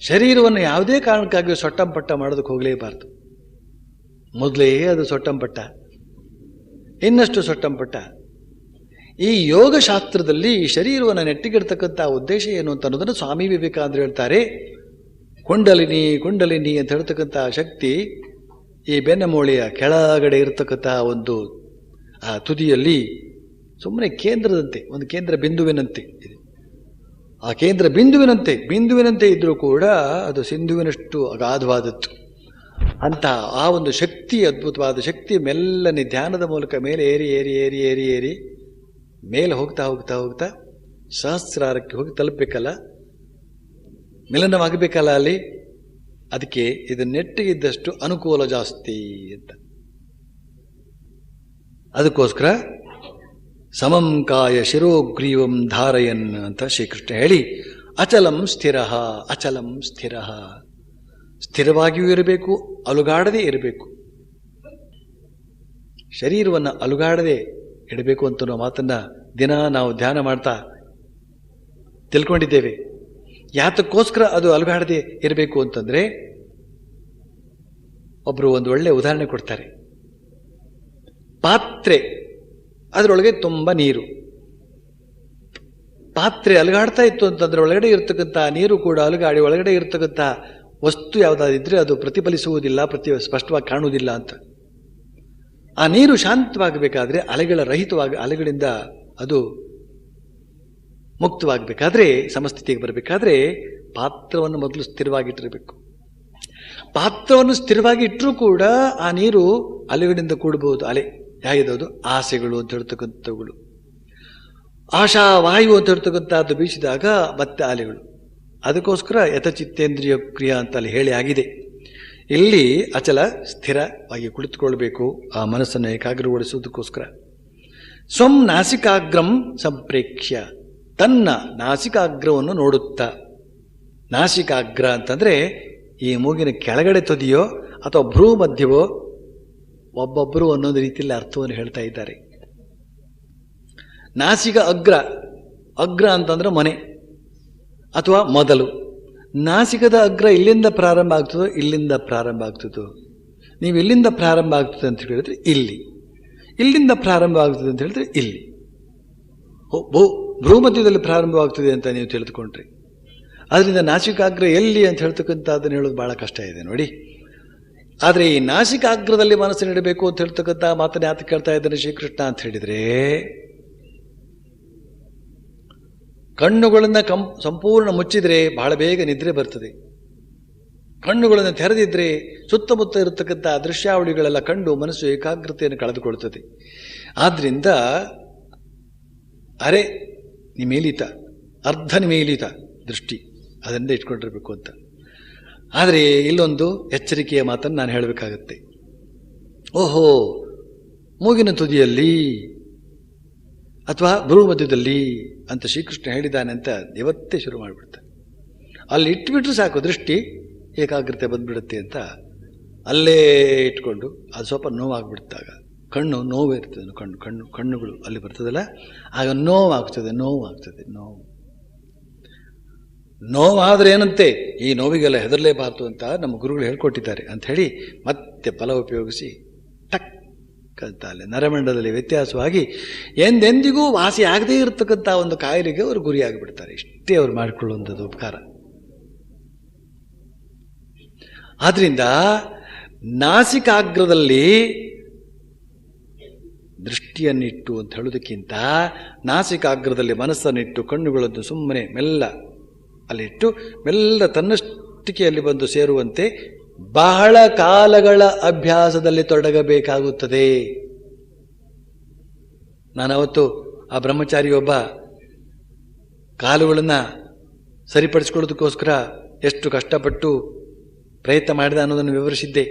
ಶರೀರವನ್ನು ಯಾವುದೇ ಕಾರಣಕ್ಕಾಗಿ ಸೊಟ್ಟಂಪಟ್ಟ ಮಾಡೋದಕ್ಕೆ ಹೋಗಲೇಬಾರ್ದು. ಮೊದಲೇ ಅದು ಸೊಟ್ಟಂಪಟ್ಟ, ಇನ್ನಷ್ಟು ಸೊಟ್ಟಂಪಟ್ಟ. ಈ ಯೋಗಶಾಸ್ತ್ರದಲ್ಲಿ ಈ ಶರೀರವನ್ನು ನೆಟ್ಟಿಗಿಡ್ತಕ್ಕಂಥ ಉದ್ದೇಶ ಏನು ಅಂತ ಅನ್ನೋದನ್ನು ಸ್ವಾಮಿ ವಿವೇಕಾನಂದರು ಹೇಳ್ತಾರೆ. ಕುಂಡಲಿನಿ ಕುಂಡಲಿನಿ ಅಂತ ಹೇಳ್ತಕ್ಕಂಥ ಶಕ್ತಿ ಈ ಬೆನ್ನಮೂಳೆಯ ಕೆಳಗಡೆ ಇರತಕ್ಕಂಥ ಒಂದು ಆ ತುದಿಯಲ್ಲಿ ಸುಮ್ಮನೆ ಕೇಂದ್ರದಂತೆ, ಒಂದು ಕೇಂದ್ರ ಬಿಂದುವಿನಂತೆ ಇದೆ. ಆ ಕೇಂದ್ರ ಬಿಂದುವಿನಂತೆ ಇದ್ರೂ ಕೂಡ ಅದು ಸಿಂಧುವಿನಷ್ಟು ಅಗಾಧವಾದದ್ದು. ಅಂತ ಆ ಒಂದು ಶಕ್ತಿ, ಅದ್ಭುತವಾದ ಶಕ್ತಿ ಮೆಲ್ಲನೆ ಧ್ಯಾನದ ಮೂಲಕ ಮೇಲೆ ಏರಿ ಏರಿ ಏರಿ ಏರಿ ಏರಿ ಮೇಲೆ ಹೋಗ್ತಾ ಹೋಗ್ತಾ ಹೋಗ್ತಾ ಸಹಸ್ರಾರಕ್ಕೆ ಹೋಗಿ ತಲುಪಬೇಕಲ್ಲ, ಮಿಲನವಾಗಬೇಕಲ್ಲ ಅಲ್ಲಿ. ಅದಕ್ಕೆ ಇದು ನೆಟ್ಟಿಗಿದ್ದಷ್ಟು ಅನುಕೂಲ ಜಾಸ್ತಿ ಅಂತ. ಅದಕ್ಕೋಸ್ಕರ ಸಮಂ ಕಾಯ ಶಿರೋಗ್ರೀವಂ ಧಾರಯನ್ ಅಂತ ಶ್ರೀಕೃಷ್ಣ ಹೇಳಿ, ಅಚಲಂ ಸ್ಥಿರ, ಅಚಲಂ ಸ್ಥಿರ, ಸ್ಥಿರವಾಗಿಯೂ ಇರಬೇಕು, ಅಲುಗಾಡದೇ ಇರಬೇಕು. ಶರೀರವನ್ನು ಅಲುಗಾಡದೆ ಇಡಬೇಕು ಅಂತ ಅನ್ನೋ ಮಾತನ್ನ ದಿನ ನಾವು ಧ್ಯಾನ ಮಾಡ್ತಾ ತಿಳ್ಕೊಂಡಿದ್ದೇವೆ. ಯಾತಕ್ಕೋಸ್ಕರ ಅದು ಅಲುಗಾಡದೆ ಇರಬೇಕು ಅಂತಂದ್ರೆ, ಒಬ್ಬರು ಒಂದು ಒಳ್ಳೆ ಉದಾಹರಣೆ ಕೊಡ್ತಾರೆ. ಪಾತ್ರೆ, ಅದರೊಳಗೆ ತುಂಬ ನೀರು. ಪಾತ್ರೆ ಅಲುಗಾಡ್ತಾ ಇತ್ತು ಅಂತಂದ್ರೆ ಒಳಗಡೆ ಇರ್ತಕ್ಕಂಥ ನೀರು ಕೂಡ ಅಲುಗಾಡಿ ಒಳಗಡೆ ಇರ್ತಕ್ಕಂಥ ವಸ್ತು ಯಾವುದಾದಿದ್ರೆ ಅದು ಪ್ರತಿಫಲಿಸುವುದಿಲ್ಲ, ಸ್ಪಷ್ಟವಾಗಿ ಕಾಣುವುದಿಲ್ಲ ಅಂತ. ಆ ನೀರು ಶಾಂತವಾಗಬೇಕಾದ್ರೆ, ಅಲೆಗಳಿಂದ ಅದು ಮುಕ್ತವಾಗಬೇಕಾದ್ರೆ, ಸಮಸ್ಥಿತಿಗೆ ಬರಬೇಕಾದ್ರೆ ಪಾತ್ರವನ್ನು ಮೊದಲು ಸ್ಥಿರವಾಗಿಟ್ಟಿರಬೇಕು. ಪಾತ್ರವನ್ನು ಸ್ಥಿರವಾಗಿ ಇಟ್ಟರೂ ಕೂಡ ಆ ನೀರು ಅಲೆಗಳಿಂದ ಕೂಡಬಹುದು. ಅಲೆ ಹೇಗಿದ್ದು ಆಸೆಗಳು ಅಂತ ಹೇಳ್ತಕ್ಕಂಥವುಗಳು, ಆಶಾ ವಾಯು ಅಂತ ಹೇಳ್ತಕ್ಕಂಥದ್ದು ಬೀಸಿದಾಗ ಮತ್ತೆ ಅಲೆಗಳು. ಅದಕ್ಕೋಸ್ಕರ ಯಥಚಿತ್ತೇಂದ್ರಿಯ ಕ್ರಿಯಾ ಅಂತ ಅಲ್ಲಿ ಹೇಳಿ ಆಗಿದೆ. ಇಲ್ಲಿ ಅಚಲ ಸ್ಥಿರವಾಗಿ ಕುಳಿತುಕೊಳ್ಬೇಕು, ಆ ಮನಸ್ಸನ್ನು ಏಕಾಗ್ರಗೊಳಿಸುವುದಕ್ಕೋಸ್ಕರ. ಸ್ವಂ ನಾಸಿಕಾಗ್ರಂ ಸಂಪ್ರೇಕ್ಷ್ಯ, ತನ್ನ ನಾಸಿಕಾಗ್ರವನ್ನು ನೋಡುತ್ತಾ. ನಾಸಿಕಾಗ್ರ ಅಂತಂದ್ರೆ ಈ ಮೂಗಿನ ಕೆಳಗಡೆ ತುದಿಯೋ ಅಥವಾ ಭ್ರೂ ಮಧ್ಯವೋ, ಒಬ್ಬೊಬ್ಬರು ಒಂದೊಂದು ರೀತಿಯಲ್ಲಿ ಅರ್ಥವನ್ನು ಹೇಳ್ತಾ ಇದ್ದಾರೆ. ನಾಸಿಕ ಅಗ್ರ, ಅಗ್ರ ಅಂತಂದ್ರೆ ಮನೆ ಅಥವಾ ಮೊದಲು. ನಾಸಿಕದ ಅಗ್ರ ಇಲ್ಲಿಂದ ಪ್ರಾರಂಭ ಆಗ್ತದೋ ಇಲ್ಲಿಂದ ಪ್ರಾರಂಭ ಆಗ್ತದೋ? ನೀವು ಇಲ್ಲಿಂದ ಪ್ರಾರಂಭ ಆಗ್ತದೆ ಅಂತ ಹೇಳಿದ್ರೆ ಇಲ್ಲಿ, ಇಲ್ಲಿಂದ ಪ್ರಾರಂಭ ಆಗ್ತದೆ ಅಂತ ಹೇಳಿದ್ರೆ ಇಲ್ಲಿ. ಭ್ರೂಮಧ್ಯದಲ್ಲಿ ಪ್ರಾರಂಭವಾಗ್ತದೆ ಅಂತ ನೀವು ತಿಳಿದುಕೊಂಡ್ರಿ. ಅದರಿಂದ ನಾಸಿಕಾಗ್ರ ಎಲ್ಲಿ ಅಂತ ಹೇಳ್ತಕ್ಕಂಥದ್ದನ್ನು ಹೇಳೋದು ಬಹಳ ಕಷ್ಟ ಇದೆ ನೋಡಿ. ಆದರೆ ಈ ನಾಸಿಕಾಗ್ರದಲ್ಲಿ ಮನಸ್ಸನ್ನು ಇಡಬೇಕು ಅಂತ ಹೇಳ್ತಕ್ಕಂಥ ಮಾತನ್ನು ಯಾತ ಕೇಳ್ತಾ ಇದ್ದಾನೆ ಶ್ರೀಕೃಷ್ಣ ಅಂತ ಹೇಳಿದ್ರೆ, ಕಣ್ಣುಗಳನ್ನು ಸಂಪೂರ್ಣ ಮುಚ್ಚಿದ್ರೆ ಬಹಳ ಬೇಗ ನಿದ್ರೆ ಬರ್ತದೆ. ಕಣ್ಣುಗಳನ್ನು ತೆರೆದಿದ್ರೆ ಸುತ್ತಮುತ್ತ ಇರತಕ್ಕಂಥ ದೃಶ್ಯಾವಳಿಗಳೆಲ್ಲ ಕಂಡು ಮನಸ್ಸು ಏಕಾಗ್ರತೆಯನ್ನು ಕಳೆದುಕೊಳ್ತದೆ. ಆದ್ರಿಂದ ನಿಮೇಲಿತ, ಅರ್ಧ ನಿಮೇಲಿತ ದೃಷ್ಟಿ ಅದರಿಂದ ಇಟ್ಕೊಂಡಿರ್ಬೇಕು ಅಂತ. ಆದರೆ ಇಲ್ಲೊಂದು ಎಚ್ಚರಿಕೆಯ ಮಾತನ್ನು ನಾನು ಹೇಳಬೇಕಾಗತ್ತೆ. ಓಹೋ, ಮೂಗಿನ ತುದಿಯಲ್ಲಿ ಅಥವಾ ಭ್ರೂ ಮಧ್ಯದಲ್ಲಿ ಅಂತ ಶ್ರೀಕೃಷ್ಣ ಹೇಳಿದ್ದಾನೆ ಅಂತ ಇವತ್ತೇ ಶುರು ಮಾಡಿಬಿಡ್ತಾರೆ. ಅಲ್ಲಿ ಇಟ್ಬಿಟ್ರೆ ಸಾಕು, ದೃಷ್ಟಿ ಏಕಾಗ್ರತೆ ಬಂದ್ಬಿಡುತ್ತೆ ಅಂತ ಅಲ್ಲೇ ಇಟ್ಕೊಂಡು ಅದು ಸ್ವಲ್ಪ ನೋವಾಗ್ಬಿಡ್ತಾಗ, ಕಣ್ಣು ನೋವು ಇರ್ತದೆ, ಕಣ್ಣುಗಳು ಅಲ್ಲಿ ಬರ್ತದಲ್ಲ, ಆಗ ನೋವಾಗ್ತದೆ. ನೋವಾದ್ರೆ ಏನಂತೆ, ಈ ನೋವಿಗೆಲ್ಲ ಹೆದರಲೇಬಾರ್ದು ಅಂತ ನಮ್ಮ ಗುರುಗಳು ಹೇಳ್ಕೊಟ್ಟಿದ್ದಾರೆ ಅಂತ ಹೇಳಿ ಮತ್ತೆ ಬಲ ಉಪಯೋಗಿಸಿ ಟಕ್ ಅಂತ ಅಲ್ಲಿ ನರಮಂಡಲದಲ್ಲಿ ವ್ಯತ್ಯಾಸವಾಗಿ ಎಂದೆಂದಿಗೂ ವಾಸಿ ಆಗದೇ ಇರತಕ್ಕಂಥ ಒಂದು ಕಾಯಿಲೆಗೆ ಅವರು ಗುರಿಯಾಗಿಬಿಡ್ತಾರೆ. ಇಷ್ಟೇ ಅವರು ಮಾಡಿಕೊಳ್ಳುವಂಥದ್ದು ಉಪಕಾರ. ಆದ್ರಿಂದ ನಾಸಿಕಾಗ್ರದಲ್ಲಿ ದೃಷ್ಟಿಯನ್ನಿಟ್ಟು ಅಂತ ಹೇಳೋದಕ್ಕಿಂತ ನಾಸಿಕಾಗ್ರದಲ್ಲಿ ಮನಸ್ಸನ್ನಿಟ್ಟು ಕಣ್ಣುಗಳನ್ನು ಸುಮ್ಮನೆ ಮೆಲ್ಲ ಅಲ್ಲಿಟ್ಟು ಮೆಲ್ಲ ತನ್ನಷ್ಟಿಕೆ ಅಲ್ಲಿ ಬಂದು ಸೇರುವಂತೆ ಬಹಳ ಕಾಲಗಳ ಅಭ್ಯಾಸದಲ್ಲಿ ತೊಡಗಬೇಕಾಗುತ್ತದೆ. ನಾನವತ್ತು ಆ ಬ್ರಹ್ಮಚಾರಿಯೊಬ್ಬ ಕಾಲುಗಳನ್ನು ಸರಿಪಡಿಸ್ಕೊಳ್ಳೋದಕ್ಕೋಸ್ಕರ ಎಷ್ಟು ಕಷ್ಟಪಟ್ಟು ಪ್ರಯತ್ನ ಮಾಡಿದ ಅನ್ನೋದನ್ನು ವಿವರಿಸಿದ್ದೆ.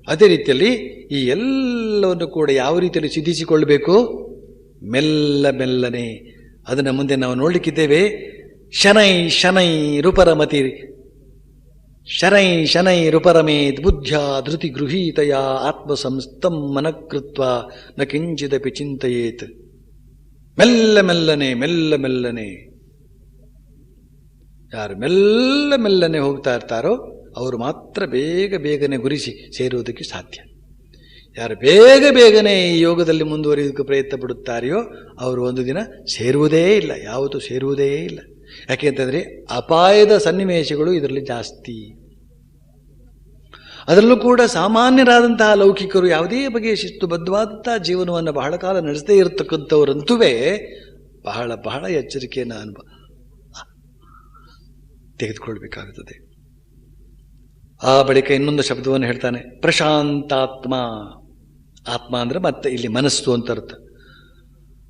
ಅದೇ ರೀತಿಯಲ್ಲಿ ಈ ಎಲ್ಲವನ್ನು ಕೂಡ ಯಾವ ರೀತಿಯಲ್ಲಿ ಸಿದ್ಧಿಸಿಕೊಳ್ಳಬೇಕು, ಮೆಲ್ಲನೆ ಅದನ್ನು ಮುಂದೆ ನಾವು ನೋಡಲಿಕ್ಕಿದ್ದೇವೆ. ಶನೈ ರೂಪರಮತಿ ಶನೈ ರೂಪರಮೇದ್ ಬುದ್ಧ್ಯ ಧೃತಿ ಗೃಹೀತಯ ಆತ್ಮಸಂಸ್ಥಂ ಮನಕೃತ್ವ ನ ಕಿಂಚಿದಪಿ ಚಿಂತೆಯೇತ್. ಮೆಲ್ಲನೆ ಯಾರು ಮೆಲ್ಲ ಮೆಲ್ಲನೆ ಹೋಗ್ತಾ ಇರ್ತಾರೋ ಅವರು ಮಾತ್ರ ಬೇಗ ಬೇಗನೆ ಗುರಿಸಿ ಸೇರುವುದಕ್ಕೆ ಸಾಧ್ಯ. ಯಾರು ಬೇಗ ಬೇಗನೆ ಈ ಯೋಗದಲ್ಲಿ ಮುಂದುವರಿಯೋದಕ್ಕೆ ಪ್ರಯತ್ನ ಪಡುತ್ತಾರೆಯೋ ಅವರು ಒಂದು ದಿನ ಸೇರುವುದೇ ಇಲ್ಲ, ಯಾವತ್ತೂ ಸೇರುವುದೇ ಇಲ್ಲ. ಯಾಕೆಂತಂದರೆ ಅಪಾಯದ ಸನ್ನಿವೇಶಗಳು ಇದರಲ್ಲಿ ಜಾಸ್ತಿ. ಅದರಲ್ಲೂ ಕೂಡ ಸಾಮಾನ್ಯರಾದಂತಹ ಲೌಕಿಕರು ಯಾವುದೇ ಬಗೆಯ ಶಿಸ್ತುಬದ್ಧವಾದಂತಹ ಜೀವನವನ್ನು ಬಹಳ ಕಾಲ ನಡೆಸದೇ ಇರತಕ್ಕಂಥವರಂತೂ ಬಹಳ ಬಹಳ ಎಚ್ಚರಿಕೆಯನ್ನು ತೆಗೆದುಕೊಳ್ಬೇಕಾಗುತ್ತದೆ. ಆ ಬಳಿಕ ಇನ್ನೊಂದು ಶಬ್ದವನ್ನು ಹೇಳ್ತಾನೆ, ಪ್ರಶಾಂತಾತ್ಮ. ಆತ್ಮ ಅಂದರೆ ಮತ್ತೆ ಇಲ್ಲಿ ಮನಸ್ಸು ಅಂತ ಅರ್ಥ.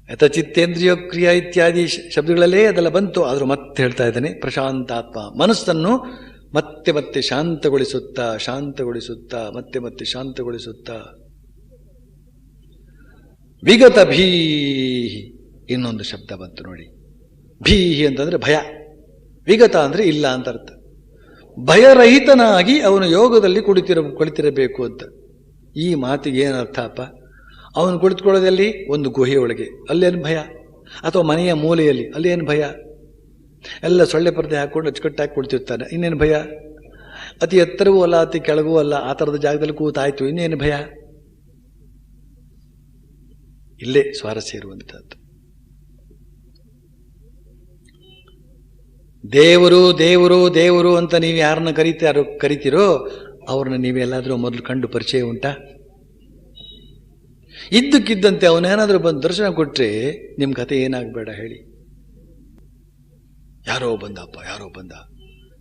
ಯಥಚಿತ್ತೇಂದ್ರಿಯ ಕ್ರಿಯಾ ಇತ್ಯಾದಿ ಶಬ್ದಗಳಲ್ಲೇ ಅದೆಲ್ಲ ಬಂತು, ಆದರೂ ಮತ್ತೆ ಹೇಳ್ತಾ ಇದ್ದಾನೆ ಪ್ರಶಾಂತಾತ್ಮ. ಮನಸ್ಸನ್ನು ಮತ್ತೆ ಮತ್ತೆ ಶಾಂತಗೊಳಿಸುತ್ತಾ ಶಾಂತಗೊಳಿಸುತ್ತಾ ಮತ್ತೆ ಮತ್ತೆ ಶಾಂತಗೊಳಿಸುತ್ತಾ. ವಿಗತ ಭೀಹಿ, ಇನ್ನೊಂದು ಶಬ್ದ ಬಂತು ನೋಡಿ. ಭೀಹಿ ಅಂತಂದ್ರೆ ಭಯ, ವಿಗತ ಅಂದ್ರೆ ಇಲ್ಲ ಅಂತ ಅರ್ಥ. ಭಯರಹಿತನಾಗಿ ಅವನು ಯೋಗದಲ್ಲಿ ಕುಳಿತಿರಬೇಕು ಅಂತ. ಈ ಮಾತಿಗೆ ಏನು ಅರ್ಥ ಅಪ್ಪ? ಅವನು ಕುಳಿತುಕೊಳ್ಳೋದಲ್ಲಿ ಒಂದು ಗುಹೆಯೊಳಗೆ, ಅಲ್ಲೇನು ಭಯ? ಅಥವಾ ಮನೆಯ ಮೂಲೆಯಲ್ಲಿ, ಅಲ್ಲೇನು ಭಯ? ಎಲ್ಲ ಸೊಳ್ಳೆ ಪರದೆ ಹಾಕೊಂಡು ಅಚ್ಚುಕಟ್ಟಾಗಿ ಕುಳಿತಿರ್ತಾನೆ, ಇನ್ನೇನು ಭಯ? ಅತಿ ಎತ್ತರವೂ ಅಲ್ಲ ಅತಿ ಕೆಳಗೂ ಅಲ್ಲ, ಆ ಥರದ ಜಾಗದಲ್ಲಿ ಕೂತಾಯ್ತು, ಇನ್ನೇನು ಭಯ? ಇಲ್ಲೇ ಸ್ವಾರಸ್ಯ ಇರುವಂಥದ್ದು. ದೇವರು ದೇವರು ದೇವರು ಅಂತ ನೀವು ಯಾರನ್ನ ಕರಿತೀರೋ ಅವ್ರನ್ನ ನೀವೆಲ್ಲಾದರೂ ಮೊದಲು ಕಂಡು ಪರಿಚಯ ಉಂಟಾ? ಇದ್ದಕ್ಕಿದ್ದಂತೆ ಅವನೇನಾದರೂ ಬಂದು ದರ್ಶನ ಕೊಟ್ಟರೆ ನಿಮ್ಮ ಕತೆ ಏನಾಗಬೇಡ ಹೇಳಿ. ಯಾರೋ ಬಂದಪ್ಪ, ಯಾರೋ ಬಂದ.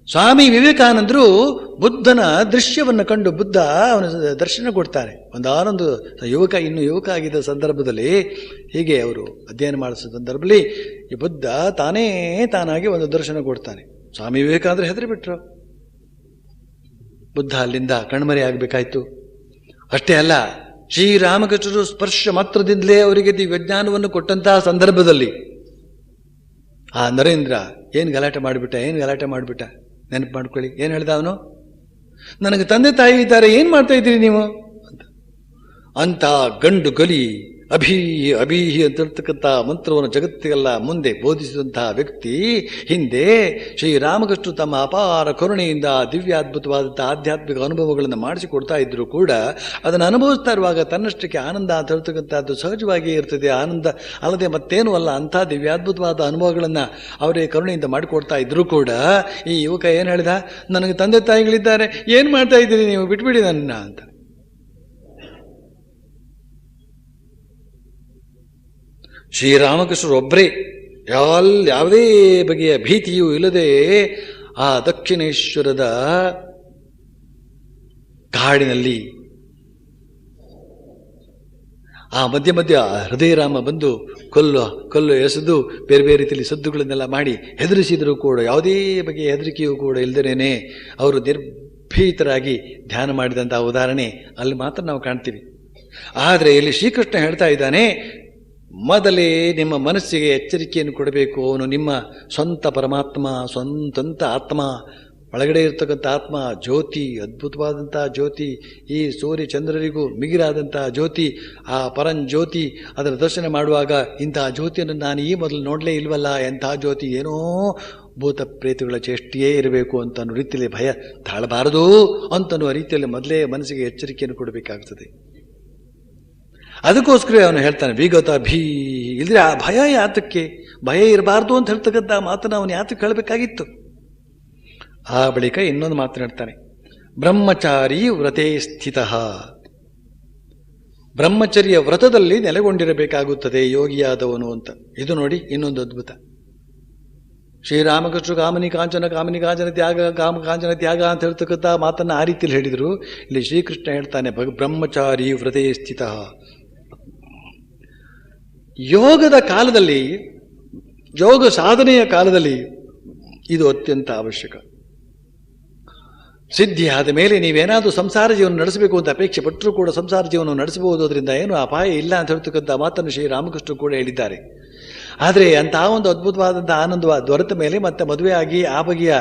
ಸ್ವಾಮಿ ವಿವೇಕಾನಂದರು ಬುದ್ಧನ ದೃಶ್ಯವನ್ನು ಕಂಡು ಬುದ್ಧ ಅವನ ದರ್ಶನ ಕೊಡ್ತಾರೆ. ಒಂದಾನೊಂದು ಇನ್ನೂ ಯುವಕ ಆಗಿದ್ದ ಸಂದರ್ಭದಲ್ಲಿ ಹೀಗೆ ಅವರು ಅಧ್ಯಯನ ಮಾಡಿಸೋ ಸಂದರ್ಭದಲ್ಲಿ ಈ ಬುದ್ಧ ತಾನಾಗಿ ಒಂದು ದರ್ಶನ ಕೊಡ್ತಾನೆ. ಸ್ವಾಮಿ ವಿವೇಕಾನಂದರು ಹೆದರಿಬಿಟ್ರು. ಬುದ್ಧ ಅಲ್ಲಿಂದ ಕಣ್ಮರೆ ಆಗಬೇಕಾಯ್ತು. ಅಷ್ಟೇ ಅಲ್ಲ, ಶ್ರೀರಾಮಕೃಷ್ಣರು ಸ್ಪರ್ಶ ಮಾತ್ರದಿಂದಲೇ ಅವರಿಗೆ ದಿವ್ಯಜ್ಞಾನವನ್ನು ಕೊಟ್ಟಂತಹ ಸಂದರ್ಭದಲ್ಲಿ ಆ ನರೇಂದ್ರ ಏನು ಗಲಾಟೆ ಮಾಡಿಬಿಟ್ಟ ನೆನಪು ಮಾಡ್ಕೊಳ್ಳಿ. ಏನು ಹೇಳ್ದ ಅವನು? ನನಗೆ ತಂದೆ ತಾಯಿ ಇದ್ದಾರೆ, ಏನು ಮಾಡ್ತಾ ಇದ್ದೀರಿ ನೀವು ಅಂತ ಗಂಡು ಗಲಿ ಅಭೀಹಿ ಅಭೀಹಿ ಅಂತಿರ್ತಕ್ಕಂಥ ಮಂತ್ರವನ್ನು ಜಗತ್ತಿಗೆಲ್ಲ ಮುಂದೆ ಬೋಧಿಸಿದಂತಹ ವ್ಯಕ್ತಿ ಹಿಂದೆ ಶ್ರೀರಾಮಕೃಷ್ಣರು ತಮ್ಮ ಅಪಾರ ಕರುಣೆಯಿಂದ ದಿವ್ಯಾದ್ಭುತವಾದಂತಹ ಆಧ್ಯಾತ್ಮಿಕ ಅನುಭವಗಳನ್ನು ಮಾಡಿಸಿಕೊಡ್ತಾ ಇದ್ರು ಕೂಡ ಅದನ್ನು ಅನುಭವಿಸ್ತಾ ಇರುವಾಗ ತನ್ನಷ್ಟಕ್ಕೆ ಆನಂದ ಅಂತ ಹೇಳ್ತಕ್ಕಂಥದ್ದು ಸಹಜವಾಗಿಯೇ ಇರ್ತದೆ. ಆನಂದ ಅಲ್ಲದೆ ಮತ್ತೇನೂ ಅಲ್ಲ. ಅಂಥ ದಿವ್ಯಾದ್ಭುತವಾದ ಅನುಭವಗಳನ್ನು ಅವರೇ ಕರುಣೆಯಿಂದ ಮಾಡಿಕೊಡ್ತಾ ಇದ್ರು ಕೂಡ ಈ ಯುವಕ ಏನು ಹೇಳಿದ? ನನಗೆ ತಂದೆ ತಾಯಿಗಳಿದ್ದಾರೆ, ಏನು ಮಾಡ್ತಾ ಇದ್ದೀರಿ ನೀವು, ಬಿಟ್ಬಿಡಿ ನನ್ನ ಅಂತ. ಶ್ರೀರಾಮಕೃಷ್ಣರು ಒಬ್ಬರೇ ಯಾವುದೇ ಬಗೆಯ ಭೀತಿಯೂ ಇಲ್ಲದೆ ಆ ದಕ್ಷಿಣೇಶ್ವರದ ಕಾಡಿನಲ್ಲಿ ಆ ಮಧ್ಯ ಮಧ್ಯ ಹೃದಯರಾಮ ಬಂದು ಕಲ್ಲು ಎಸೆದು ಬೇರೆ ಬೇರೆ ರೀತಿಯಲ್ಲಿ ಸದ್ದುಗಳನ್ನೆಲ್ಲ ಮಾಡಿ ಹೆದರಿಸಿದರೂ ಕೂಡ ಯಾವುದೇ ಬಗೆಯ ಹೆದರಿಕೆಯೂ ಕೂಡ ಇಲ್ಲದೇನೆ ಅವರು ನಿರ್ಭೀತರಾಗಿ ಧ್ಯಾನ ಮಾಡಿದಂತಹ ಉದಾಹರಣೆ ಅಲ್ಲಿ ಮಾತ್ರ ನಾವು ಕಾಣ್ತೀವಿ. ಆದರೆ ಇಲ್ಲಿ ಶ್ರೀಕೃಷ್ಣ ಹೇಳ್ತಾ ಇದ್ದಾನೆ, ಮೊದಲೇ ನಿಮ್ಮ ಮನಸ್ಸಿಗೆ ಎಚ್ಚರಿಕೆಯನ್ನು ಕೊಡಬೇಕು. ಅವನು ನಿಮ್ಮ ಸ್ವಂತ ಪರಮಾತ್ಮ, ಸ್ವಂತ ಆತ್ಮ, ಒಳಗಡೆ ಇರ್ತಕ್ಕಂಥ ಆತ್ಮ ಜ್ಯೋತಿ, ಅದ್ಭುತವಾದಂತಹ ಜ್ಯೋತಿ, ಈ ಸೂರ್ಯ ಚಂದ್ರರಿಗೂ ಮಿಗಿಲಾದಂತಹ ಜ್ಯೋತಿ, ಆ ಪರಂಜ್ಯೋತಿ. ಅದರ ದರ್ಶನ ಮಾಡುವಾಗ ಇಂತಹ ಜ್ಯೋತಿಯನ್ನು ನಾನು ಈ ಮೊದಲು ನೋಡಲೇ ಇಲ್ವಲ್ಲ, ಎಂತಹ ಜ್ಯೋತಿ, ಏನೋ ಭೂತ ಪ್ರೇತಗಳ ಚೇಷ್ಟೆಯೇ ಇರಬೇಕು ಅಂತ ಅನ್ನೋ ರೀತಿಯಲ್ಲಿ ಭಯ ತಾಳಬಾರದು ಅಂತನ್ನುವ ರೀತಿಯಲ್ಲಿ ಮೊದಲೇ ಮನಸ್ಸಿಗೆ ಎಚ್ಚರಿಕೆಯನ್ನು ಕೊಡಬೇಕಾಗ್ತದೆ. ಅದಕ್ಕೋಸ್ಕರ ಅವನು ಹೇಳ್ತಾನೆ ವಿಗತ ಭೀ. ಇಲ್ಲದ್ರೆ ಆ ಭಯ ಯಾತಕ್ಕೆ? ಭಯ ಇರಬಾರ್ದು ಅಂತ ಹೇಳ್ತಕ್ಕಂಥ ಮಾತನ್ನು ಅವನು ಯಾತಕ್ಕೆ ಹೇಳಬೇಕಾಗಿತ್ತು? ಆ ಬಳಿಕ ಇನ್ನೊಂದು ಮಾತನಾಡ್ತಾನೆ, ಬ್ರಹ್ಮಚಾರಿ ವ್ರತೇ ಸ್ಥಿತ. ಬ್ರಹ್ಮಚರ್ಯ ವ್ರತದಲ್ಲಿ ನೆಲೆಗೊಂಡಿರಬೇಕಾಗುತ್ತದೆ ಯೋಗಿಯಾದವನು ಅಂತ. ಇದು ನೋಡಿ ಇನ್ನೊಂದು ಅದ್ಭುತ. ಶ್ರೀರಾಮಕೃಷ್ಣ ಕಾಮನಿ ಕಾಂಚನ ತ್ಯಾಗ ಕಾಂಚನ ತ್ಯಾಗ ಅಂತ ಹೇಳ್ತಕ್ಕಂಥ ಮಾತನ್ನು ಆ ರೀತಿಯಲ್ಲಿ ಹೇಳಿದರು. ಇಲ್ಲಿ ಶ್ರೀಕೃಷ್ಣ ಹೇಳ್ತಾನೆ ಬ್ರಹ್ಮಚಾರಿ ವ್ರತೇ ಸ್ಥಿತ. ಯೋಗದ ಕಾಲದಲ್ಲಿ, ಯೋಗ ಸಾಧನೆಯ ಕಾಲದಲ್ಲಿ ಇದು ಅತ್ಯಂತ ಅವಶ್ಯಕ. ಸಿದ್ಧಿ ಆದ ಮೇಲೆ ನೀವೇನಾದರೂ ಸಂಸಾರ ಜೀವನ ನಡೆಸಬೇಕು ಅಂತ ಅಪೇಕ್ಷೆ ಪಟ್ಟರೂ ಕೂಡ ಸಂಸಾರ ಜೀವನ ನಡೆಸಬಹುದು, ಅದರಿಂದ ಏನು ಅಪಾಯ ಇಲ್ಲ ಅಂತ ಹೇಳ್ತಕ್ಕಂಥ ಮಾತನ್ನು ಶ್ರೀರಾಮಕೃಷ್ಣ ಕೂಡ ಹೇಳಿದ್ದಾರೆ. ಆದರೆ ಅಂತಹ ಒಂದು ಅದ್ಭುತವಾದಂಥ ಆನಂದ ದೊರೆತ ಮೇಲೆ ಮತ್ತೆ ಮದುವೆ ಆಗಿ ಆ ಬಗೆಯ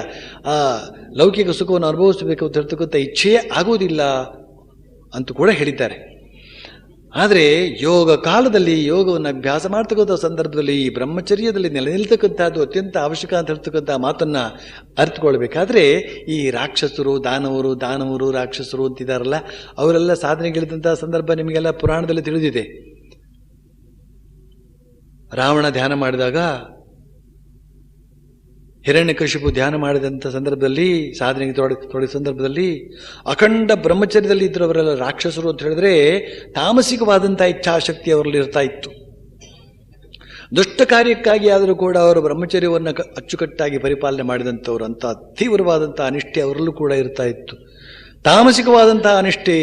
ಲೌಕಿಕ ಸುಖವನ್ನು ಅನುಭವಿಸಬೇಕು ಅಂತ ಹೇಳ್ತಕ್ಕಂಥ ಇಚ್ಛೆಯೇ ಆಗುವುದಿಲ್ಲ ಅಂತ ಕೂಡ ಹೇಳಿದ್ದಾರೆ. ಆದರೆ ಯೋಗ ಕಾಲದಲ್ಲಿ ಯೋಗವನ್ನು ಅಭ್ಯಾಸ ಮಾಡ್ತಕ್ಕಂಥ ಸಂದರ್ಭದಲ್ಲಿ ಈ ಬ್ರಹ್ಮಚರ್ಯದಲ್ಲಿ ನೆಲೆ ನಿಲ್ತಕ್ಕಂಥದ್ದು ಅತ್ಯಂತ ಅವಶ್ಯಕ ಅಂತ ಹೇಳ್ತಕ್ಕಂಥ ಮಾತನ್ನು ಅರ್ಥಕೊಳ್ಬೇಕಾದ್ರೆ ಈ ರಾಕ್ಷಸರು ದಾನವರು ರಾಕ್ಷಸರು ಅಂತಿದ್ದಾರಲ್ಲ, ಅವರೆಲ್ಲ ಸಾಧನೆಗಿಳಿದಂಥ ಸಂದರ್ಭ ನಿಮಗೆಲ್ಲ ಪುರಾಣದಲ್ಲಿ ತಿಳಿದಿದೆ. ರಾವಣ ಧ್ಯಾನ ಮಾಡಿದಾಗ, ಹಿರಣ್ಯಕಶಿಪು ಧ್ಯಾನ ಮಾಡಿದಂಥ ಸಂದರ್ಭದಲ್ಲಿ, ಸಾಧನೆಗೆ ತೊಡಗಿದ ಸಂದರ್ಭದಲ್ಲಿ ಅಖಂಡ ಬ್ರಹ್ಮಚರ್ಯದಲ್ಲಿ ಇದ್ದವರೆಲ್ಲ ರಾಕ್ಷಸರು ಅಂತ ಹೇಳಿದ್ರೆ ತಾಮಸಿಕವಾದಂಥ ಇಚ್ಛಾಶಕ್ತಿ ಅವರಲ್ಲಿ ಇರ್ತಾ ಇತ್ತು. ದುಷ್ಟ ಕಾರ್ಯಕ್ಕಾಗಿ ಆದರೂ ಕೂಡ ಅವರು ಬ್ರಹ್ಮಚರ್ಯವನ್ನು ಅಚ್ಚುಕಟ್ಟಾಗಿ ಪರಿಪಾಲನೆ ಮಾಡಿದಂಥವ್ರು, ಅಂತ ತೀವ್ರವಾದಂಥ ಅನಿಷ್ಠೆ ಅವರಲ್ಲೂ ಕೂಡ ಇರ್ತಾ ಇತ್ತು. ತಾಮಸಿಕವಾದಂಥ ಅನಿಷ್ಠೆ,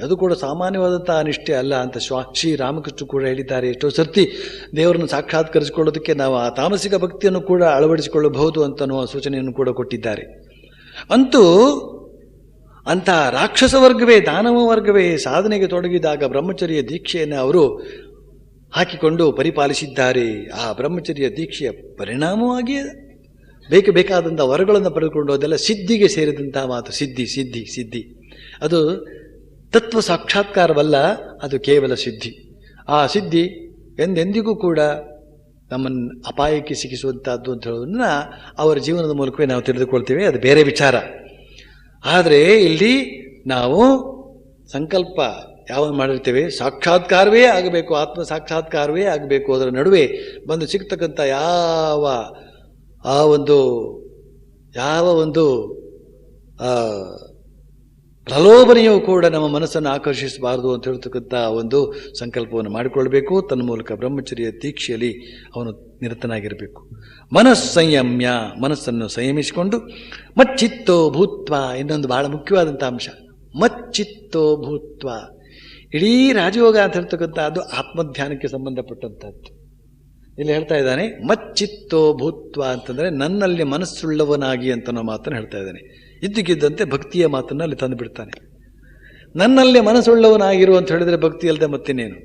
ಅದು ಕೂಡ ಸಾಮಾನ್ಯವಾದಂಥ ಅನಿಷ್ಠೆ ಅಲ್ಲ ಅಂತ ಶ್ರೀರಾಮಕೃಷ್ಣ ಕೂಡ ಹೇಳಿದ್ದಾರೆ. ಎಷ್ಟೋ ಸರ್ತಿ ದೇವರನ್ನು ಸಾಕ್ಷಾತ್ಕರಿಸಿಕೊಳ್ಳೋದಕ್ಕೆ ನಾವು ಆ ತಾಮಸಿಕ ಭಕ್ತಿಯನ್ನು ಕೂಡ ಅಳವಡಿಸಿಕೊಳ್ಳಬಹುದು ಅಂತನೋ ಸೂಚನೆಯನ್ನು ಕೂಡ ಕೊಟ್ಟಿದ್ದಾರೆ. ಅಂತೂ ಅಂಥ ರಾಕ್ಷಸ ವರ್ಗವೇ, ದಾನವ ವರ್ಗವೇ ಸಾಧನೆಗೆ ತೊಡಗಿದಾಗ ಬ್ರಹ್ಮಚರ್ಯ ದೀಕ್ಷೆಯನ್ನು ಅವರು ಹಾಕಿಕೊಂಡು ಪರಿಪಾಲಿಸಿದ್ದಾರೆ. ಆ ಬ್ರಹ್ಮಚರ್ಯ ದೀಕ್ಷೆಯ ಪರಿಣಾಮವಾಗಿ ಬೇಕಾದಂಥ ವರಗಳನ್ನು ಪಡೆದುಕೊಂಡು ಅದೆಲ್ಲ ಸಿದ್ಧಿಗೆ ಸೇರಿದಂಥ ಮಾತು. ಸಿದ್ಧಿ ಅದು ತತ್ವ ಸಾಕ್ಷಾತ್ಕಾರವಲ್ಲ, ಅದು ಕೇವಲ ಸಿದ್ಧಿ. ಆ ಸಿದ್ಧಿ ಎಂದೆಂದಿಗೂ ಕೂಡ ನಮ್ಮನ್ನು ಅಪಾಯಕ್ಕೆ ಸಿಕ್ಕಿಸುವಂಥದ್ದು ಅಂತ ಹೇಳೋದನ್ನ ಅವರ ಜೀವನದ ಮೂಲಕವೇ ನಾವು ತಿಳಿದುಕೊಳ್ತೇವೆ, ಅದು ಬೇರೆ ವಿಚಾರ. ಆದರೆ ಇಲ್ಲಿ ನಾವು ಸಂಕಲ್ಪ ಯಾವ ಮಾಡಿರ್ತೇವೆ, ಸಾಕ್ಷಾತ್ಕಾರವೇ ಆಗಬೇಕು, ಆತ್ಮ ಸಾಕ್ಷಾತ್ಕಾರವೇ ಆಗಬೇಕು. ಅದರ ನಡುವೆ ಬಂದು ಸಿಗ್ತಕ್ಕಂಥ ಯಾವ ಒಂದು ಪ್ರಲೋಭನೆಯೂ ಕೂಡ ನಮ್ಮ ಮನಸ್ಸನ್ನು ಆಕರ್ಷಿಸಬಾರದು ಅಂತ ಹೇಳ್ತಕ್ಕಂಥ ಒಂದು ಸಂಕಲ್ಪವನ್ನು ಮಾಡಿಕೊಳ್ಬೇಕು. ತನ್ನ ಮೂಲಕ ಬ್ರಹ್ಮಚರ್ಯ ದೀಕ್ಷೆಯಲ್ಲಿ ಅವನು ನಿರತನಾಗಿರಬೇಕು. ಮನಸ್ಸಂಯಮ್ಯ, ಮನಸ್ಸನ್ನು ಸಂಯಮಿಸಿಕೊಂಡು ಮಚ್ಚಿತ್ತೋ ಭೂತ್ವ, ಇನ್ನೊಂದು ಬಹಳ ಮುಖ್ಯವಾದಂಥ ಅಂಶ, ಮಚ್ಚಿತ್ತೋ ಭೂತ್ವ. ಇಡೀ ರಾಜಯೋಗ ಅಂತ ಹೇಳ್ತಕ್ಕಂಥ ಅದು ಆತ್ಮಧ್ಯಾನಕ್ಕೆ ಸಂಬಂಧಪಟ್ಟಂಥದ್ದು. ಇಲ್ಲಿ ಹೇಳ್ತಾ ಇದ್ದಾನೆ ಮಚ್ಚಿತ್ತೋ ಭೂತ್ವ ಅಂತಂದರೆ ನನ್ನಲ್ಲಿ ಮನಸ್ಸುಳ್ಳವನಾಗಿ ಅಂತ ನಾವು ಮಾತನ್ನು ಹೇಳ್ತಾ ಇದ್ದಾನೆ. ಇದ್ದಕ್ಕಿದ್ದಂತೆ ಭಕ್ತಿಯ ಮಾತನ್ನು ಅಲ್ಲಿ ತಂದು ಬಿಡ್ತಾನೆ. ನನ್ನಲ್ಲಿ ಮನಸ್ಸುಳ್ಳವನಾಗಿರು ಅಂತ ಹೇಳಿದ್ರೆ ಭಕ್ತಿ ಅಲ್ಲದೆ ಮತ್ತಿನ್ನೇನು.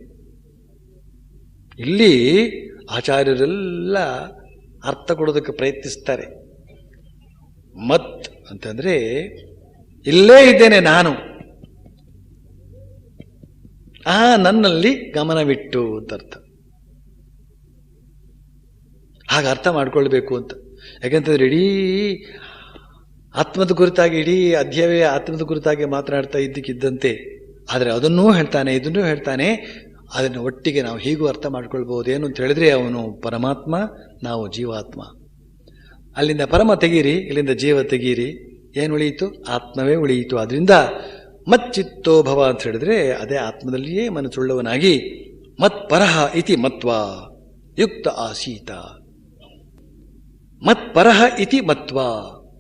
ಇಲ್ಲಿ ಆಚಾರ್ಯರೆಲ್ಲ ಅರ್ಥ ಕೊಡೋದಕ್ಕೆ ಪ್ರಯತ್ನಿಸ್ತಾರೆ. ಮತ್ ಅಂತಂದ್ರೆ ಇಲ್ಲೇ ಇದ್ದೇನೆ ನಾನು, ನನ್ನಲ್ಲಿ ಗಮನವಿಟ್ಟು ಅಂತ ಅರ್ಥ. ಹಾಗೆ ಅರ್ಥ ಮಾಡ್ಕೊಳ್ಬೇಕು ಅಂತ. ಯಾಕೆಂತಂದ್ರೆ ಇಡೀ ಆತ್ಮದ ಕುರಿತಾಗಿ, ಇಡೀ ಅಧ್ಯಾಯವೇ ಆತ್ಮದ ಕುರಿತಾಗಿ ಮಾತನಾಡ್ತಾ ಇದ್ದಕ್ಕಿದ್ದಂತೆ, ಆದರೆ ಅದನ್ನೂ ಹೇಳ್ತಾನೆ, ಇದನ್ನೂ ಹೇಳ್ತಾನೆ. ಅದನ್ನು ಒಟ್ಟಿಗೆ ನಾವು ಹೀಗೂ ಅರ್ಥ ಮಾಡ್ಕೊಳ್ಬಹುದು. ಏನು ಅಂತ ಹೇಳಿದ್ರೆ, ಅವನು ಪರಮಾತ್ಮ, ನಾವು ಜೀವಾತ್ಮ. ಅಲ್ಲಿಂದ ಪರಮ ತೆಗೀರಿ, ಇಲ್ಲಿಂದ ಜೀವ ತೆಗೀರಿ, ಏನು ಉಳಿಯಿತು? ಆತ್ಮವೇ ಉಳಿಯಿತು. ಅದರಿಂದ ಮಚ್ಚಿತ್ತೋ ಭವ ಅಂತ ಹೇಳಿದ್ರೆ ಅದೇ ಆತ್ಮದಲ್ಲಿಯೇ ಮನಸ್ಸುಳ್ಳವನಾಗಿ ಮತ್ಪರಹ ಇತಿ ಮತ್ವ ಯುಕ್ತ ಆಸೀತ. ಮತ್ಪರಹ ಇತಿ ಮತ್ವ,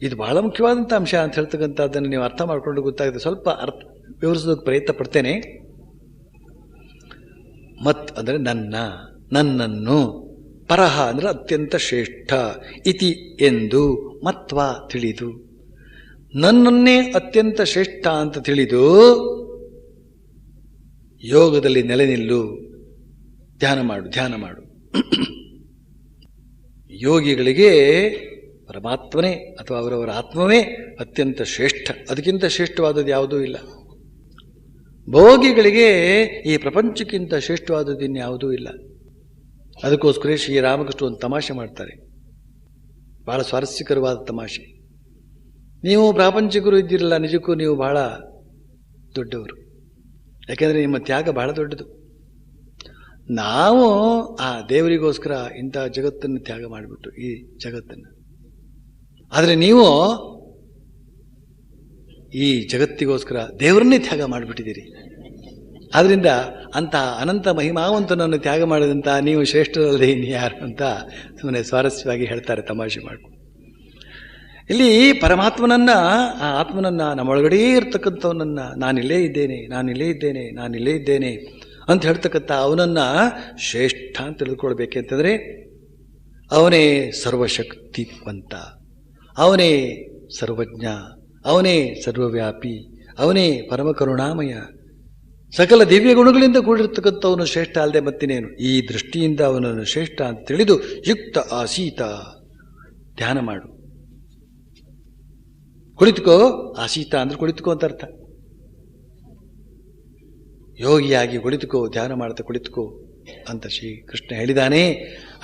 ಇದು ಬಹಳ ಮುಖ್ಯವಾದಂಥ ಅಂಶ ಅಂತ ಹೇಳ್ತಕ್ಕಂಥದ್ದನ್ನು ನೀವು ಅರ್ಥ ಮಾಡಿಕೊಂಡು ಗೊತ್ತಾಗುತ್ತೆ. ಸ್ವಲ್ಪ ಅರ್ಥ ವಿವರಿಸೋದಕ್ಕೆ ಪ್ರಯತ್ನ ಪಡ್ತೇನೆ. ಮತ್ ಅಂದರೆ ನನ್ನನ್ನು, ಪರಹ ಅಂದರೆ ಅತ್ಯಂತ ಶ್ರೇಷ್ಠ, ಇತಿ ಎಂದು, ಮತ್ವ ತಿಳಿದು, ನನ್ನನ್ನೇ ಅತ್ಯಂತ ಶ್ರೇಷ್ಠ ಅಂತ ತಿಳಿದು ಯೋಗದಲ್ಲಿ ನೆಲೆ ನಿಲ್ಲು, ಧ್ಯಾನ ಮಾಡು. ಯೋಗಿಗಳಿಗೆ ಪರಮಾತ್ಮನೇ ಅಥವಾ ಅವರವರ ಆತ್ಮವೇ ಅತ್ಯಂತ ಶ್ರೇಷ್ಠ, ಅದಕ್ಕಿಂತ ಶ್ರೇಷ್ಠವಾದದ್ದು ಯಾವುದೂ ಇಲ್ಲ. ಭೋಗಿಗಳಿಗೆ ಈ ಪ್ರಪಂಚಕ್ಕಿಂತ ಶ್ರೇಷ್ಠವಾದದ್ದು ಇನ್ಯಾವುದೂ ಇಲ್ಲ. ಅದಕ್ಕೋಸ್ಕರ ಶ್ರೀರಾಮಕೃಷ್ಣ ಒಂದು ತಮಾಷೆ ಮಾಡ್ತಾರೆ, ಬಹಳ ಸ್ವಾರಸ್ಯಕರವಾದ ತಮಾಷೆ. ನೀವು ಪ್ರಾಪಂಚಿಕರು ಇದ್ದಿರಲ್ಲ, ನಿಜಕ್ಕೂ ನೀವು ಬಹಳ ದೊಡ್ಡವರು, ಯಾಕೆಂದರೆ ನಿಮ್ಮ ತ್ಯಾಗ ಬಹಳ ದೊಡ್ಡದು. ನಾವು ಆ ದೇವರಿಗೋಸ್ಕರ ಇಂಥ ಜಗತ್ತನ್ನು ತ್ಯಾಗ ಮಾಡಿಬಿಟ್ಟು ಈ ಜಗತ್ತನ್ನು, ಆದರೆ ನೀವು ಈ ಜಗತ್ತಿಗೋಸ್ಕರ ದೇವರನ್ನೇ ತ್ಯಾಗ ಮಾಡಿಬಿಟ್ಟಿದ್ದೀರಿ. ಆದ್ದರಿಂದ ಅಂಥ ಅನಂತ ಮಹಿಮಾವಂತನನ್ನು ತ್ಯಾಗ ಮಾಡಿದಂಥ ನೀವು ಶ್ರೇಷ್ಠರಲ್ಲದೆ ಇನ್ಯಾರು ಅಂತ ಸುಮ್ಮನೆ ಸ್ವಾರಸ್ಯವಾಗಿ ಹೇಳ್ತಾರೆ, ತಮಾಷೆ ಮಾಡಿಕೊಂಡು. ಇಲ್ಲಿ ಪರಮಾತ್ಮನನ್ನ, ಆ ಆತ್ಮನನ್ನ, ನಮ್ಮೊಳಗಡೆಯೇ ಇರ್ತಕ್ಕಂಥವನನ್ನ, ನಾನಿಲ್ಲೇ ಇದ್ದೇನೆ ಅಂತ ಹೇಳ್ತಕ್ಕಂಥ ಅವನನ್ನ ಶ್ರೇಷ್ಠ ಅಂತ ತಿಳಿದುಕೊಳ್ಬೇಕೆಂತಂದರೆ ಅವನೇ ಸರ್ವಶಕ್ತಿವಂತ, ಅವನೇ ಸರ್ವಜ್ಞ, ಅವನೇ ಸರ್ವವ್ಯಾಪಿ, ಅವನೇ ಪರಮ ಕರುಣಾಮಯ, ಸಕಲ ದಿವ್ಯ ಗುಣಗಳಿಂದ ಕೂಡಿರ್ತಕ್ಕಂಥವನು ಶ್ರೇಷ್ಠ ಅಲ್ಲದೆ ಮತ್ತಿನೇನು. ಈ ದೃಷ್ಟಿಯಿಂದ ಅವನನ್ನು ಶ್ರೇಷ್ಠ ಅಂತ ತಿಳಿದು ಯುಕ್ತ ಆಸೀತ, ಧ್ಯಾನ ಮಾಡು, ಕುಳಿತುಕೋ. ಆಸೀತ ಅಂದ್ರೆ ಕುಳಿತುಕೋ ಅಂತ ಅರ್ಥ. ಯೋಗಿಯಾಗಿ ಕುಳಿತುಕೋ, ಧ್ಯಾನ ಮಾಡ್ತಾ ಕುಳಿತುಕೋ ಅಂತ ಶ್ರೀ ಕೃಷ್ಣ ಹೇಳಿದಾನೆ.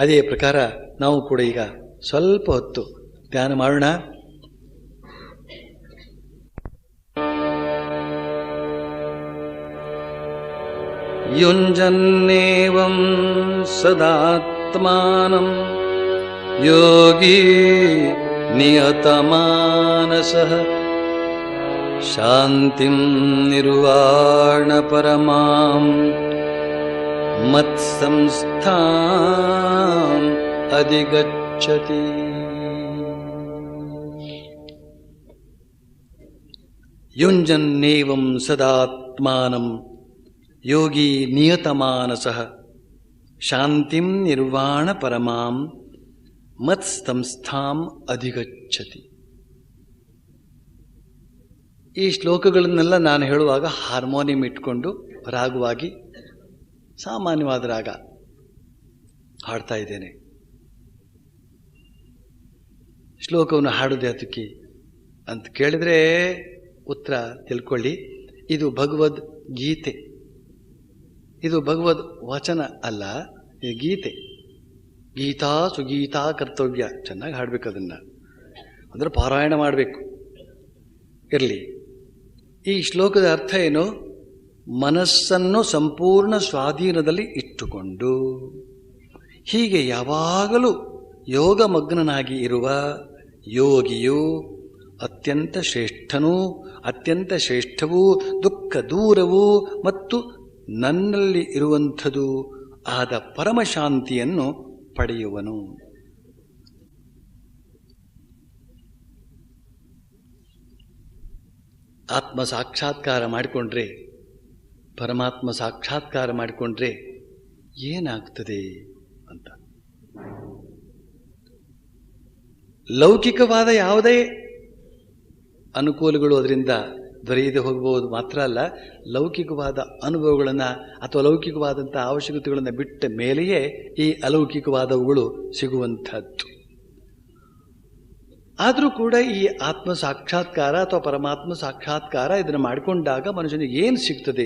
ಅದೇ ಪ್ರಕಾರ ನಾವು ಕೂಡ ಈಗ ಸ್ವಲ್ಪ ಹೊತ್ತು ಧ್ಯಾನ ಮಾಡೋಣ. ಯುಂಜನ್ನೇವಂ ಸದಾತ್ಮಾನಂ ಯೋಗಿ ನಿಯತಮಾನಸಃ ಶಾಂತಿಂ ನಿರ್ವಾಣ ಪರಮಾಂ ಮತ್ಸಂಸ್ಥಾಂ ಅಧಿಗಚ್ಚತಿ. ಯುಂಜನ್ನೇವಂ ಸದಾತ್ಮಾನಂ ಯೋಗಿ ನಿಯತಮಾನಸಃ ಶಾಂತಿಂ ನಿರ್ವಾಣ ಪರಮಾಂ ಮತ್ಸಂಸ್ಥಾಂ ಅಧಿಗಚ್ಚತಿ. ಈ ಶ್ಲೋಕಗಳನ್ನೆಲ್ಲ ನಾನು ಹೇಳುವಾಗ ಹಾರ್ಮೋನಿಯಂ ಇಟ್ಕೊಂಡು ರಾಗವಾಗಿ ಸಾಮಾನ್ಯವಾದ ರಾಗ ಹಾಡ್ತಾ ಇದ್ದೇನೆ. ಶ್ಲೋಕವನ್ನು ಹಾಡುವುದೇ ಅದಕ್ಕೆ ಅಂತ ಕೇಳಿದರೆ ಉತ್ತರ ತಿಳ್ಕೊಳ್ಳಿ. ಇದು ಭಗವದ್ ಗೀತೆ, ಇದು ಭಗವದ್ ವಚನ ಅಲ್ಲ, ಇದು ಗೀತೆ. ಗೀತಾ ಸುಗೀತಾ ಕರ್ತವ್ಯ. ಚೆನ್ನಾಗಿ ಹಾಡಬೇಕು ಅದನ್ನು, ಅಂದರೆ ಪಾರಾಯಣ ಮಾಡಬೇಕು. ಇರಲಿ, ಈ ಶ್ಲೋಕದ ಅರ್ಥ ಏನು? ಮನಸ್ಸನ್ನು ಸಂಪೂರ್ಣ ಸ್ವಾಧೀನದಲ್ಲಿ ಇಟ್ಟುಕೊಂಡು ಹೀಗೆ ಯಾವಾಗಲೂ ಯೋಗಮಗ್ನನಾಗಿ ಇರುವ ಯೋಗಿಯು ಅತ್ಯಂತ ಶ್ರೇಷ್ಠನೂ ಅತ್ಯಂತ ಶ್ರೇಷ್ಠವೂ ದುಃಖ ದೂರವೂ ಮತ್ತು ನನ್ನಲ್ಲಿ ಇರುವಂಥದ್ದು ಆದ ಪರಮಶಾಂತಿಯನ್ನು ಪಡೆಯುವನು. ಆತ್ಮ ಸಾಕ್ಷಾತ್ಕಾರ ಮಾಡಿಕೊಂಡ್ರೆ, ಪರಮಾತ್ಮ ಸಾಕ್ಷಾತ್ಕಾರ ಮಾಡಿಕೊಂಡ್ರೆ ಏನಾಗ್ತದೆ ಅಂತ. ಲೌಕಿಕವಾದ ಯಾವುದೇ ಅನುಕೂಲಗಳು ಅದರಿಂದ ದೊರೆಯದೆ ಹೋಗಬಹುದು. ಮಾತ್ರ ಅಲ್ಲ, ಲೌಕಿಕವಾದ ಅನುಭವಗಳನ್ನು ಅಥವಾ ಲೌಕಿಕವಾದಂಥ ಅವಶ್ಯಕತೆಗಳನ್ನು ಬಿಟ್ಟ ಮೇಲೆಯೇ ಈ ಅಲೌಕಿಕವಾದವುಗಳು ಸಿಗುವಂಥದ್ದು. ಆದರೂ ಕೂಡ ಈ ಆತ್ಮ ಸಾಕ್ಷಾತ್ಕಾರ ಅಥವಾ ಪರಮಾತ್ಮ ಸಾಕ್ಷಾತ್ಕಾರ ಇದನ್ನು ಮಾಡಿಕೊಂಡಾಗ ಮನುಷ್ಯನಿಗೆ ಏನು ಸಿಗ್ತದೆ?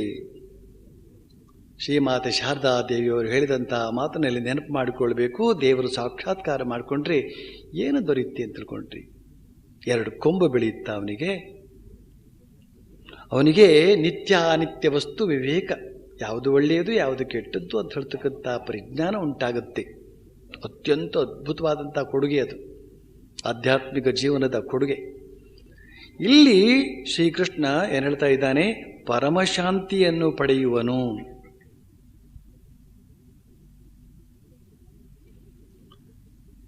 ಶ್ರೀಮಾತೆ ಶಾರದಾ ದೇವಿಯವರು ಹೇಳಿದಂಥ ಮಾತನಲ್ಲಿ ನೆನಪು ಮಾಡಿಕೊಳ್ಬೇಕು. ದೇವರು ಸಾಕ್ಷಾತ್ಕಾರ ಮಾಡಿಕೊಂಡ್ರೆ ಏನು ದೊರೆಯುತ್ತೆ ಅಂತ ತಿಳ್ಕೊಂಡ್ರಿ? 2 ಕೊಂಬು ಬೆಳೆಯುತ್ತಾ ಅವನಿಗೆ ನಿತ್ಯ ಅನಿತ್ಯ ವಸ್ತು ವಿವೇಕ, ಯಾವುದು ಒಳ್ಳೆಯದು ಯಾವುದು ಕೆಟ್ಟದ್ದು ಅಂತ ಹೇಳ್ತಕ್ಕಂಥ ಪರಿಜ್ಞಾನ ಉಂಟಾಗುತ್ತೆ. ಅತ್ಯಂತ ಅದ್ಭುತವಾದಂಥ ಕೊಡುಗೆ ಅದು, ಆಧ್ಯಾತ್ಮಿಕ ಜೀವನದ ಕೊಡುಗೆ. ಇಲ್ಲಿ ಶ್ರೀಕೃಷ್ಣ ಏನು ಹೇಳ್ತಾ ಇದ್ದಾನೆ? ಪರಮಶಾಂತಿಯನ್ನು ಪಡೆಯುವನು.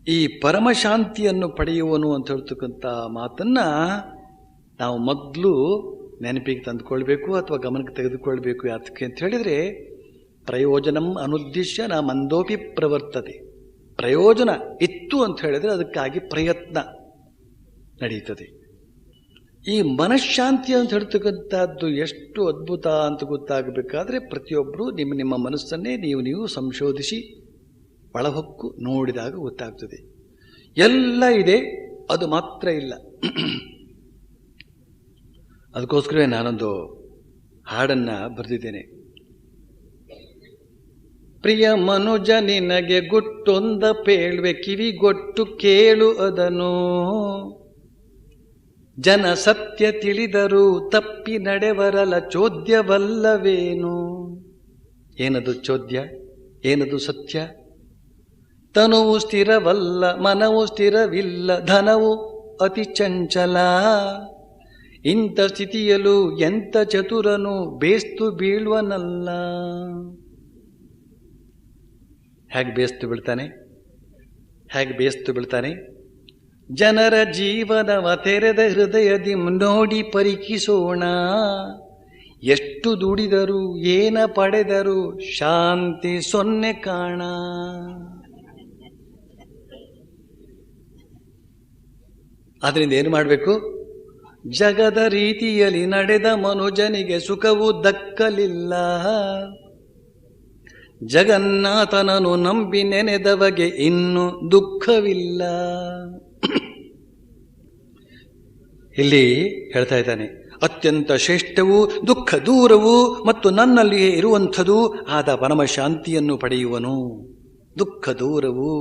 ಈ ಪರಮಶಾಂತಿಯನ್ನು ಪಡೆಯುವನು ಅಂತ ಹೇಳ್ತಕ್ಕಂಥ ಮಾತನ್ನ ನಾವು ಮೊದಲು ನೆನಪಿಗೆ ತಂದುಕೊಳ್ಬೇಕು ಅಥವಾ ಗಮನಕ್ಕೆ ತೆಗೆದುಕೊಳ್ಬೇಕು. ಯಾತಕ್ಕೆ ಅಂತ ಹೇಳಿದರೆ, ಪ್ರಯೋಜನಂ ಅನುದ್ದೇಶ್ಯ ನ ಮಂದೋಪಿ ಪ್ರವರ್ತತೆ. ಪ್ರಯೋಜನ ಇತ್ತು ಅಂತ ಹೇಳಿದರೆ ಅದಕ್ಕಾಗಿ ಪ್ರಯತ್ನ ನಡೀತದೆ. ಈ ಮನಃಶಾಂತಿ ಅಂತ ಹೇಳ್ತಕ್ಕಂಥದ್ದು ಎಷ್ಟು ಅದ್ಭುತ ಅಂತ ಗೊತ್ತಾಗಬೇಕಾದ್ರೆ ಪ್ರತಿಯೊಬ್ಬರು ನಿಮ್ಮ ಮನಸ್ಸನ್ನೇ ನೀವು ಸಂಶೋಧಿಸಿ ಒಳಹೊಕ್ಕು ನೋಡಿದಾಗ ಗೊತ್ತಾಗ್ತದೆ. ಎಲ್ಲ ಇದೆ, ಅದು ಮಾತ್ರ ಇಲ್ಲ. ಅದಕ್ಕೋಸ್ಕರವೇ ನಾನೊಂದು ಹಾಡನ್ನು ಬರೆದಿದ್ದೇನೆ. ಪ್ರಿಯ ಮನುಜ ನಿನಗೆ ಗುಟ್ಟೊಂದ ಪೇಳ್ವೆ, ಕಿವಿಗೊಟ್ಟು ಕೇಳು ಅದನು. ಜನ ಸತ್ಯ ತಿಳಿದರೂ ತಪ್ಪಿ ನಡೆವರಲ ಚೋದ್ಯವಲ್ಲವೇನು. ಏನದು ಚೋದ್ಯ? ಏನದು ಸತ್ಯ? ತನುವು ಸ್ಥಿರವಲ್ಲ, ಮನವು ಸ್ಥಿರವಿಲ್ಲ, ಧನವು ಅತಿ ಚಂಚಲ. ಇಂಥ ಸ್ಥಿತಿಯಲು ಎಂಥ ಚತುರನು ಬೇಸ್ತು ಬೀಳುವನಲ್ಲ. ಹೇಗೆ ಬೇಸ್ತು ಬೀಳ್ತಾನೆ? ಜನರ ಜೀವನವ ತೆರೆದ ಹೃದಯದಿ ನೋಡಿ ಪರೀಕ್ಷಿಸೋಣ. ಎಷ್ಟು ದುಡಿದರು ಏನ ಪಡೆದರು ಶಾಂತಿ ಸೊನ್ನೆ ಕಾಣ. ಆದ್ರಿಂದ ಏನು ಮಾಡಬೇಕು? ಜಗದ ರೀತಿಯಲ್ಲಿ ನಡೆದ ಮನುಜನಿಗೆ ಸುಖವು ದಕ್ಕಲಿಲ್ಲ. ಜಗನ್ನಾಥನನ್ನು ನಂಬಿ ನೆನೆದವಗೆ ಇನ್ನು ದುಃಖವಿಲ್ಲ. ಇಲ್ಲಿ ಹೇಳ್ತಾ ಇದ್ದಾನೆ, ಅತ್ಯಂತ ಶ್ರೇಷ್ಠವೂ ದುಃಖ ದೂರವೂ ಮತ್ತು ನನ್ನಲ್ಲಿಯೇ ಇರುವಂಥದ್ದು ಆದ ಪರಮಶಾಂತಿಯನ್ನು ಪಡೆಯುವನು. ದುಃಖ ದೂರವು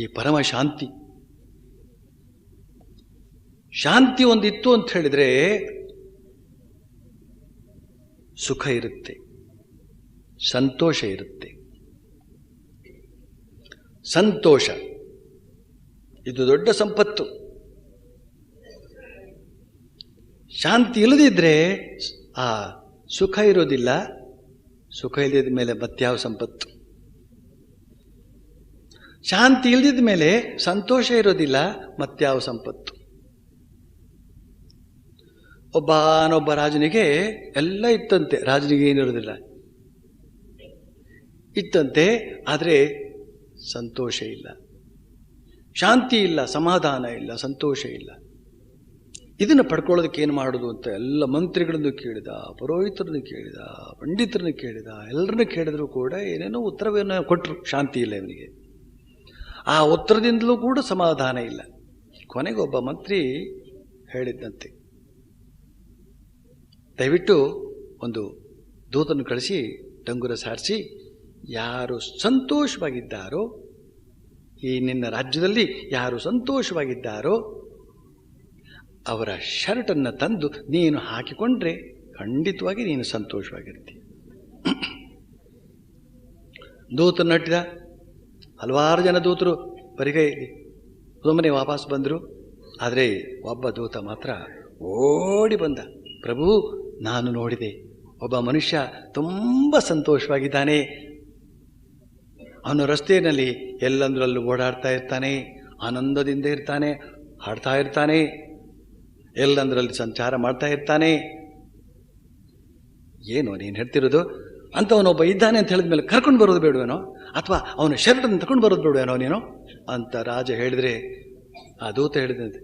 ಈ ಪರಮಶಾಂತಿ. ಶಾಂತಿ ಒಂದಿತ್ತು ಅಂತ ಹೇಳಿದ್ರೆ ಸುಖ ಇರುತ್ತೆ, ಸಂತೋಷ ಇರುತ್ತೆ. ಸಂತೋಷ ಇದು ದೊಡ್ಡ ಸಂಪತ್ತು. ಶಾಂತಿ ಇಲ್ಲದಿದ್ದರೆ ಆ ಸುಖ ಇರೋದಿಲ್ಲ. ಸುಖ ಇಲ್ಲದ ಮೇಲೆ ಮತ್ಯಾವ ಸಂಪತ್ತು? ಶಾಂತಿ ಇಲ್ಲದಿದ್ದ ಮೇಲೆ ಸಂತೋಷ ಇರೋದಿಲ್ಲ, ಮತ್ಯಾವ ಸಂಪತ್ತು? ಒಬ್ಬ ರಾಜನಿಗೆ ಎಲ್ಲ ಇತ್ತಂತೆ, ರಾಜನಿಗೆ ಏನಿರೋದಿಲ್ಲ ಇತ್ತಂತೆ, ಆದರೆ ಸಂತೋಷ ಇಲ್ಲ, ಶಾಂತಿ ಇಲ್ಲ, ಸಮಾಧಾನ ಇಲ್ಲ, ಸಂತೋಷ ಇಲ್ಲ. ಇದನ್ನು ಪಡ್ಕೊಳ್ಳೋದಕ್ಕೆ ಏನು ಮಾಡೋದು ಅಂತ ಎಲ್ಲ ಮಂತ್ರಿಗಳನ್ನು ಕೇಳಿದ, ಪುರೋಹಿತರನ್ನು ಕೇಳಿದ, ಪಂಡಿತರನ್ನು ಕೇಳಿದ, ಎಲ್ಲರನ್ನು ಕೇಳಿದ್ರು ಕೂಡ ಏನೇನೋ ಉತ್ತರವನ್ನು ಕೊಟ್ಟರು. ಶಾಂತಿ ಇಲ್ಲ ಇವನಿಗೆ. ಆ ಉತ್ತರದಿಂದಲೂ ಕೂಡ ಸಮಾಧಾನ ಇಲ್ಲ. ಕೊನೆಗೆ ಒಬ್ಬ ಮಂತ್ರಿ ಹೇಳಿದ್ದಂತೆ, ದಯವಿಟ್ಟು ಒಂದು ದೂತನ್ನು ಕಳಿಸಿ ಡಂಗುರ ಸಾರಿಸಿ ಯಾರು ಸಂತೋಷವಾಗಿದ್ದಾರೋ, ಈ ನಿನ್ನ ರಾಜ್ಯದಲ್ಲಿ ಯಾರು ಸಂತೋಷವಾಗಿದ್ದಾರೋ ಅವರ ಶರ್ಟನ್ನು ತಂದು ನೀನು ಹಾಕಿಕೊಂಡ್ರೆ ಖಂಡಿತವಾಗಿ ನೀನು ಸಂತೋಷವಾಗಿರ್ತೀಯ. ದೂತನ್ನು ನಟ್ಟಿದ. ಹಲವಾರು ಜನ ದೂತರು ಬರಿಗೈಲಿ ಸುಮ್ಮನೆ ವಾಪಸ್ ಬಂದರು. ಆದರೆ ಒಬ್ಬ ದೂತ ಮಾತ್ರ ಓಡಿ ಬಂದ. ಪ್ರಭು, ನಾನು ನೋಡಿದೆ, ಒಬ್ಬ ಮನುಷ್ಯ ತುಂಬ ಸಂತೋಷವಾಗಿದ್ದಾನೆ. ಅವನು ರಸ್ತೆಯಲ್ಲಿ ಎಲ್ಲಂದ್ರಲ್ಲೂ ಓಡಾಡ್ತಾ ಇರ್ತಾನೆ, ಆನಂದದಿಂದ ಇರ್ತಾನೆ, ಹಾಡ್ತಾ ಇರ್ತಾನೆ, ಎಲ್ಲಂದ್ರಲ್ಲಿ ಸಂಚಾರ ಮಾಡ್ತಾ ಇರ್ತಾನೆ. ಏನು ನೀನು ಹೇಳ್ತಿರೋದು? ಅಂಥವನೊಬ್ಬ ಇದ್ದಾನೆ ಅಂತ ಹೇಳಿದ ಮೇಲೆ ಕರ್ಕೊಂಡು ಬರೋದು ಬೇಡವೇನೋ, ಅಥವಾ ಅವನ ಶರ್ಟನ್ನು ತಗೊಂಡು ಬರೋದು ಬೇಡವೇನೋ ನೀನು ಅಂತ ರಾಜ ಹೇಳಿದ್ರೆ, ಆ ದೂತ ಹೇಳಿದಂತೆ,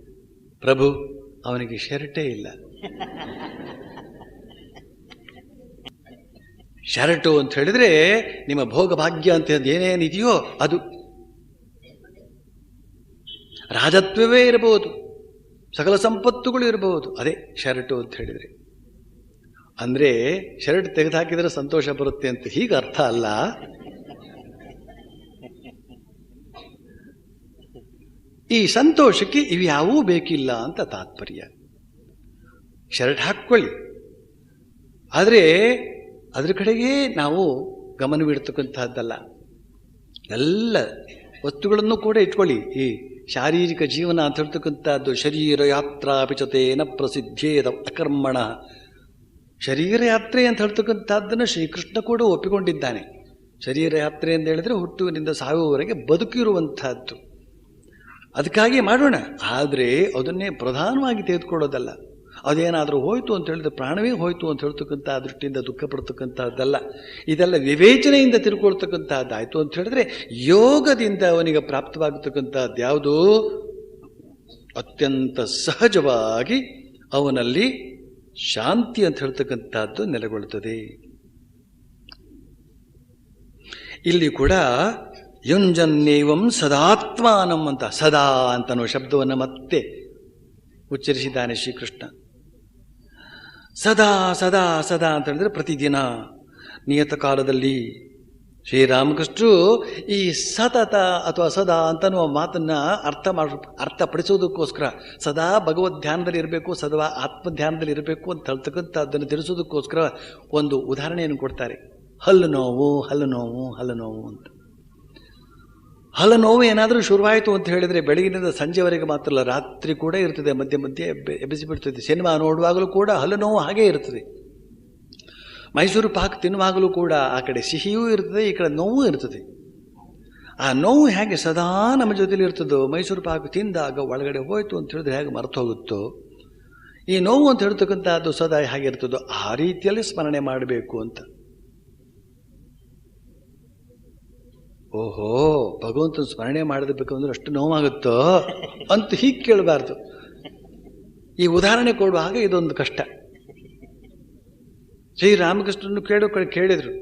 ಪ್ರಭು ಅವನಿಗೆ ಶರ್ಟೇ ಇಲ್ಲ. ಶರ್ಟು ಅಂತ ಹೇಳಿದ್ರೆ ನಿಮ್ಮ ಭೋಗ ಭಾಗ್ಯ ಅಂತ ಏನೇನಿದೆಯೋ ಅದು. ರಾಜತ್ವವೇ ಇರಬಹುದು, ಸಕಲ ಸಂಪತ್ತುಗಳು ಇರಬಹುದು, ಅದೇ ಶರ್ಟು ಅಂತ ಹೇಳಿದರೆ. ಅಂದರೆ ಶರ್ಟ್ ತೆಗೆದುಹಾಕಿದರೆ ಸಂತೋಷ ಬರುತ್ತೆ ಅಂತ ಹೀಗೆ ಅರ್ಥ ಅಲ್ಲ. ಈ ಸಂತೋಷಕ್ಕೆ ಇವ್ಯಾವೂ ಬೇಕಿಲ್ಲ ಅಂತ ತಾತ್ಪರ್ಯ. ಶರ್ಟ್ ಹಾಕ್ಕೊಳ್ಳಿ, ಆದರೆ ಅದ್ರ ಕಡೆಗೆ ನಾವು ಗಮನವಿಡ್ತಕ್ಕಂಥದ್ದಲ್ಲ. ಎಲ್ಲ ವಸ್ತುಗಳನ್ನು ಕೂಡ ಇಟ್ಕೊಳ್ಳಿ. ಈ ಶಾರೀರಿಕ ಜೀವನ ಅಂತ ಹೇಳ್ತಕ್ಕಂಥದ್ದು ಶರೀರ ಯಾತ್ರಾ ಪಿಚತೇನ ಪ್ರಸಿದ್ಧೇದ ಅಕರ್ಮಣ. ಶರೀರ ಯಾತ್ರೆ ಅಂತ ಹೇಳ್ತಕ್ಕಂಥದ್ದನ್ನು ಶ್ರೀಕೃಷ್ಣ ಕೂಡ ಒಪ್ಪಿಕೊಂಡಿದ್ದಾನೆ. ಶರೀರ ಯಾತ್ರೆ ಅಂತ ಹೇಳಿದ್ರೆ ಹುಟ್ಟುವಿನಿಂದ ಸಾಯುವವರೆಗೆ ಬದುಕಿರುವಂತಹದ್ದು. ಅದಕ್ಕಾಗಿ ಮಾಡೋಣ, ಆದರೆ ಅದನ್ನೇ ಪ್ರಧಾನವಾಗಿ ತೆಗೆದುಕೊಳ್ಳೋದಲ್ಲ. ಅದೇನಾದರೂ ಹೋಯಿತು ಅಂತ ಹೇಳಿದ್ರೆ ಪ್ರಾಣವೇ ಹೋಯಿತು ಅಂತ ಹೇಳ್ತಕ್ಕಂಥ ದೃಷ್ಟಿಯಿಂದ ದುಃಖ ಪಡ್ತಕ್ಕಂಥದ್ದಲ್ಲ. ಇದೆಲ್ಲ ವಿವೇಚನೆಯಿಂದ ತಿಳ್ಕೊಳ್ತಕ್ಕಂಥದ್ದಾಯಿತು ಅಂತ ಹೇಳಿದ್ರೆ ಯೋಗದಿಂದ ಅವನಿಗೆ ಪ್ರಾಪ್ತವಾಗತಕ್ಕಂಥದ್ದು ಯಾವುದು? ಅತ್ಯಂತ ಸಹಜವಾಗಿ ಅವನಲ್ಲಿ ಶಾಂತಿ ಅಂತ ಹೇಳ್ತಕ್ಕಂಥದ್ದು ನೆಲೆಗೊಳ್ಳುತ್ತದೆ. ಇಲ್ಲಿ ಕೂಡ ಯುಂಜನ್ನೇವಂ ಸದಾತ್ಮಾನಂ ಅಂತ ಸದಾ ಅಂತನೋ ಶಬ್ದವನ್ನು ಮತ್ತೆ ಉಚ್ಚರಿಸಿದ್ದಾನೆ ಶ್ರೀಕೃಷ್ಣ. ಸದಾ ಸದಾ ಸದಾ ಅಂತ ಹೇಳಿದ್ರೆ ಪ್ರತಿದಿನ, ನಿಯತ ಕಾಲದಲ್ಲಿ. ಶ್ರೀರಾಮಕೃಷ್ಣರು ಈ ಸತತ ಅಥವಾ ಸದಾ ಅಂತನ್ನುವ ಮಾತನ್ನು ಅರ್ಥಪಡಿಸೋದಕ್ಕೋಸ್ಕರ ಸದಾ ಭಗವದ್ ಧ್ಯಾನದಲ್ಲಿ ಇರಬೇಕು, ಸದಾ ಆತ್ಮಧ್ಯಾನದಲ್ಲಿ ಇರಬೇಕು ಅಂತ ಹೇಳ್ತಕ್ಕಂಥ ಅದನ್ನು ತಿಳಿಸೋದಕ್ಕೋಸ್ಕರ ಒಂದು ಉದಾಹರಣೆಯನ್ನು ಕೊಡ್ತಾರೆ. ಹಲ್ಲು ನೋವು, ಹಲ್ಲು ನೋವು, ಹಲ್ಲು ನೋವು ಅಂತ. ಹಲ್ಲು ನೋವು ಏನಾದರೂ ಶುರುವಾಯಿತು ಅಂತ ಹೇಳಿದರೆ ಬೆಳಗಿನಿಂದ ಸಂಜೆವರೆಗೆ ಮಾತ್ರ ಅಲ್ಲ, ರಾತ್ರಿ ಕೂಡ ಇರ್ತದೆ, ಮಧ್ಯೆ ಮಧ್ಯೆ ಎಬ್ಬಿಸಿಬಿಡ್ತದೆ. ಸಿನಿಮಾ ನೋಡುವಾಗಲೂ ಕೂಡ ಹಲ್ಲು ನೋವು ಹಾಗೇ ಇರ್ತದೆ. ಮೈಸೂರು ಪಾಕ್ ತಿನ್ನುವಾಗಲೂ ಕೂಡ ಆ ಕಡೆ ಸಿಹಿಯೂ ಇರ್ತದೆ, ಈ ಕಡೆ ನೋವು ಇರ್ತದೆ. ಆ ನೋವು ಹೇಗೆ ಸದಾ ನಮ್ಮ ಜೊತೆಲಿ ಇರ್ತದೋ, ಮೈಸೂರು ಪಾಕ್ ತಿಂದಾಗ ಒಳಗಡೆ ಹೋಯಿತು ಅಂತ ಹೇಳಿದ್ರೆ ಹೇಗೆ ಮರೆತು ಹೋಗುತ್ತೋ, ಈ ನೋವು ಅಂತ ಹೇಳ್ತಕ್ಕಂಥದ್ದು ಸದಾ ಹೇಗಿರ್ತದೋ ಆ ರೀತಿಯಲ್ಲಿ ಸ್ಮರಣೆ ಮಾಡಬೇಕು ಅಂತ. ಓಹೋ, ಭಗವಂತನ ಸ್ಮರಣೆ ಮಾಡಬೇಕು ಅಂದ್ರೆ ಅಷ್ಟು ನೋವಾಗುತ್ತೋ ಅಂತ ಹೀಗೆ ಕೇಳಬಾರ್ದು. ಈ ಉದಾಹರಣೆ ಕೊಡುವಾಗ ಇದೊಂದು ಕಷ್ಟ. ಶ್ರೀರಾಮಕೃಷ್ಣನು ಕೇಳಿದ್ರು,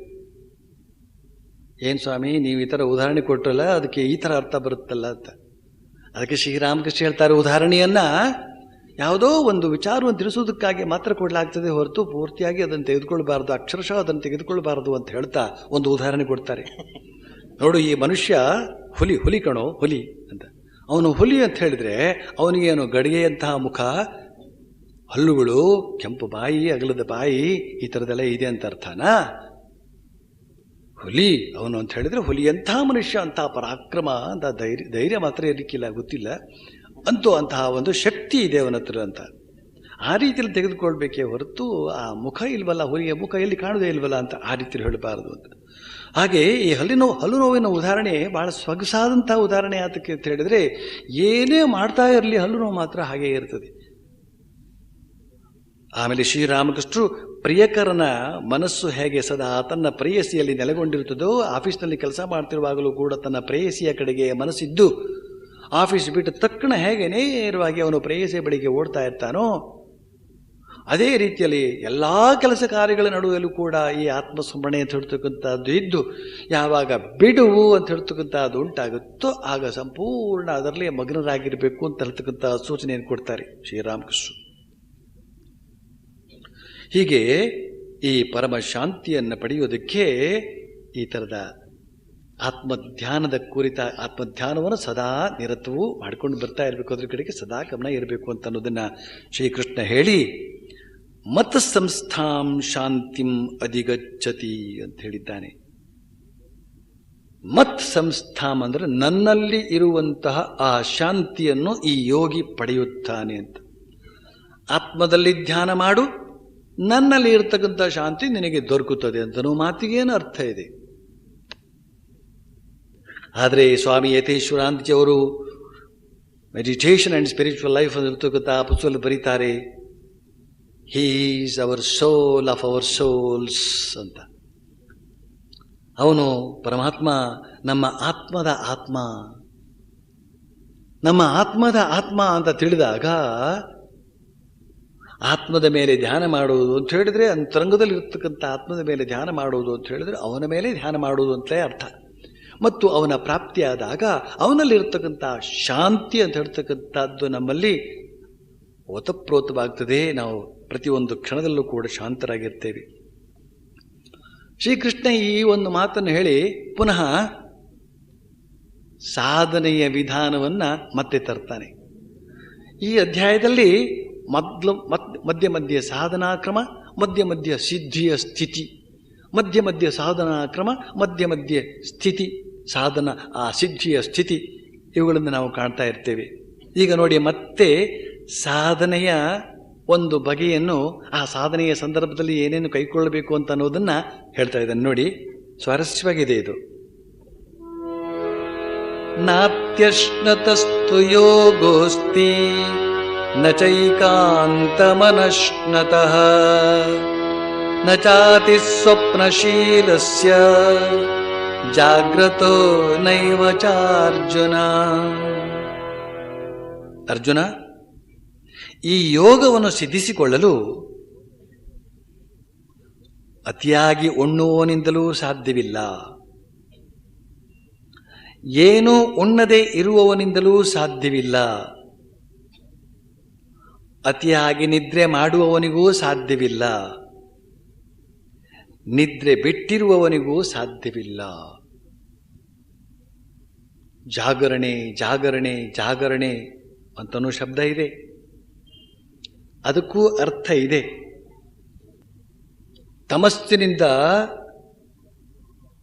ಏನು ಸ್ವಾಮಿ ನೀವು ಈ ಥರ ಉದಾಹರಣೆ ಕೊಟ್ಟರಲ್ಲ, ಅದಕ್ಕೆ ಈ ಥರ ಅರ್ಥ ಬರುತ್ತಲ್ಲ ಅಂತ. ಅದಕ್ಕೆ ಶ್ರೀರಾಮಕೃಷ್ಣ ಹೇಳ್ತಾರೆ, ಉದಾಹರಣೆಯನ್ನ ಯಾವುದೋ ಒಂದು ವಿಚಾರವನ್ನು ತಿಳಿಸೋದಕ್ಕಾಗಿ ಮಾತ್ರ ಕೊಡಲಾಗ್ತದೆ ಹೊರತು ಪೂರ್ತಿಯಾಗಿ ಅದನ್ನು ತೆಗೆದುಕೊಳ್ಬಾರ್ದು, ಅಕ್ಷರಶಃ ಅದನ್ನು ತೆಗೆದುಕೊಳ್ಬಾರ್ದು ಅಂತ ಹೇಳ್ತಾ ಒಂದು ಉದಾಹರಣೆ ಕೊಡ್ತಾರೆ. ನೋಡು, ಈ ಮನುಷ್ಯ ಹುಲಿ ಕಣೋ ಹುಲಿ ಅಂತ. ಅವನು ಹುಲಿ ಅಂತ ಹೇಳಿದ್ರೆ ಅವನಿಗೇನು ಗಡಿಗೆಯಂತಹ ಮುಖ, ಹಲ್ಲುಗಳು, ಕೆಂಪು ಬಾಯಿ, ಅಗಲದ ಬಾಯಿ, ಈ ಥರದ್ದೆಲ್ಲ ಇದೆ ಅಂತ ಅರ್ಥನಾ? ಹುಲಿ ಅವನು ಅಂತ ಹೇಳಿದ್ರೆ ಹುಲಿ ಎಂಥ ಮನುಷ್ಯ, ಅಂತಹ ಪರಾಕ್ರಮ, ಅಂತ ಧೈರ್ಯ ಮಾತ್ರ ಇರಲಿಕ್ಕಿಲ್ಲ, ಗೊತ್ತಿಲ್ಲ, ಅಂತೂ ಅಂತಹ ಒಂದು ಶಕ್ತಿ ಇದೆ ಅವನ ಹತ್ರ ಅಂತ ಆ ರೀತಿಯಲ್ಲಿ ತೆಗೆದುಕೊಳ್ಬೇಕೇ ಹೊರತು ಆ ಮುಖ ಇಲ್ವಲ್ಲ, ಹುಲಿಯ ಮುಖ ಎಲ್ಲಿ ಕಾಣುವುದೇ ಇಲ್ವಲ್ಲ ಅಂತ ಆ ರೀತಿಯಲ್ಲಿ ಹೇಳಬಾರದು ಅಂತ. ಹಾಗೆ ಈ ಹಲ್ಲು ನೋವಿನ ಉದಾಹರಣೆ ಬಹಳ ಸೊಗಸಾದಂತಹ ಉದಾಹರಣೆ ಆತಕ್ಕೆ ಅಂತ ಹೇಳಿದ್ರೆ, ಏನೇ ಮಾಡ್ತಾ ಇರಲಿ ಹಲ್ಲು ನೋವು ಮಾತ್ರ ಹಾಗೇ ಇರ್ತದೆ. ಆಮೇಲೆ ಶ್ರೀರಾಮಕೃಷ್ಣರು ಪ್ರಿಯಕರನ ಮನಸ್ಸು ಹೇಗೆ ಸದಾ ತನ್ನ ಪ್ರೇಯಸಿಯಲ್ಲಿ ನೆಲೆಗೊಂಡಿರುತ್ತದೋ, ಆಫೀಸ್ನಲ್ಲಿ ಕೆಲಸ ಮಾಡ್ತಿರುವಾಗಲೂ ಕೂಡ ತನ್ನ ಪ್ರೇಯಸಿಯ ಕಡೆಗೆ ಮನಸ್ಸಿದ್ದು ಆಫೀಸ್ ಬಿಟ್ಟು ತಕ್ಷಣ ಹೇಗೆ ನೇರವಾಗಿ ಅವನು ಪ್ರೇಯಸಿಯ ಬಳಿಗೆ ಓಡ್ತಾ ಇರ್ತಾನೋ, ಅದೇ ರೀತಿಯಲ್ಲಿ ಎಲ್ಲ ಕೆಲಸ ಕಾರ್ಯಗಳ ನಡುವಲ್ಲೂ ಕೂಡ ಈ ಆತ್ಮಸ್ಮರಣೆ ಅಂತ ಹೇಳ್ತಕ್ಕಂಥದ್ದು ಇದ್ದು, ಯಾವಾಗ ಬಿಡುವು ಅಂತ ಹೇಳ್ತಕ್ಕಂಥದ್ದು ಉಂಟಾಗುತ್ತೋ ಆಗ ಸಂಪೂರ್ಣ ಅದರಲ್ಲೇ ಮಗ್ನರಾಗಿರಬೇಕು ಅಂತ ಹೇಳ್ತಕ್ಕಂಥ ಸೂಚನೆಯನ್ನು ಕೊಡ್ತಾರೆ ಶ್ರೀರಾಮಕೃಷ್ಣರು. ಹೀಗೆ ಈ ಪರಮ ಶಾಂತಿಯನ್ನು ಪಡೆಯೋದಕ್ಕೆ ಈ ಥರದ ಆತ್ಮಧ್ಯಾನದ ಕುರಿತ ಆತ್ಮಧ್ಯಾನವನ್ನು ಸದಾ ನಿರತವೂ ಮಾಡ್ಕೊಂಡು ಬರ್ತಾ ಇರಬೇಕು, ಅದ್ರ ಕಡೆಗೆ ಸದಾ ಗಮನ ಇರಬೇಕು ಅಂತ ಅನ್ನೋದನ್ನು ಶ್ರೀಕೃಷ್ಣ ಹೇಳಿ, ಮತ್ ಸಂಸ್ಥಾಂ ಶಾಂತಿಂ ಅಧಿಗಚ್ಚತಿ ಅಂತ ಹೇಳಿದ್ದಾನೆ. ಮತ್ ಸಂಸ್ಥಾಂ ಅಂದರೆ ನನ್ನಲ್ಲಿ ಇರುವಂತಹ ಆ ಶಾಂತಿಯನ್ನು ಈ ಯೋಗಿ ಪಡೆಯುತ್ತಾನೆ ಅಂತ. ಆತ್ಮದಲ್ಲಿ ಧ್ಯಾನ ಮಾಡು, ನನ್ನಲ್ಲಿ ಇರತಕ್ಕಂಥ ಶಾಂತಿ ನಿನಗೆ ದೊರಕುತ್ತದೆ ಅಂತನೂ ಮಾತಿಗೇನು ಅರ್ಥ ಇದೆ. ಆದರೆ ಸ್ವಾಮಿ ಯತೀಶ್ವರಾಂತಿಜಿಯವರು ಮೆಡಿಟೇಷನ್ ಆ್ಯಂಡ್ ಸ್ಪಿರಿಚುವಲ್ ಲೈಫ್ ಇರ್ತಕ್ಕಂಥ ಪುಸ್ತಕದಲ್ಲಿ ಬರೀತಾರೆ, he is our soul of our souls ಅಂತ. ಅವನು ಪರಮಾತ್ಮ ನಮ್ಮ ಆತ್ಮದ ಆತ್ಮ, ನಮ್ಮ ಆತ್ಮದ ಆತ್ಮ ಅಂತ ತಿಳಿದಾಗ ಆತ್ಮದ ಮೇಲೆ ಧ್ಯಾನ ಮಾಡುವುದು ಅಂತ ಹೇಳಿದ್ರೆ, ಅಂತರಂಗದಲ್ಲಿ ಇರ್ತಕ್ಕಂಥ ಆತ್ಮದ ಮೇಲೆ ಧ್ಯಾನ ಮಾಡುವುದು ಅಂತ ಹೇಳಿದ್ರೆ ಅವನ ಮೇಲೆ ಧ್ಯಾನ ಮಾಡುವುದು ಅಂತಲೇ ಅರ್ಥ. ಮತ್ತು ಅವನ ಪ್ರಾಪ್ತಿಯಾದಾಗ ಅವನಲ್ಲಿರ್ತಕ್ಕಂಥ ಶಾಂತಿ ಅಂತ ಹೇಳ್ತಕ್ಕಂಥದ್ದು ನಮ್ಮಲ್ಲಿ ಓತಪ್ರೋತವಾಗ್ತದೆ. ನಾವು ಪ್ರತಿಯೊಂದು ಕ್ಷಣದಲ್ಲೂ ಕೂಡ ಶಾಂತರಾಗಿರ್ತೇವೆ. ಶ್ರೀಕೃಷ್ಣ ಈ ಒಂದು ಮಾತನ್ನು ಹೇಳಿ ಪುನಃ ಸಾಧನೆಯ ವಿಧಾನವನ್ನು ಮತ್ತೆ ತರ್ತಾನೆ. ಈ ಅಧ್ಯಾಯದಲ್ಲಿ ಮಧ್ಯ ಮಧ್ಯ ಸಾಧನಾ ಕ್ರಮ, ಮಧ್ಯ ಮಧ್ಯ ಸಿದ್ಧಿಯ ಸ್ಥಿತಿ, ಮಧ್ಯ ಮಧ್ಯ ಸಾಧನಾ ಕ್ರಮ, ಮಧ್ಯ ಮಧ್ಯ ಸ್ಥಿತಿ, ಸಾಧನ, ಆ ಸಿದ್ಧಿಯ ಸ್ಥಿತಿ, ಇವುಗಳನ್ನು ನಾವು ಕಾಣ್ತಾ ಇರ್ತೇವೆ. ಈಗ ನೋಡಿ, ಮತ್ತೆ ಸಾಧನೆಯ ಒಂದು ಬಗೆಯನ್ನು, ಆ ಸಾಧನೆಯ ಸಂದರ್ಭದಲ್ಲಿ ಏನೇನು ಕೈಗೊಳ್ಳಬೇಕು ಅಂತ ಅನ್ನೋದನ್ನು ಹೇಳ್ತಾ ಇದ್ದಾನೆ ನೋಡಿ. ಸ್ವಾರಸ್ಯವಾಗಿದೆ ಇದು. ನಾತ್ಯಶ್ನತಸ್ತು ಯೋಗೋಸ್ತಿ ನ ಚೈಕಾಂತಮನಶ್ನತಃ ನ ಚಾತಿ ಸ್ವಪ್ನಶೀಲಸ್ಯ ಜಾಗ್ರತೋ ನೈವ ಚಾರ್ಜುನ. ಅರ್ಜುನ, ಈ ಯೋಗವನ್ನು ಸಿದ್ಧಿಸಿಕೊಳ್ಳಲು ಅತಿಯಾಗಿ ಉಣ್ಣುವವನಿಂದಲೂ ಸಾಧ್ಯವಿಲ್ಲ, ಏನೂ ಉಣ್ಣದೆ ಇರುವವನಿಂದಲೂ ಸಾಧ್ಯವಿಲ್ಲ, ಅತಿಯಾಗಿ ನಿದ್ರೆ ಮಾಡುವವನಿಗೂ ಸಾಧ್ಯವಿಲ್ಲ, ನಿದ್ರೆ ಬಿಟ್ಟಿರುವವನಿಗೂ ಸಾಧ್ಯವಿಲ್ಲ. ಜಾಗರಣೆ ಜಾಗರಣೆ ಜಾಗರಣೆ ಅಂತನೂ ಶಬ್ದ ಇದೆ, ಅದಕ್ಕೂ ಅರ್ಥ ಇದೆ. ತಮಸ್ಸಿನಿಂದ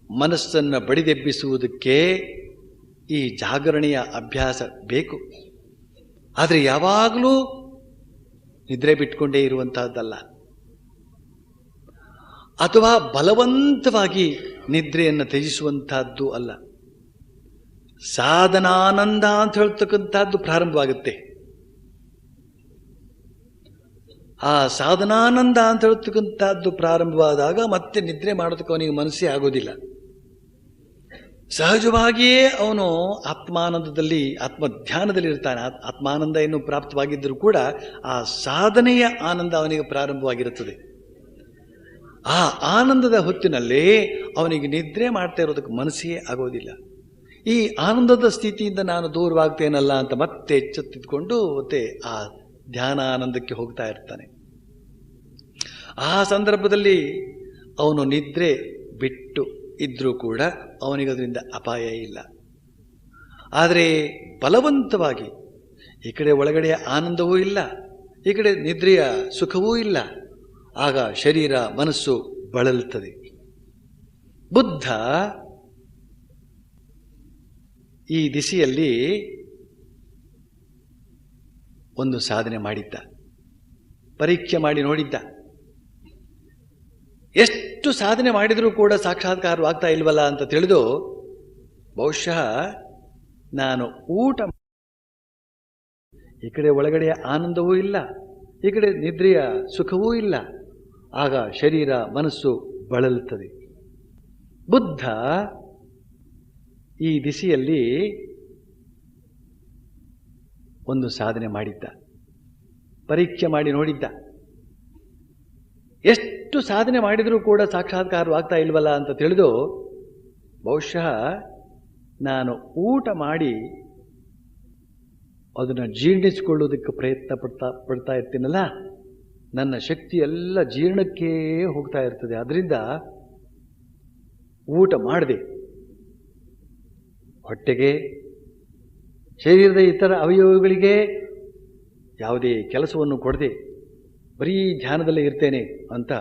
ಮನಸ್ಸನ್ನು ಬಡಿದೆಬ್ಬಿಸುವುದಕ್ಕೆ ಈ ಜಾಗರಣೆಯ ಅಭ್ಯಾಸ ಬೇಕು. ಆದರೆ ಯಾವಾಗಲೂ ನಿದ್ರೆ ಬಿಟ್ಕೊಂಡೇ ಇರುವಂತಹದ್ದಲ್ಲ, ಅಥವಾ ಬಲವಂತವಾಗಿ ನಿದ್ರೆಯನ್ನು ತ್ಯಜಿಸುವಂತಹದ್ದು ಅಲ್ಲ. ಸಾಧನಾನಂದ ಅಂತ ಹೇಳ್ತಕ್ಕಂಥದ್ದು ಪ್ರಾರಂಭವಾಗುತ್ತೆ. ಆ ಸಾಧನಾನಂದ ಅಂತ ಹೇಳ್ತಕ್ಕಂಥದ್ದು ಪ್ರಾರಂಭವಾದಾಗ ಮತ್ತೆ ನಿದ್ರೆ ಮಾಡೋದಕ್ಕೆ ಅವನಿಗೆ ಮನಸ್ಸೇ ಆಗೋದಿಲ್ಲ. ಸಹಜವಾಗಿಯೇ ಅವನು ಆತ್ಮಾನಂದದಲ್ಲಿ, ಆತ್ಮಧ್ಯಾನದಲ್ಲಿ ಇರ್ತಾನೆ. ಆತ್ಮಾನಂದ ಏನು ಪ್ರಾಪ್ತವಾಗಿದ್ದರೂ ಕೂಡ ಆ ಸಾಧನೆಯ ಆನಂದ ಅವನಿಗೆ ಪ್ರಾರಂಭವಾಗಿರುತ್ತದೆ. ಆ ಆನಂದದ ಹೊತ್ತಿನಲ್ಲಿ ಅವನಿಗೆ ನಿದ್ರೆ ಮಾಡ್ತಾ ಇರೋದಕ್ಕೆ ಮನಸ್ಸೇ ಆಗೋದಿಲ್ಲ. ಈ ಆನಂದದ ಸ್ಥಿತಿಯಿಂದ ನಾನು ದೂರವಾಗ್ತೇನಲ್ಲ ಅಂತ ಮತ್ತೆ ಎಚ್ಚೆತ್ತಿದ್ಕೊಂಡು ಮತ್ತೆ ಆ ಧ್ಯಾನ ಆನಂದಕ್ಕೆ ಹೋಗ್ತಾ ಇರ್ತಾನೆ. ಆ ಸಂದರ್ಭದಲ್ಲಿ ಅವನು ನಿದ್ರೆ ಬಿಟ್ಟು ಇದ್ರೂ ಕೂಡ ಅವನಿಗದರಿಂದ ಅಪಾಯ ಇಲ್ಲ. ಆದರೆ ಬಲವಂತವಾಗಿ ಈ ಕಡೆ ಒಳಗಡೆಯ ಆನಂದವೂ ಇಲ್ಲ, ಈ ಕಡೆ ನಿದ್ರೆಯ ಸುಖವೂ ಇಲ್ಲ, ಆಗ ಶರೀರ ಮನಸ್ಸು ಬಳಲುತ್ತದೆ. ಬುದ್ಧ ಈ ದಿಸೆಯಲ್ಲಿ ಒಂದು ಸಾಧನೆ ಮಾಡಿದ್ದ, ಪರೀಕ್ಷೆ ಮಾಡಿ ನೋಡಿದ್ದ. ಎಷ್ಟು ಸಾಧನೆ ಮಾಡಿದರೂ ಕೂಡ ಸಾಕ್ಷಾತ್ಕಾರವಾಗ್ತಾ ಇಲ್ವಲ್ಲ ಅಂತ ತಿಳಿದು ಬಹುಶಃ ನಾನು ಊಟ ಈ ಕಡೆ ಒಳಗಡೆಯ ಆನಂದವೂ ಇಲ್ಲ, ಈ ಕಡೆ ನಿದ್ರೆಯ ಸುಖವೂ ಇಲ್ಲ, ಆಗ ಶರೀರ ಮನಸ್ಸು ಬಳಲುತ್ತದೆ. ಬುದ್ಧ ಈ ದಿಸೆಯಲ್ಲಿ ಒಂದು ಸಾಧನೆ ಮಾಡಿದ್ದ, ಪರೀಕ್ಷೆ ಮಾಡಿ ನೋಡಿದ್ದ. ಎಷ್ಟು ಸಾಧನೆ ಮಾಡಿದರೂ ಕೂಡ ಸಾಕ್ಷಾತ್ಕಾರವಾಗ್ತಾ ಇಲ್ವಲ್ಲ ಅಂತ ತಿಳಿದು ಬಹುಶಃ ನಾನು ಊಟ ಮಾಡಿ ಅದನ್ನು ಜೀರ್ಣಿಸಿಕೊಳ್ಳೋದಕ್ಕೆ ಪ್ರಯತ್ನ ಪಡ್ತಾ ಇರ್ತೀನಲ್ಲ, ನನ್ನ ಶಕ್ತಿ ಎಲ್ಲ ಜೀರ್ಣಕ್ಕೆ ಹೋಗ್ತಾ ಇರ್ತದೆ. ಅದರಿಂದ ಊಟ ಮಾಡದೆ ಹೊಟ್ಟೆಗೆ, ಶರೀರದ ಇತರ ಅವಯವಗಳಿಗೆ ಯಾವುದೇ ಕೆಲಸವನ್ನು ಕೊಡದೆ ಬರೀ ಧ್ಯಾನದಲ್ಲೇ ಇರ್ತೇನೆ ಅಂತ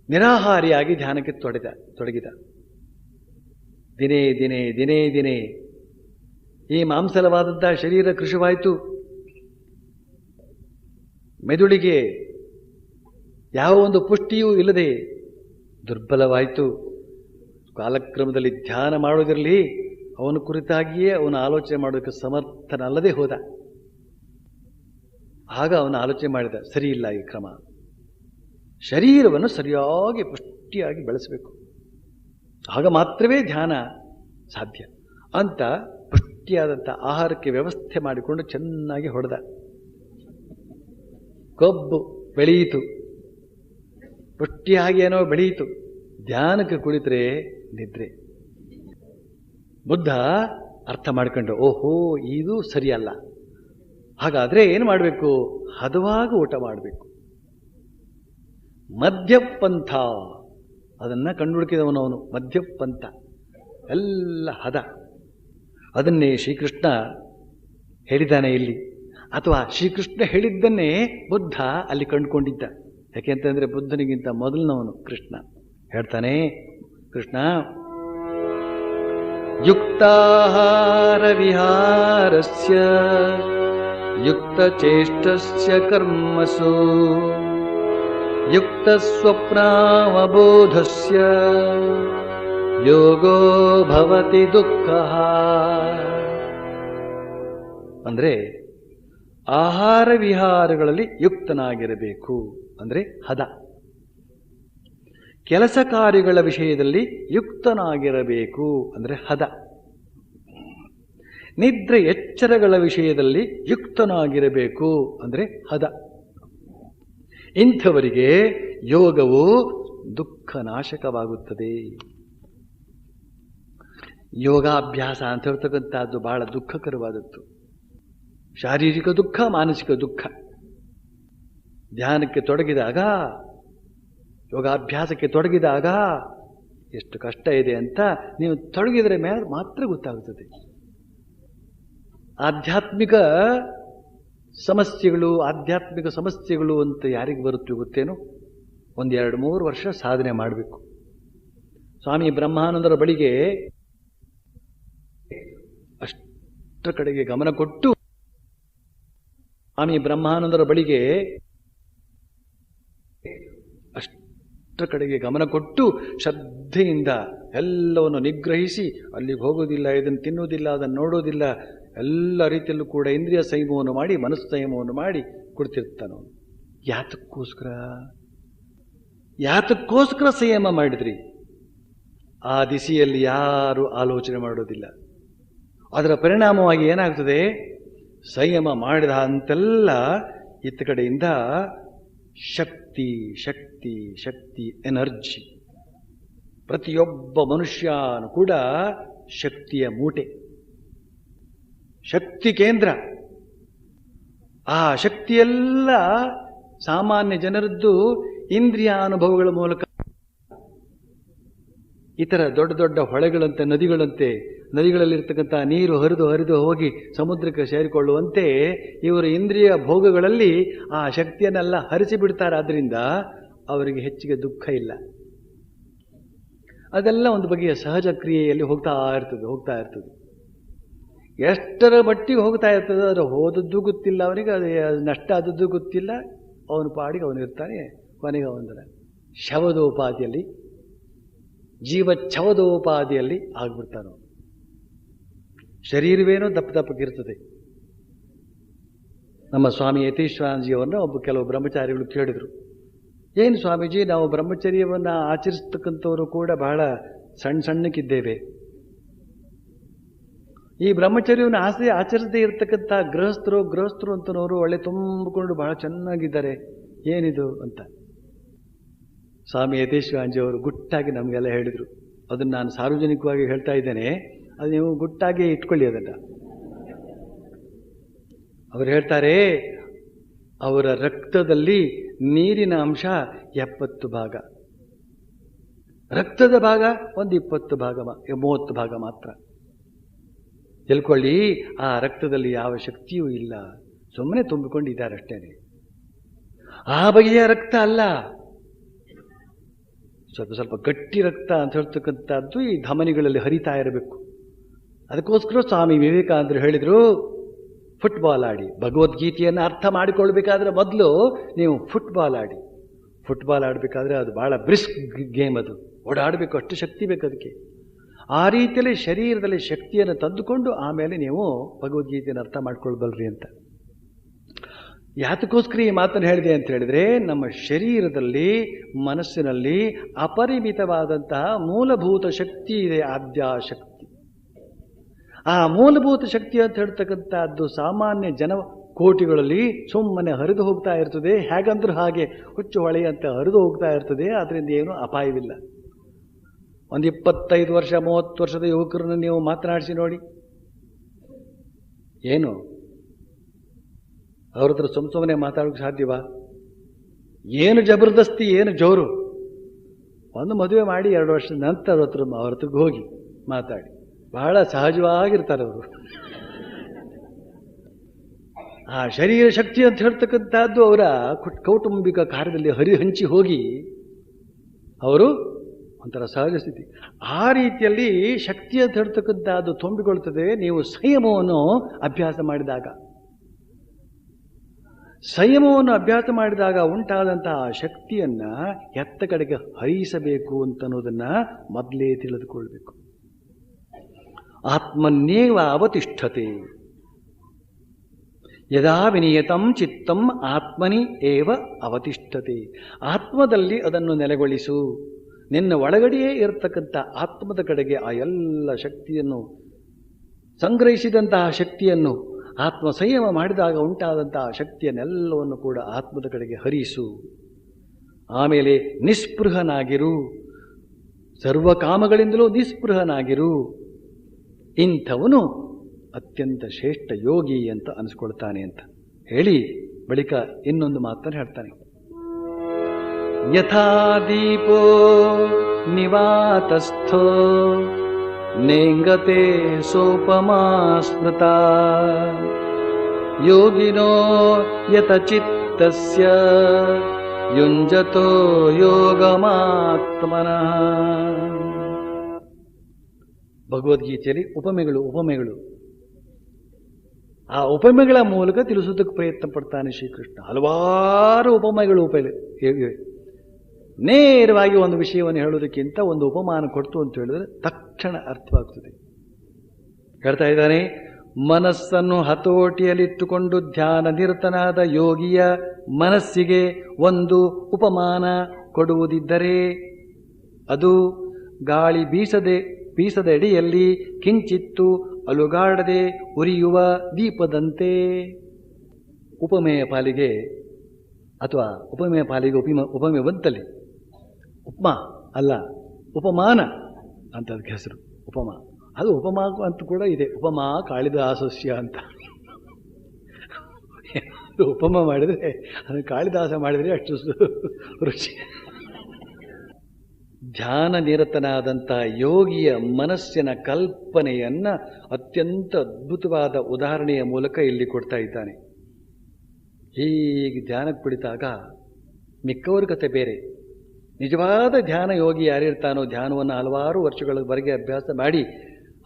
ನಿರಾಹಾರಿಯಾಗಿ ಧ್ಯಾನಕ್ಕೆ ತೊಡಗಿದ. ದಿನೇ ದಿನೇ ದಿನೇ ದಿನೇ ಈ ಮಾಂಸಲವಾದಂಥ ಶರೀರ ಕೃಶವಾಯಿತು. ಮೆದುಳಿಗೆ ಯಾವ ಒಂದು ಪುಷ್ಟಿಯೂ ಇಲ್ಲದೆ ದುರ್ಬಲವಾಯಿತು. ಕಾಲಕ್ರಮದಲ್ಲಿ ಧ್ಯಾನ ಮಾಡೋದಿರಲಿ, ಅವನ ಕುರಿತಾಗಿಯೇ ಅವನ ಆಲೋಚನೆ ಮಾಡೋದಕ್ಕೆ ಸಮರ್ಥನಲ್ಲದೆ ಹೋದ. ಆಗ ಅವನು ಆಲೋಚನೆ ಮಾಡಿದ, ಸರಿ ಇಲ್ಲ ಈ ಕ್ರಮ, ಶರೀರವನ್ನು ಸರಿಯಾಗಿ ಪುಷ್ಟಿಯಾಗಿ ಬೆಳೆಸಬೇಕು, ಆಗ ಮಾತ್ರವೇ ಧ್ಯಾನ ಸಾಧ್ಯ ಅಂತ ಪುಷ್ಟಿಯಾದಂಥ ಆಹಾರಕ್ಕೆ ವ್ಯವಸ್ಥೆ ಮಾಡಿಕೊಂಡು ಚೆನ್ನಾಗಿ ಹೊಡೆದ. ಕೊಬ್ಬು ಬೆಳೆಯಿತು, ಪುಷ್ಟಿಯಾಗಿ ಏನೋ ಬೆಳೆಯಿತು. ಧ್ಯಾನಕ್ಕೆ ಕುಳಿತರೆ ನಿದ್ರೆ. ಬುದ್ಧ ಅರ್ಥ ಮಾಡ್ಕೊಂಡು, ಓಹೋ ಇದು ಸರಿಯಲ್ಲ, ಹಾಗಾದರೆ ಏನು ಮಾಡಬೇಕು? ಹದವಾಗಿ ಊಟ ಮಾಡಬೇಕು. ಮಧ್ಯಪಂಥ ಅದನ್ನು ಕಂಡುಹುಡುಕಿದವನವನು. ಮಧ್ಯಪಂಥ ಎಲ್ಲ ಹದ. ಅದನ್ನೇ ಶ್ರೀಕೃಷ್ಣ ಹೇಳಿದ್ದಾನೆ ಇಲ್ಲಿ, ಅಥವಾ ಶ್ರೀಕೃಷ್ಣ ಹೇಳಿದ್ದನ್ನೇ ಬುದ್ಧ ಅಲ್ಲಿ ಕಂಡುಕೊಂಡಿದ್ದ. ಯಾಕೆಂತಂದರೆ ಬುದ್ಧನಿಗಿಂತ ಮೊದಲಿನವನು ಕೃಷ್ಣ. ಹೇಳ್ತಾನೆ ಕೃಷ್ಣ, ಯುಕ್ತಾಹಾರ ವಿಹಾರಸ್ಯ ಯುಕ್ತಚೇಷ್ಟಸ್ಯ ಕರ್ಮಸು ಯುಕ್ತಸ್ವಪ್ನಾವಬೋಧಸ್ಯ ಯೋಗೋ ಭವತಿ ದುಃಖಃ. ಅಂದರೆ ಆಹಾರ ವಿಹಾರಗಳಲ್ಲಿ ಯುಕ್ತನಾಗಿರಬೇಕು ಅಂದರೆ ಹದ. ಕೆಲಸ ಕಾರ್ಯಗಳ ವಿಷಯದಲ್ಲಿ ಯುಕ್ತನಾಗಿರಬೇಕು ಅಂದರೆ ಹದ. ನಿದ್ರೆ ಎಚ್ಚರಗಳ ವಿಷಯದಲ್ಲಿ ಯುಕ್ತನಾಗಿರಬೇಕು ಅಂದರೆ ಹದ. ಇಂಥವರಿಗೆ ಯೋಗವು ದುಃಖ ನಾಶಕವಾಗುತ್ತದೆ. ಯೋಗಾಭ್ಯಾಸ ಅಂತ ಹೇಳ್ತಕ್ಕಂಥದ್ದು ಬಹಳ ದುಃಖಕರವಾದದ್ದು. ಶಾರೀರಿಕ ದುಃಖ, ಮಾನಸಿಕ ದುಃಖ. ಧ್ಯಾನಕ್ಕೆ ತೊಡಗಿದಾಗ, ಯೋಗಾಭ್ಯಾಸಕ್ಕೆ ತೊಡಗಿದಾಗ ಎಷ್ಟು ಕಷ್ಟ ಇದೆ ಅಂತ ನೀವು ತೊಡಗಿದರೆ ಮೇಲೆ ಮಾತ್ರ ಗೊತ್ತಾಗುತ್ತದೆ. ಆಧ್ಯಾತ್ಮಿಕ ಸಮಸ್ಯೆಗಳು ಅಂತ ಯಾರಿಗೆ ಬರುತ್ತೆ ಗೊತ್ತೇನು? 1-2-3 ವರ್ಷ ಸಾಧನೆ ಮಾಡಬೇಕು. ಸ್ವಾಮಿ ಬ್ರಹ್ಮಾನಂದರ ಬಳಿಗೆ ಅಷ್ಟರ ಕಡೆಗೆ ಗಮನ ಕೊಟ್ಟು, ಶ್ರದ್ಧೆಯಿಂದ ಎಲ್ಲವನ್ನು ನಿಗ್ರಹಿಸಿ, ಅಲ್ಲಿಗೆ ಹೋಗೋದಿಲ್ಲ, ಇದನ್ನು ತಿನ್ನೋದಿಲ್ಲ, ಅದನ್ನು ನೋಡೋದಿಲ್ಲ, ಎಲ್ಲ ರೀತಿಯಲ್ಲೂ ಕೂಡ ಇಂದ್ರಿಯ ಸಂಯಮವನ್ನು ಮಾಡಿ, ಮನಸ್ಸು ಸಂಯಮವನ್ನು ಮಾಡಿ ಕೊಡ್ತಿರ್ತಾನು. ಯಾತಕ್ಕೋಸ್ಕರ ಸಂಯಮ ಮಾಡಿದ್ರಿ? ಆ ದಿಸೆಯಲ್ಲಿ ಯಾರು ಆಲೋಚನೆ ಮಾಡೋದಿಲ್ಲ. ಅದರ ಪರಿಣಾಮವಾಗಿ ಏನಾಗ್ತದೆ? ಸಂಯಮ ಮಾಡಿದ ಅಂತೆಲ್ಲ ಇತ್ತ ಕಡೆಯಿಂದ ಶಕ್ತಿ ಶಕ್ತಿ ಶಕ್ತಿ ಎನರ್ಜಿ. ಪ್ರತಿಯೊಬ್ಬ ಮನುಷ್ಯನು ಕೂಡ ಶಕ್ತಿಯ ಮೂಟೆ, ಶಕ್ತಿ ಕೇಂದ್ರ. ಆ ಶಕ್ತಿಯೆಲ್ಲ ಸಾಮಾನ್ಯ ಜನರದ್ದು ಇಂದ್ರಿಯ ಅನುಭವಗಳ ಮೂಲಕ, ಇತರ ದೊಡ್ಡ ದೊಡ್ಡ ಹೊಳೆಗಳಂತೆ, ನದಿಗಳಲ್ಲಿರ್ತಕ್ಕಂಥ ನೀರು ಹರಿದು ಹೋಗಿ ಸಮುದ್ರಕ್ಕೆ ಸೇರಿಕೊಳ್ಳುವಂತೆ ಇವರು ಇಂದ್ರಿಯ ಭೋಗಗಳಲ್ಲಿ ಆ ಶಕ್ತಿಯನ್ನೆಲ್ಲ ಹರಿಸಿ ಬಿಡ್ತಾರೆ. ಆದ್ದರಿಂದ ಅವರಿಗೆ ಹೆಚ್ಚಿಗೆ ದುಃಖ ಇಲ್ಲ. ಅದೆಲ್ಲ ಒಂದು ಬಗೆಯ ಸಹಜ ಕ್ರಿಯೆಯಲ್ಲಿ ಹೋಗ್ತಾ ಇರ್ತದೆ. ಎಷ್ಟರ ಮಟ್ಟಿಗೆ ಹೋಗ್ತಾ ಇರ್ತದೆ, ಅದರ ಹೋದದ್ದು ಗೊತ್ತಿಲ್ಲ ಅವನಿಗೆ, ಅದು ನಷ್ಟ ಆದದ್ದು ಗೊತ್ತಿಲ್ಲ. ಅವನ ಪಾಡಿಗೆ ಅವನು ಇರ್ತಾನೆ. ಕೊನೆಗೆ ಅವನ ಶವದೋಪಾದಿಯಲ್ಲಿ, ಜೀವಚ್ಛವದೋಪಾದಿಯಲ್ಲಿ ಆಗ್ಬಿಡ್ತಾನೆ. ಶರೀರವೇನೋ ದಪ್ಪಕ್ಕಿರ್ತದೆ. ನಮ್ಮ ಸ್ವಾಮಿ ಯತೀಶ್ವರಾನಂದಜಿಯವರನ್ನ ಕೆಲವು ಬ್ರಹ್ಮಚಾರಿಗಳು ಕೇಳಿದರು, ಏನು ಸ್ವಾಮೀಜಿ, ನಾವು ಬ್ರಹ್ಮಚರ್ಯವನ್ನು ಆಚರಿಸ್ತಕ್ಕಂಥವರು ಕೂಡ ಬಹಳ ಸಣ್ಣಕ್ಕಿದ್ದೇವೆ. ಈ ಬ್ರಹ್ಮಚರ್ಯವನ್ನು ಆಚರಿಸದೇ ಇರತಕ್ಕಂಥ ಗೃಹಸ್ಥರು ಅಂತನವರು ಒಳ್ಳೆ ತುಂಬಿಕೊಂಡು ಬಹಳ ಚೆನ್ನಾಗಿದ್ದಾರೆ, ಏನಿದು ಅಂತ ಸ್ವಾಮಿ ಯತೀಶ್ವರಾನಂದಜಿಯವರು ಗುಟ್ಟಾಗಿ ನಮಗೆಲ್ಲ ಹೇಳಿದರು. ಅದನ್ನು ನಾನು ಸಾರ್ವಜನಿಕವಾಗಿ ಹೇಳ್ತಾ ಇದ್ದೇನೆ, ಅದು ನೀವು ಗುಟ್ಟಾಗಿ ಇಟ್ಕೊಳ್ಳಿ ಅದನ್ನು. ಅವರು ಹೇಳ್ತಾರೆ, ಅವರ ರಕ್ತದಲ್ಲಿ ನೀರಿನ ಅಂಶ 70 ಭಾಗ, ರಕ್ತದ ಭಾಗ ಒಂದು 20 ಭಾಗ 30 ಭಾಗ ಮಾತ್ರ. ತಿಳ್ಕೊಳ್ಳಿ, ಆ ರಕ್ತದಲ್ಲಿ ಯಾವ ಶಕ್ತಿಯೂ ಇಲ್ಲ, ಸುಮ್ಮನೆ ತುಂಬಿಕೊಂಡಿದ್ದಾರೆ ಅಷ್ಟೇನೆ. ಆ ಬಗೆಯ ರಕ್ತ ಅಲ್ಲ, ಸ್ವಲ್ಪ ಗಟ್ಟಿ ರಕ್ತ ಅಂತ ಹೇಳ್ತಕ್ಕಂಥದ್ದು ಈ ಧಮನಿಗಳಲ್ಲಿ ಹರಿತಾ ಇರಬೇಕು. ಅದಕ್ಕೋಸ್ಕರ ಸ್ವಾಮಿ ವಿವೇಕಾನಂದರು ಹೇಳಿದರು, ಫುಟ್ಬಾಲ್ ಆಡಿ. ಭಗವದ್ಗೀತೆಯನ್ನು ಅರ್ಥ ಮಾಡಿಕೊಳ್ಬೇಕಾದ್ರೆ ಮೊದಲು ನೀವು ಫುಟ್ಬಾಲ್ ಆಡಿ. ಫುಟ್ಬಾಲ್ ಆಡಬೇಕಾದ್ರೆ ಅದು ಭಾಳ ಬ್ರಿಸ್ಕ್ ಗೇಮ್, ಅದು ಓಡಾಡಬೇಕು, ಅಷ್ಟು ಶಕ್ತಿ ಬೇಕು ಅದಕ್ಕೆ. ಆ ರೀತಿಯಲ್ಲಿ ಶರೀರದಲ್ಲಿ ಶಕ್ತಿಯನ್ನು ತಂದುಕೊಂಡು ಆಮೇಲೆ ನೀವು ಭಗವದ್ಗೀತೆಯನ್ನು ಅರ್ಥ ಮಾಡ್ಕೊಳ್ಬಲ್ರಿ ಅಂತ. ಯಾತಕ್ಕೋಸ್ಕರ ಈ ಮಾತನ್ನು ಹೇಳಿದೆ ಅಂತ ಹೇಳಿದರೆ, ನಮ್ಮ ಶರೀರದಲ್ಲಿ ಮನಸ್ಸಿನಲ್ಲಿ ಅಪರಿಮಿತವಾದಂತಹ ಮೂಲಭೂತ ಶಕ್ತಿ ಇದೆ, ಆದ್ಯಾಶಕ್ತಿ. ಆ ಮೂಲಭೂತ ಶಕ್ತಿ ಅಂತ ಹೇಳ್ತಕ್ಕಂಥದ್ದು ಸಾಮಾನ್ಯ ಜನ ಕೋಟಿಗಳಲ್ಲಿ ಸುಮ್ಮನೆ ಹರಿದು ಹೋಗ್ತಾ ಇರ್ತದೆ. ಹೇಗಂದ್ರೂ ಹಾಗೆ ಹುಚ್ಚು ಹೊಳೆಯಂತೆ ಹರಿದು ಹೋಗ್ತಾ ಇರ್ತದೆ. ಅದರಿಂದ ಏನೂ ಅಪಾಯವಿಲ್ಲ. ಒಂದು 25 ವರ್ಷ 30 ವರ್ಷದ ಯುವಕರನ್ನು ನೀವು ಮಾತನಾಡಿಸಿ ನೋಡಿ, ಏನು ಅವ್ರ ಹತ್ರ ಸುಮ್ಮನೆ ಮಾತಾಡೋಕ್ಕೆ ಸಾಧ್ಯವಾ? ಏನು ಜಬರ್ದಸ್ತಿ, ಏನು ಜೋರು. ಒಂದು ಮದುವೆ ಮಾಡಿ 2 ವರ್ಷದ ನಂತರ ಅವ್ರ ಹತ್ರಕ್ಕೆ ಹೋಗಿ ಮಾತಾಡಿ, ಬಹಳ ಸಹಜವಾಗಿರ್ತಾರೆ ಅವರು. ಆ ಶರೀರ ಶಕ್ತಿ ಅಂತ ಹೇಳ್ತಕ್ಕಂಥದ್ದು ಅವರ ಕೌಟುಂಬಿಕ ಕಾರ್ಯದಲ್ಲಿ ಹಂಚಿ ಹೋಗಿ ಅವರು ಒಂಥರ ಸಹಜ ಸ್ಥಿತಿ. ಆ ರೀತಿಯಲ್ಲಿ ಶಕ್ತಿ ಅಂತ ಹೇಳ್ತಕ್ಕಂಥದ್ದು ತುಂಬಿಕೊಳ್ತದೆ ನೀವು ಸಂಯಮವನ್ನು ಅಭ್ಯಾಸ ಮಾಡಿದಾಗ. ಸಂಯಮವನ್ನು ಅಭ್ಯಾಸ ಮಾಡಿದಾಗ ಉಂಟಾದಂತಹ ಶಕ್ತಿಯನ್ನು ಎತ್ತ ಕಡೆಗೆ ಹರಿಸಬೇಕು ಅಂತನ್ನೋದನ್ನು ಮೊದಲೇ ತಿಳಿದುಕೊಳ್ಬೇಕು. ಆತ್ಮನ್ನೇವ ಅವತಿಷ್ಠತೆ ಯದಾ ವಿನಿಯತಂ ಚಿತ್ತಂ ಆತ್ಮನಿ ಏವ ಅವತಿಷ್ಠತೆ. ಆತ್ಮದಲ್ಲಿ ಅದನ್ನು ನೆಲೆಗೊಳಿಸು. ನಿನ್ನ ಒಳಗಡೆಯೇ ಇರತಕ್ಕಂಥ ಆತ್ಮದ ಕಡೆಗೆ ಆ ಎಲ್ಲ ಶಕ್ತಿಯನ್ನು, ಸಂಗ್ರಹಿಸಿದಂತಹ ಶಕ್ತಿಯನ್ನು, ಆತ್ಮ ಸಂಯಮ ಮಾಡಿದಾಗ ಉಂಟಾದಂತಹ ಶಕ್ತಿಯನ್ನೆಲ್ಲವನ್ನು ಕೂಡ ಆತ್ಮದ ಕಡೆಗೆ ಹರಿಸು. ಆಮೇಲೆ ನಿಸ್ಪೃಹನಾಗಿರು, ಸರ್ವಕಾಮಗಳಿಂದಲೂ ನಿಸ್ಪೃಹನಾಗಿರು. ಇಂಥವನು ಅತ್ಯಂತ ಶ್ರೇಷ್ಠ ಯೋಗಿ ಅಂತ ಅನಿಸ್ಕೊಳ್ತಾನೆ ಅಂತ ಹೇಳಿ ಬಳಿಕ ಇನ್ನೊಂದು ಮಾತನ್ನು ಹೇಳ್ತಾನೆ. ಯಥಾ ದೀಪೋ ನಿವಾತಸ್ಥೋ ನೇಂಗತೆ ಸೋಪಮಾ ಸ್ಮೃತ ಯೋಗಿನೋ ಯತ ಚಿತ್ತಸ್ಯ ಯುಂಜತೋ ಯೋಗಮಾತ್ಮನಃ. ಭಗವದ್ಗೀತೆಯಲ್ಲಿ ಉಪಮೆಗಳು ಆ ಉಪಮೆಗಳ ಮೂಲಕ ತಿಳಿಸೋದಕ್ಕೆ ಪ್ರಯತ್ನ ಪಡ್ತಾನೆ ಶ್ರೀಕೃಷ್ಣ. ಹಲವಾರು ಉಪಮೆಗಳು ಇವೆ. ನೇರವಾಗಿ ಒಂದು ವಿಷಯವನ್ನು ಹೇಳೋದಕ್ಕಿಂತ ಒಂದು ಉಪಮಾನ ಕೊಡ್ತು ಅಂತ ಹೇಳಿದ್ರೆ ತಕ್ಷಣ ಅರ್ಥವಾಗ್ತದೆ. ಹೇಳ್ತಾ ಇದ್ದಾನೆ, ಮನಸ್ಸನ್ನು ಹತೋಟಿಯಲ್ಲಿಟ್ಟುಕೊಂಡು ಧ್ಯಾನ ನಿರತನಾದ ಯೋಗಿಯ ಮನಸ್ಸಿಗೆ ಒಂದು ಉಪಮಾನ ಕೊಡುವುದಿದ್ದರೆ ಅದು ಗಾಳಿ ಬೀಸದಡಿಯಲ್ಲಿ ಕಿಂಚಿತ್ತು ಅಲುಗಾಡದೆ ಉರಿಯುವ ದೀಪದಂತೆ. ಉಪಮೆಯ ಪಾಲಿಗೆ ಉಪಮೆ ಬಂತಲ್ಲಿ, ಉಪಮಾ ಅಲ್ಲ ಉಪಮಾನ ಅಂತ ಅದಕ್ಕೆ ಹೆಸರು. ಉಪಮಾ ಅದು ಉಪಮಾ ಅಂತ ಕೂಡ ಇದೆ, ಉಪಮಾ ಕಾಳಿದಾಸಸ್ಯ ಅಂತ. ಉಪಮಾ ಮಾಡಿದರೆ ಅದು ಕಾಳಿದಾಸ ಮಾಡಿದರೆ ಅಷ್ಟು ರುಚಿ. ಧ್ಯಾನ ನಿರತನಾದಂಥ ಯೋಗಿಯ ಮನಸ್ಸಿನ ಕಲ್ಪನೆಯನ್ನು ಅತ್ಯಂತ ಅದ್ಭುತವಾದ ಉದಾಹರಣೆಯ ಮೂಲಕ ಇಲ್ಲಿ ಕೊಡ್ತಾ ಇದ್ದಾನೆ. ಹೀಗೆ ಧ್ಯಾನಕ್ಕೆ ಕುಳಿತಾಗ ಮಿಕ್ಕವ್ರ ಕತೆ ಬೇರೆ. ನಿಜವಾದ ಧ್ಯಾನ ಯೋಗಿ ಯಾರಿರ್ತಾನೋ, ಧ್ಯಾನವನ್ನು ಹಲವಾರು ವರ್ಷಗಳವರೆಗೆ ಅಭ್ಯಾಸ ಮಾಡಿ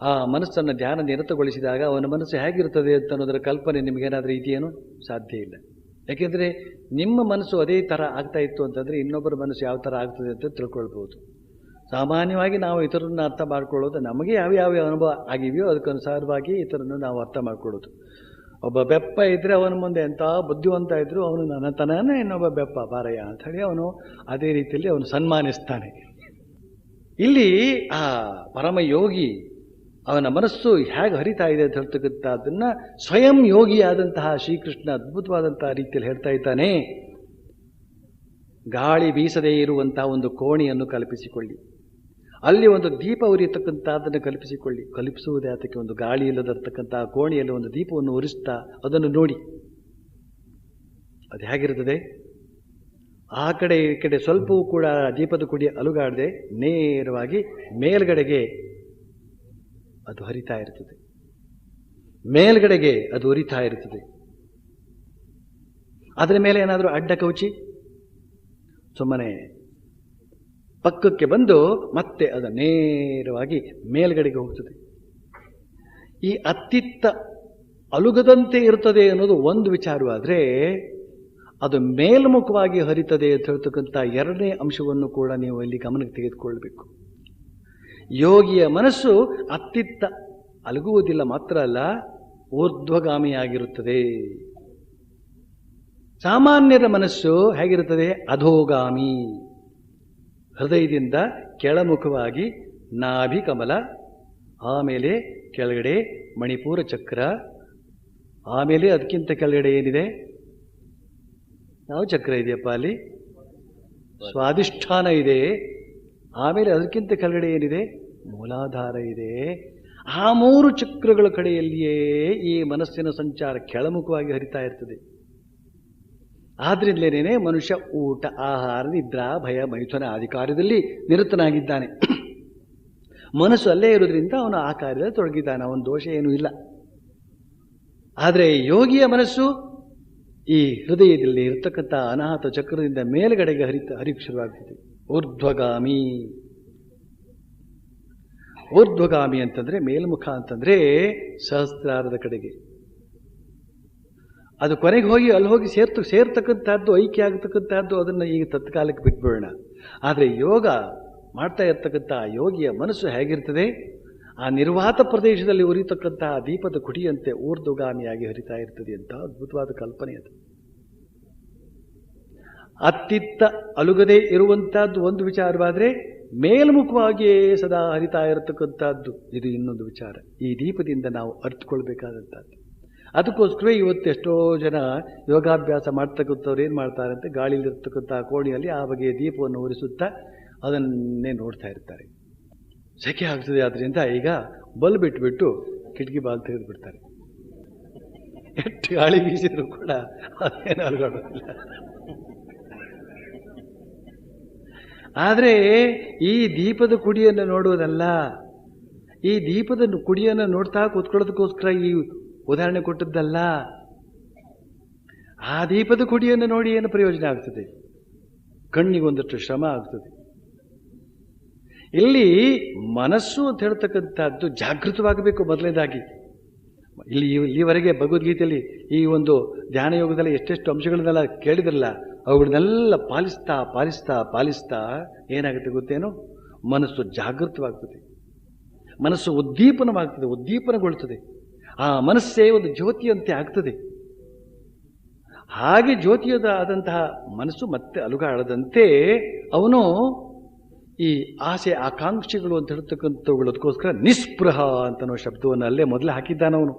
ಆ ಮನಸ್ಸನ್ನು ಧ್ಯಾನ ನಿರತಗೊಳಿಸಿದಾಗ ಅವನ ಮನಸ್ಸು ಹೇಗಿರ್ತದೆ ಅಂತ ಅನ್ನೋದರ ಕಲ್ಪನೆ ನಿಮಗೇನಾದರೂ ಇದೆಯೇನೋ? ಸಾಧ್ಯ ಇಲ್ಲ. ಯಾಕೆಂದರೆ ನಿಮ್ಮ ಮನಸ್ಸು ಅದೇ ಥರ ಆಗ್ತಾ ಇತ್ತು ಅಂತಂದರೆ ಇನ್ನೊಬ್ಬರ ಮನಸ್ಸು ಯಾವ ಥರ ಆಗ್ತದೆ ಅಂತ ತಿಳ್ಕೊಳ್ಬೋದು. ಸಾಮಾನ್ಯವಾಗಿ ನಾವು ಇತರರನ್ನ ಅರ್ಥ ಮಾಡ್ಕೊಳ್ಳೋದು ನಮಗೆ ಯಾವ್ಯಾವ ಅನುಭವ ಆಗಿವೆಯೋ ಅದಕ್ಕನುಸಾರವಾಗಿ ಇತರನ್ನು ನಾವು ಅರ್ಥ ಮಾಡ್ಕೊಳ್ಳೋದು. ಒಬ್ಬ ಬೆಪ್ಪ ಇದ್ದರೆ ಅವನ ಮುಂದೆ ಎಂಥ ಬುದ್ಧಿವಂತ ಇದ್ದರೂ ಅವನು ನನ್ನ ತನನೇ ಇನ್ನೊಬ್ಬ ಬೆಪ್ಪ ಬಾರಯ್ಯ ಅಂಥೇಳಿ ಅವನು ಅದೇ ರೀತಿಯಲ್ಲಿ ಅವನು ಸನ್ಮಾನಿಸ್ತಾನೆ. ಇಲ್ಲಿ ಆ ಪರಮಯೋಗಿ ಅವನ ಮನಸ್ಸು ಹೇಗೆ ಹರಿತಾ ಇದೆ ಅಂತ ಹೇಳ್ತಕ್ಕಂಥದ್ದನ್ನು ಸ್ವಯಂ ಯೋಗಿಯಾದಂತಹ ಶ್ರೀಕೃಷ್ಣ ಅದ್ಭುತವಾದಂತಹ ರೀತಿಯಲ್ಲಿ ಹೇಳ್ತಾ ಇದ್ದಾನೆ. ಗಾಳಿ ಬೀಸದೇ ಇರುವಂತಹ ಒಂದು ಕೋಣೆಯನ್ನು ಕಲ್ಪಿಸಿಕೊಳ್ಳಿ, ಅಲ್ಲಿ ಒಂದು ದೀಪ ಉರಿಯತಕ್ಕಂಥದ್ದನ್ನು ಕಲ್ಪಿಸುವುದೇ ಅದಕ್ಕೆ ಒಂದು ಗಾಳಿ ಇಲ್ಲದಿರ್ತಕ್ಕಂತಹ ಕೋಣೆಯಲ್ಲಿ ಒಂದು ದೀಪವನ್ನು ಉರಿಸ್ತಾ ಅದನ್ನು ನೋಡಿ ಅದು ಹೇಗಿರ್ತದೆ. ಆ ಕಡೆ ಈ ಕಡೆ ಸ್ವಲ್ಪವೂ ಕೂಡ ದೀಪದ ಕುಡಿ ಅಲುಗಾಡದೆ ನೇರವಾಗಿ ಮೇಲ್ಗಡೆಗೆ ಅದು ಹರಿತಾ ಇರ್ತದೆ, ಮೇಲ್ಗಡೆಗೆ ಅದು ಉರಿತಾ ಇರ್ತದೆ. ಅದರ ಮೇಲೆ ಏನಾದರೂ ಅಡ್ಡ ಕೌಚಿ ಸುಮ್ಮನೆ ಪಕ್ಕಕ್ಕೆ ಬಂದು ಮತ್ತೆ ಅದು ನೇರವಾಗಿ ಮೇಲ್ಗಡೆಗೆ ಹೋಗ್ತದೆ. ಈ ಅತ್ತಿತ್ತ ಅಲುಗದಂತೆ ಇರ್ತದೆ ಅನ್ನೋದು ಒಂದು ವಿಚಾರವಾದರೆ, ಅದು ಮೇಲ್ಮುಖವಾಗಿ ಹರಿತದೆ ಅಂತ ಹೇಳ್ತಕ್ಕಂಥ ಎರಡನೇ ಅಂಶವನ್ನು ಕೂಡ ನೀವು ಇಲ್ಲಿ ಗಮನಕ್ಕೆ ತೆಗೆದುಕೊಳ್ಬೇಕು. ಯೋಗಿಯ ಮನಸ್ಸು ಅತ್ತಿತ್ತ ಅಲುಗುವುದಿಲ್ಲ, ಮಾತ್ರ ಅಲ್ಲ ಊರ್ಧ್ವಗಾಮಿಯಾಗಿರುತ್ತದೆ. ಸಾಮಾನ್ಯರ ಮನಸ್ಸು ಹೇಗಿರುತ್ತದೆ? ಅಧೋಗಾಮಿ. ಹೃದಯದಿಂದ ಕೆಳಮುಖವಾಗಿ ನಾಭಿ ಕಮಲ, ಆಮೇಲೆ ಕೆಳಗಡೆ ಮಣಿಪೂರ ಚಕ್ರ, ಆಮೇಲೆ ಅದಕ್ಕಿಂತ ಕೆಳಗಡೆ ಏನಿದೆ? ಯಾವ ಚಕ್ರ ಇದೆಯಪ್ಪ ಅಲ್ಲಿ? ಸ್ವಾಧಿಷ್ಠಾನ ಇದೆ. ಆಮೇಲೆ ಅದಕ್ಕಿಂತ ಕೆಳಗಡೆ ಏನಿದೆ? ಮೂಲಾಧಾರ ಇದೆ. ಆ ಮೂರು ಚಕ್ರಗಳ ಕಡೆಯಲ್ಲಿಯೇ ಈ ಮನಸ್ಸಿನ ಸಂಚಾರ ಕೆಳಮುಖವಾಗಿ ಹರಿತಾ ಇರ್ತದೆ. ಆದ್ರಿಂದಲೇನೇ ಮನುಷ್ಯ ಊಟ, ಆಹಾರ, ನಿದ್ರಾ, ಭಯ, ಮೈಥುನ ಆದಿ ಕಾರ್ಯದಲ್ಲಿ ನಿರತನಾಗಿದ್ದಾನೆ. ಮನಸ್ಸು ಅಲ್ಲೇ ಇರೋದ್ರಿಂದ ಅವನು ಆ ಕಾರ್ಯದಲ್ಲಿ ತೊಡಗಿದ್ದಾನೆ, ಅವನ ದೋಷ ಏನೂ ಇಲ್ಲ. ಆದರೆ ಯೋಗಿಯ ಮನಸ್ಸು ಈ ಹೃದಯದಲ್ಲಿ ಇರತಕ್ಕಂಥ ಅನಾಹತ ಚಕ್ರದಿಂದ ಮೇಲುಗಡೆಗೆ ಹರಿಕ್ಕೆ ಶುರುವಾಗ್ತದೆ. ಊರ್ಧ್ವಗಾಮಿ. ಊರ್ಧ್ವಗಾಮಿ ಅಂತಂದರೆ ಮೇಲ್ಮುಖ ಅಂತಂದರೆ ಸಹಸ್ರಾರದ ಕಡೆಗೆ. ಅದು ಕೊನೆಗೆ ಹೋಗಿ ಅಲ್ಲಿ ಹೋಗಿ ಸೇರ್ತಕ್ಕಂಥದ್ದು, ಐಕ್ಯ ಆಗತಕ್ಕಂಥದ್ದು, ಅದನ್ನು ಈಗ ತತ್ಕಾಲಕ್ಕೆ ಬಿಟ್ಬಿಡೋಣ. ಆದರೆ ಯೋಗ ಮಾಡ್ತಾ ಇರ್ತಕ್ಕಂಥ ಯೋಗಿಯ ಮನಸ್ಸು ಹೇಗಿರ್ತದೆ? ಆ ನಿರ್ವಾತ ಪ್ರದೇಶದಲ್ಲಿ ಉರಿತಕ್ಕಂತಹ ದೀಪದ ಕುಡಿಯಂತೆ ಊರ್ಧ್ವಗಾಮಿಯಾಗಿ ಹರಿತಾ ಇರ್ತದೆ ಅಂತ ಅದ್ಭುತವಾದ ಕಲ್ಪನೆ ಅದು. ಅತ್ತಿತ್ತ ಅಲುಗದೆ ಇರುವಂತಹದ್ದು ಒಂದು ವಿಚಾರವಾದರೆ, ಮೇಲ್ಮುಖವಾಗಿಯೇ ಸದಾ ಹರಿತಾ ಇರತಕ್ಕಂಥದ್ದು ಇದು ಇನ್ನೊಂದು ವಿಚಾರ. ಈ ದೀಪದಿಂದ ನಾವು ಅರ್ಥಕೊಳ್ಬೇಕಾದಂಥದ್ದು. ಅದಕ್ಕೋಸ್ಕರ ಇವತ್ತು ಎಷ್ಟೋ ಜನ ಯೋಗಾಭ್ಯಾಸ ಮಾಡ್ತಕ್ಕಂಥವ್ರು ಏನು ಮಾಡ್ತಾರೆ ಅಂತ, ಗಾಳಿಲಿರ್ತಕ್ಕಂಥ ಕೋಣೆಯಲ್ಲಿ ಆ ಬಗೆಯ ದೀಪವನ್ನು ಉರಿಸುತ್ತಾ ಅದನ್ನೇ ನೋಡ್ತಾ ಇರ್ತಾರೆ. ಸೆಕೆ ಆಗ್ತದೆ, ಆದ್ದರಿಂದ ಈಗ ಬಲ್ಬ್ ಬಿಟ್ಬಿಟ್ಟು ಕಿಟಕಿ ಬಾಲ್ ತೆಗೆದುಬಿಡ್ತಾರೆ. ಎಷ್ಟು ಗಾಳಿ ಬೀಸಿದ್ರು ಕೂಡ ಅದೇನು ಅಲ್ಗಾಡೋದಿಲ್ಲ. ಆದರೆ ಈ ದೀಪದ ಕುಡಿಯನ್ನು ನೋಡುವುದಲ್ಲ, ಈ ದೀಪದ ಕುಡಿಯನ್ನು ನೋಡ್ತಾ ಕೂತ್ಕೊಳ್ಳೋದಕ್ಕೋಸ್ಕರ ಈ ಉದಾಹರಣೆ ಕೊಟ್ಟದ್ದಲ್ಲ. ಆ ದೀಪದ ಕುಡಿಯನ್ನು ನೋಡಿ ಏನು ಪ್ರಯೋಜನ ಆಗ್ತದೆ? ಕಣ್ಣಿಗೊಂದಷ್ಟು ಶ್ರಮ ಆಗ್ತದೆ. ಇಲ್ಲಿ ಮನಸ್ಸು ಅಂತ ಹೇಳ್ತಕ್ಕಂಥದ್ದು ಜಾಗೃತವಾಗಬೇಕು ಮೊದಲನೇದಾಗಿ. ಇಲ್ಲಿವರೆಗೆ ಭಗವದ್ಗೀತೆಯಲ್ಲಿ ಈ ಒಂದು ಧ್ಯಾನ ಯೋಗದಲ್ಲಿ ಎಷ್ಟೆಷ್ಟು ಅಂಶಗಳನ್ನೆಲ್ಲ ಕೇಳಿದ್ರಲ್ಲ, ಅವುಗಳನ್ನೆಲ್ಲ ಪಾಲಿಸ್ತಾ ಪಾಲಿಸ್ತಾ ಪಾಲಿಸ್ತಾ ಏನಾಗುತ್ತೆ ಗೊತ್ತೇನೋ? ಮನಸ್ಸು ಜಾಗೃತವಾಗ್ತದೆ, ಮನಸ್ಸು ಉದ್ದೀಪನಗೊಳ್ತದೆ. ಆ ಮನಸ್ಸೇ ಒಂದು ಜ್ಯೋತಿಯಂತೆ ಆಗ್ತದೆ. ಹಾಗೆ ಜ್ಯೋತಿಯದಾದಂತಹ ಮನಸ್ಸು ಮತ್ತೆ ಅಲುಗಾಡದಂತೆ ಅವನು ಈ ಆಸೆ ಆಕಾಂಕ್ಷೆಗಳು ಅಂತ ಹೇಳ್ತಕ್ಕಂಥವುಗಳದಕ್ಕೋಸ್ಕರ ನಿಸ್ಪೃಹ ಅಂತನೋ ಶಬ್ದವನ್ನು ಅಲ್ಲೇ ಮೊದಲೇ ಹಾಕಿದ್ದಾನವನು.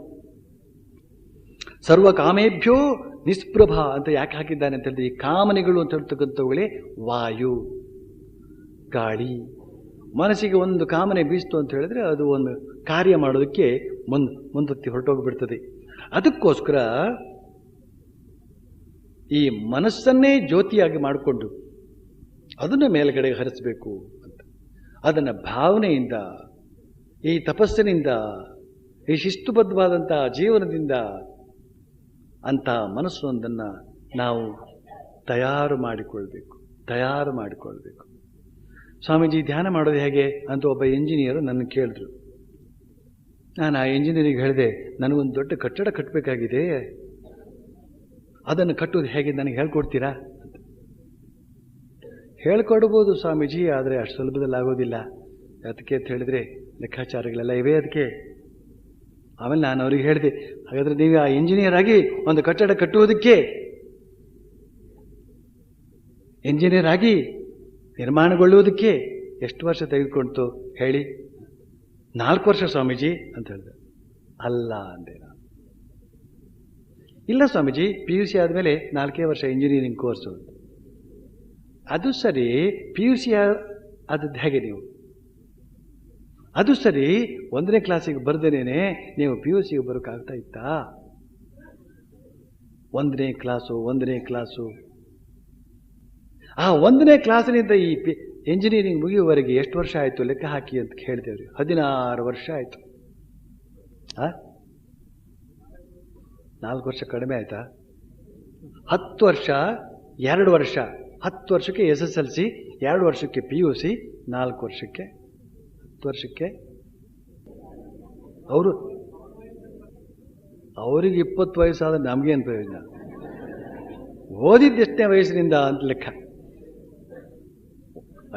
ಸರ್ವ ಕಾಮೇಭ್ಯೋ ನಿಸ್ಪೃಹ ಅಂತ ಯಾಕೆ ಹಾಕಿದ್ದಾನೆ ಅಂತ ಹೇಳಿದ್ರೆ, ಈ ಕಾಮನೆಗಳು ಅಂತ ಹೇಳ್ತಕ್ಕಂಥವುಗಳೇ ವಾಯು, ಗಾಳಿ, ಮನಸ್ಸಿಗೆ ಒಂದು ಕಾಮನೆ ಬೀಸ್ತು ಅಂತ ಹೇಳಿದ್ರೆ ಅದು ಒಂದು ಕಾರ್ಯ ಮಾಡೋದಕ್ಕೆ ಮುಂದತ್ತಿ ಹೊರಟೋಗ್ಬಿಡ್ತದೆ. ಅದಕ್ಕೋಸ್ಕರ ಈ ಮನಸ್ಸನ್ನೇ ಜ್ಯೋತಿಯಾಗಿ ಮಾಡಿಕೊಂಡು ಅದನ್ನು ಮೇಲ್ಗಡೆಗೆ ಹರಿಸಬೇಕು ಅಂತ, ಅದನ್ನು ಭಾವನೆಯಿಂದ, ಈ ತಪಸ್ಸಿನಿಂದ, ಈ ಶಿಸ್ತುಬದ್ಧವಾದಂಥ ಜೀವನದಿಂದ ಅಂಥ ಮನಸ್ಸೊಂದನ್ನು ನಾವು ತಯಾರು ಮಾಡಿಕೊಳ್ಬೇಕು. ಸ್ವಾಮೀಜಿ ಧ್ಯಾನ ಮಾಡೋದು ಹೇಗೆ ಅಂತ ಒಬ್ಬ ಇಂಜಿನಿಯರು ನನ್ನ ಕೇಳಿದ್ರು. ನಾನು ಆ ಇಂಜಿನಿಯರಿಗೆ ಹೇಳಿದೆ, ನನಗೊಂದು ದೊಡ್ಡ ಕಟ್ಟಡ ಕಟ್ಟಬೇಕಾಗಿದೆ, ಅದನ್ನು ಕಟ್ಟೋದು ಹೇಗೆ ನನಗೆ ಹೇಳ್ಕೊಡ್ತೀರಾ ಅಂತ. ಹೇಳ್ಕೊಡ್ಬೋದು ಸ್ವಾಮೀಜಿ, ಆದರೆ ಅಷ್ಟು ಸುಲಭದಲ್ಲಿ ಆಗೋದಿಲ್ಲ. ಅದಕ್ಕೆ ಅಂತ ಹೇಳಿದ್ರೆ ಲೆಕ್ಕಾಚಾರಗಳೆಲ್ಲ ಇವೆ ಅದಕ್ಕೆ. ಆಮೇಲೆ ನಾನು ಅವ್ರಿಗೆ ಹೇಳಿದೆ, ಹಾಗಾದರೆ ನೀವು ಆ ಇಂಜಿನಿಯರ್ ಆಗಿ ಒಂದು ಕಟ್ಟಡ ಕಟ್ಟುವುದಕ್ಕೆ, ಇಂಜಿನಿಯರ್ ಆಗಿ ನಿರ್ಮಾಣಗೊಳ್ಳುವುದಕ್ಕೆ ಎಷ್ಟು ವರ್ಷ ತೆಗೆದುಕೊಳ್ತು ಹೇಳಿ? 4 ವರ್ಷ ಸ್ವಾಮೀಜಿ ಅಂತ ಹೇಳಿದೆ. ಅಲ್ಲ ಅಂದೆ ನಾನು. ಇಲ್ಲ ಸ್ವಾಮೀಜಿ, PUC ಆದಮೇಲೆ 4 ವರ್ಷ ಇಂಜಿನಿಯರಿಂಗ್ ಕೋರ್ಸು. ಅದು ಸರಿ, PUC ಆದದ್ದು ಹೇಗೆ ನೀವು? ಅದು ಸರಿ, 1ನೇ ಕ್ಲಾಸಿಗೆ ಬರ್ದೇನೆ ನೀವು PUCಗೆ ಬರೋಕ್ಕಾಗ್ತಾ ಇತ್ತಾ? 1ನೇ ಕ್ಲಾಸು ಆ 1ನೇ ಕ್ಲಾಸಿನಿಂದ ಈ ಇಂಜಿನಿಯರಿಂಗ್ ಮುಗಿಯುವವರೆಗೆ ಎಷ್ಟು ವರ್ಷ ಆಯಿತು ಲೆಕ್ಕ ಹಾಕಿ ಅಂತ ಕೇಳಿದೆವ್ರಿ. 16 ವರ್ಷ ಆಯಿತು. 4 ವರ್ಷ ಕಡಿಮೆ ಆಯ್ತಾ? 10 ವರ್ಷ, 2 ವರ್ಷ, 10 ವರ್ಷಕ್ಕೆ SSLC, 2 ವರ್ಷಕ್ಕೆ PUC, 4 ವರ್ಷಕ್ಕೆ 10 ವರ್ಷಕ್ಕೆ ಅವರಿಗೆ 20 ವಯಸ್ಸಾದ್ರೆ ನಮಗೇನು ಪ್ರಯೋಜನ? ಓದಿದ್ದು ಎಷ್ಟನೇ ವಯಸ್ಸಿನಿಂದ ಅಂತ ಲೆಕ್ಕ.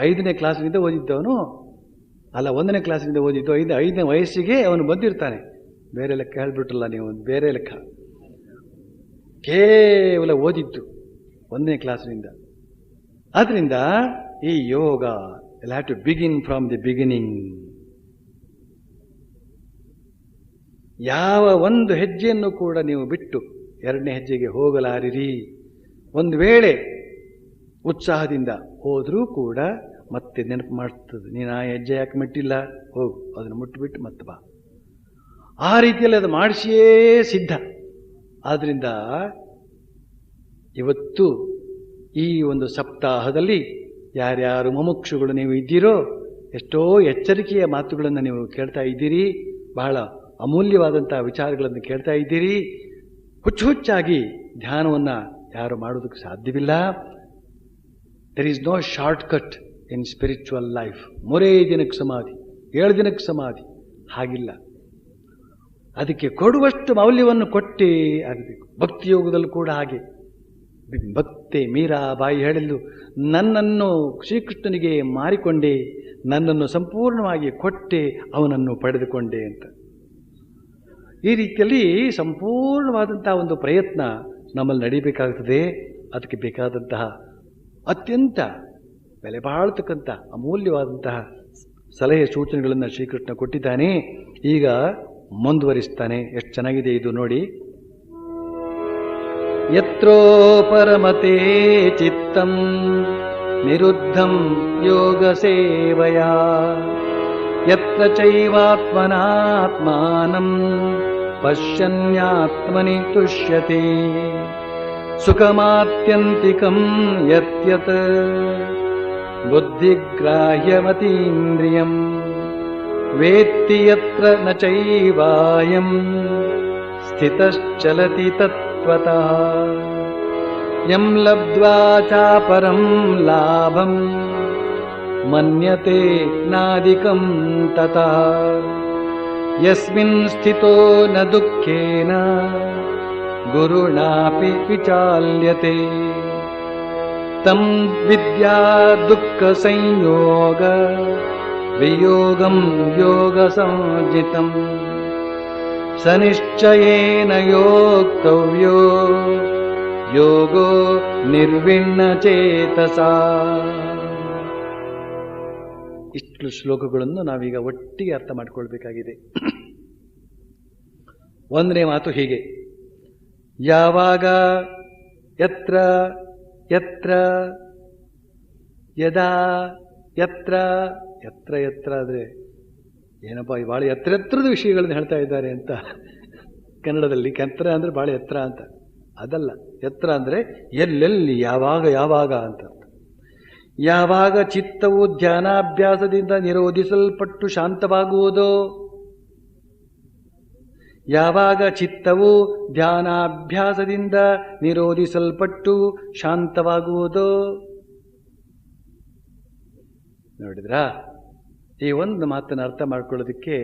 5ನೇ ಕ್ಲಾಸಿನಿಂದ ಓದಿದ್ದವನು ಅಲ್ಲ, 1ನೇ ಕ್ಲಾಸಿನಿಂದ ಓದಿದ್ದು 5ನೇ ವಯಸ್ಸಿಗೆ ಅವನು ಬಂದಿರ್ತಾನೆ. ಬೇರೆ ಲೆಕ್ಕ ಹೇಳ್ಬಿಟ್ರಲ್ಲ ನೀವು, ಬೇರೆ ಲೆಕ್ಕ. ಕೇವಲ ಓದಿದ್ದು 1ನೇ ಕ್ಲಾಸಿನಿಂದ. ಆದ್ದರಿಂದ ಈ ಯೋಗ will have to begin from the beginning. ಯಾವ ಒಂದು ಹೆಜ್ಜೆಯನ್ನು ಕೂಡ ನೀವು ಬಿಟ್ಟು 2ನೇ ಹೆಜ್ಜೆಗೆ ಹೋಗಲಾರಿರಿ. ಒಂದು ವೇಳೆ ಉತ್ಸಾಹದಿಂದ ಹೋದರೂ ಕೂಡ ಮತ್ತೆ ನೆನಪು ಮಾಡ್ತದೆ, ನೀನು ಆ ಹೆಜ್ಜೆ ಯಾಕೆ ಮುಟ್ಟಿಲ್ಲ, ಹೋಗು, ಅದನ್ನು ಮುಟ್ಟಿಬಿಟ್ಟು ಮತ್ತೆ ಬಾ. ಆ ರೀತಿಯಲ್ಲಿ ಅದು ಮಾಡಿಸಿಯೇ ಸಿದ್ಧ. ಆದ್ದರಿಂದ ಇವತ್ತು ಈ ಒಂದು ಸಪ್ತಾಹದಲ್ಲಿ ಯಾರ್ಯಾರು ಮುಮುಕ್ಷುಗಳು ನೀವು ಇದ್ದೀರೋ, ಎಷ್ಟೋ ಎಚ್ಚರಿಕೆಯ ಮಾತುಗಳನ್ನು ನೀವು ಕೇಳ್ತಾ ಇದ್ದೀರಿ, ಬಹಳ ಅಮೂಲ್ಯವಾದಂಥ ವಿಚಾರಗಳನ್ನು ಕೇಳ್ತಾ ಇದ್ದೀರಿ. ಹುಚ್ಚಾಗಿ ಧ್ಯಾನವನ್ನು ಯಾರು ಮಾಡೋದಕ್ಕೆ ಸಾಧ್ಯವಿಲ್ಲ. There is no short cut in spiritual life. 3 ದಿನಕ್ಕೆ ಸಮಾಧಿ, 7 ದಿನಕ್ಕೆ ಸಮಾಧಿ, ಹಾಗಿಲ್ಲ. ಅದಕ್ಕೆ ಕೊಡುವಷ್ಟು ಮೌಲ್ಯವನ್ನು ಕೊಟ್ಟೇ ಆಗಬೇಕು. ಭಕ್ತಿಯೋಗದಲ್ಲೂ ಕೂಡ ಹಾಗೆ. ಭಕ್ತಿ ಮೀರಾಬಾಯಿ ಹೇಳಿದ್ದು, ನನ್ನನ್ನು ಶ್ರೀಕೃಷ್ಣನಿಗೆ ಮಾರಿಕೊಂಡೆ, ನನ್ನನ್ನು ಸಂಪೂರ್ಣವಾಗಿ ಕೊಟ್ಟೆ, ಅವನನ್ನು ಪಡೆದುಕೊಂಡೆ ಅಂತ. ಈ ರೀತಿಯಲ್ಲಿ ಸಂಪೂರ್ಣವಾದಂತಹ ಒಂದು ಪ್ರಯತ್ನ ನಮ್ಮಲ್ಲಿ ನಡೀಬೇಕಾಗ್ತದೆ. ಅದಕ್ಕೆ ಬೇಕಾದಂತಹ ಅತ್ಯಂತ ಬೆಲೆ ಬಾಳ್ತಕ್ಕಂಥ ಅಮೂಲ್ಯವಾದಂತಹ ಸಲಹೆ ಸೂಚನೆಗಳನ್ನು ಶ್ರೀಕೃಷ್ಣ ಕೊಟ್ಟಿದ್ದಾನೆ. ಈಗ ಮುಂದುವರಿಸ್ತಾನೆ. ಎಷ್ಟು ಚೆನ್ನಾಗಿದೆ ಇದು ನೋಡಿ. ಯತ್ರೋ ಪರಮತೆ ಚಿತ್ತಂ ನಿರುದ್ಧಂ ಯೋಗ ಸೇವಯಾ ಯತ್ರ ಚೈವಾತ್ಮನಾತ್ಮಾನಂ ಪಶ್ಯನ್ಯಾತ್ಮನಿ ತುಷ್ಯತೆ ಸುಖಮಾತ್ಯಂತಿಕಂ ಯತ್ಯತ್ ಬುದ್ಧಿಗ್ರಾಹ್ಯಮತೀಂದ್ರಿಯಂ ವೇತ್ತಿ ಯತ್ರ ನ ಚೈವಾಯಂ ಸ್ಥಿತಶ್ಚಲತಿ ತತ್ವತಃ ಯಂ ಲಬ್ಧ್ವಾ ಚಾಪರಂ ಲಾಭಂ ಮನ್ಯತೆ ನಾದಿಕಂ ತತಃ ಯಸ್ಮಿನ್ ಸ್ಥಿತೋ ನ ದುಃಖೇನ ಗುರುಣಾಪಿ ವಿಚಾಲ್ಯತೆ ತಂ ವಿದ್ಯಾ ದುಃಖ ಸಂಯೋಗ ವಿಯೋಗಂ ಯೋಗ ಸಂಜಿತಂ ಸನಿಶ್ಚಯೇನ ಯೋಕ್ತವ್ಯೋ ಯೋಗೋ ನಿರ್ವಿಣ್ಣ ಚೇತಸಾ. ಇಷ್ಟು ಶ್ಲೋಕಗಳನ್ನು ನಾವೀಗ ಒಟ್ಟಿಗೆ ಅರ್ಥ ಮಾಡಿಕೊಳ್ಬೇಕಾಗಿದೆ. ಒಂದನೇ ಮಾತು ಹೀಗೆ: ಯಾವಾಗ ಯತ್ರ ಯತ್ರ ಯದಾ ಯತ್ರ ಎತ್ತರ ಎತ್ತರ ಆದರೆ ಏನಪ್ಪ ಭಾಳ ಎತ್ತರದ ವಿಷಯಗಳನ್ನ ಹೇಳ್ತಾ ಇದ್ದಾರೆ ಅಂತ ಕನ್ನಡದಲ್ಲಿ. ಎತ್ತರ ಅಂದರೆ ಭಾಳ ಎತ್ತರ ಅಂತ ಅದಲ್ಲ. ಎತ್ತರ ಅಂದರೆ ಎಲ್ಲೆಲ್ಲಿ ಯಾವಾಗ ಅಂತ. ಯಾವಾಗ ಚಿತ್ತವು ಧ್ಯಾನಾಭ್ಯಾಸದಿಂದ ನಿರೋಧಿಸಲ್ಪಟ್ಟು ಶಾಂತವಾಗುವುದೋ, ಯಾವಾಗ ಚಿತ್ತವು ಧ್ಯಾನಾಭ್ಯಾಸದಿಂದ ನಿರೋಧಿಸಲ್ಪಟ್ಟು ಶಾಂತವಾಗುವುದೋ. ನೋಡಿದ್ರಾ, ಈ ಒಂದು ಮಾತನ್ನು ಅರ್ಥ ಮಾಡ್ಕೊಳ್ಳೋದಕ್ಕೆ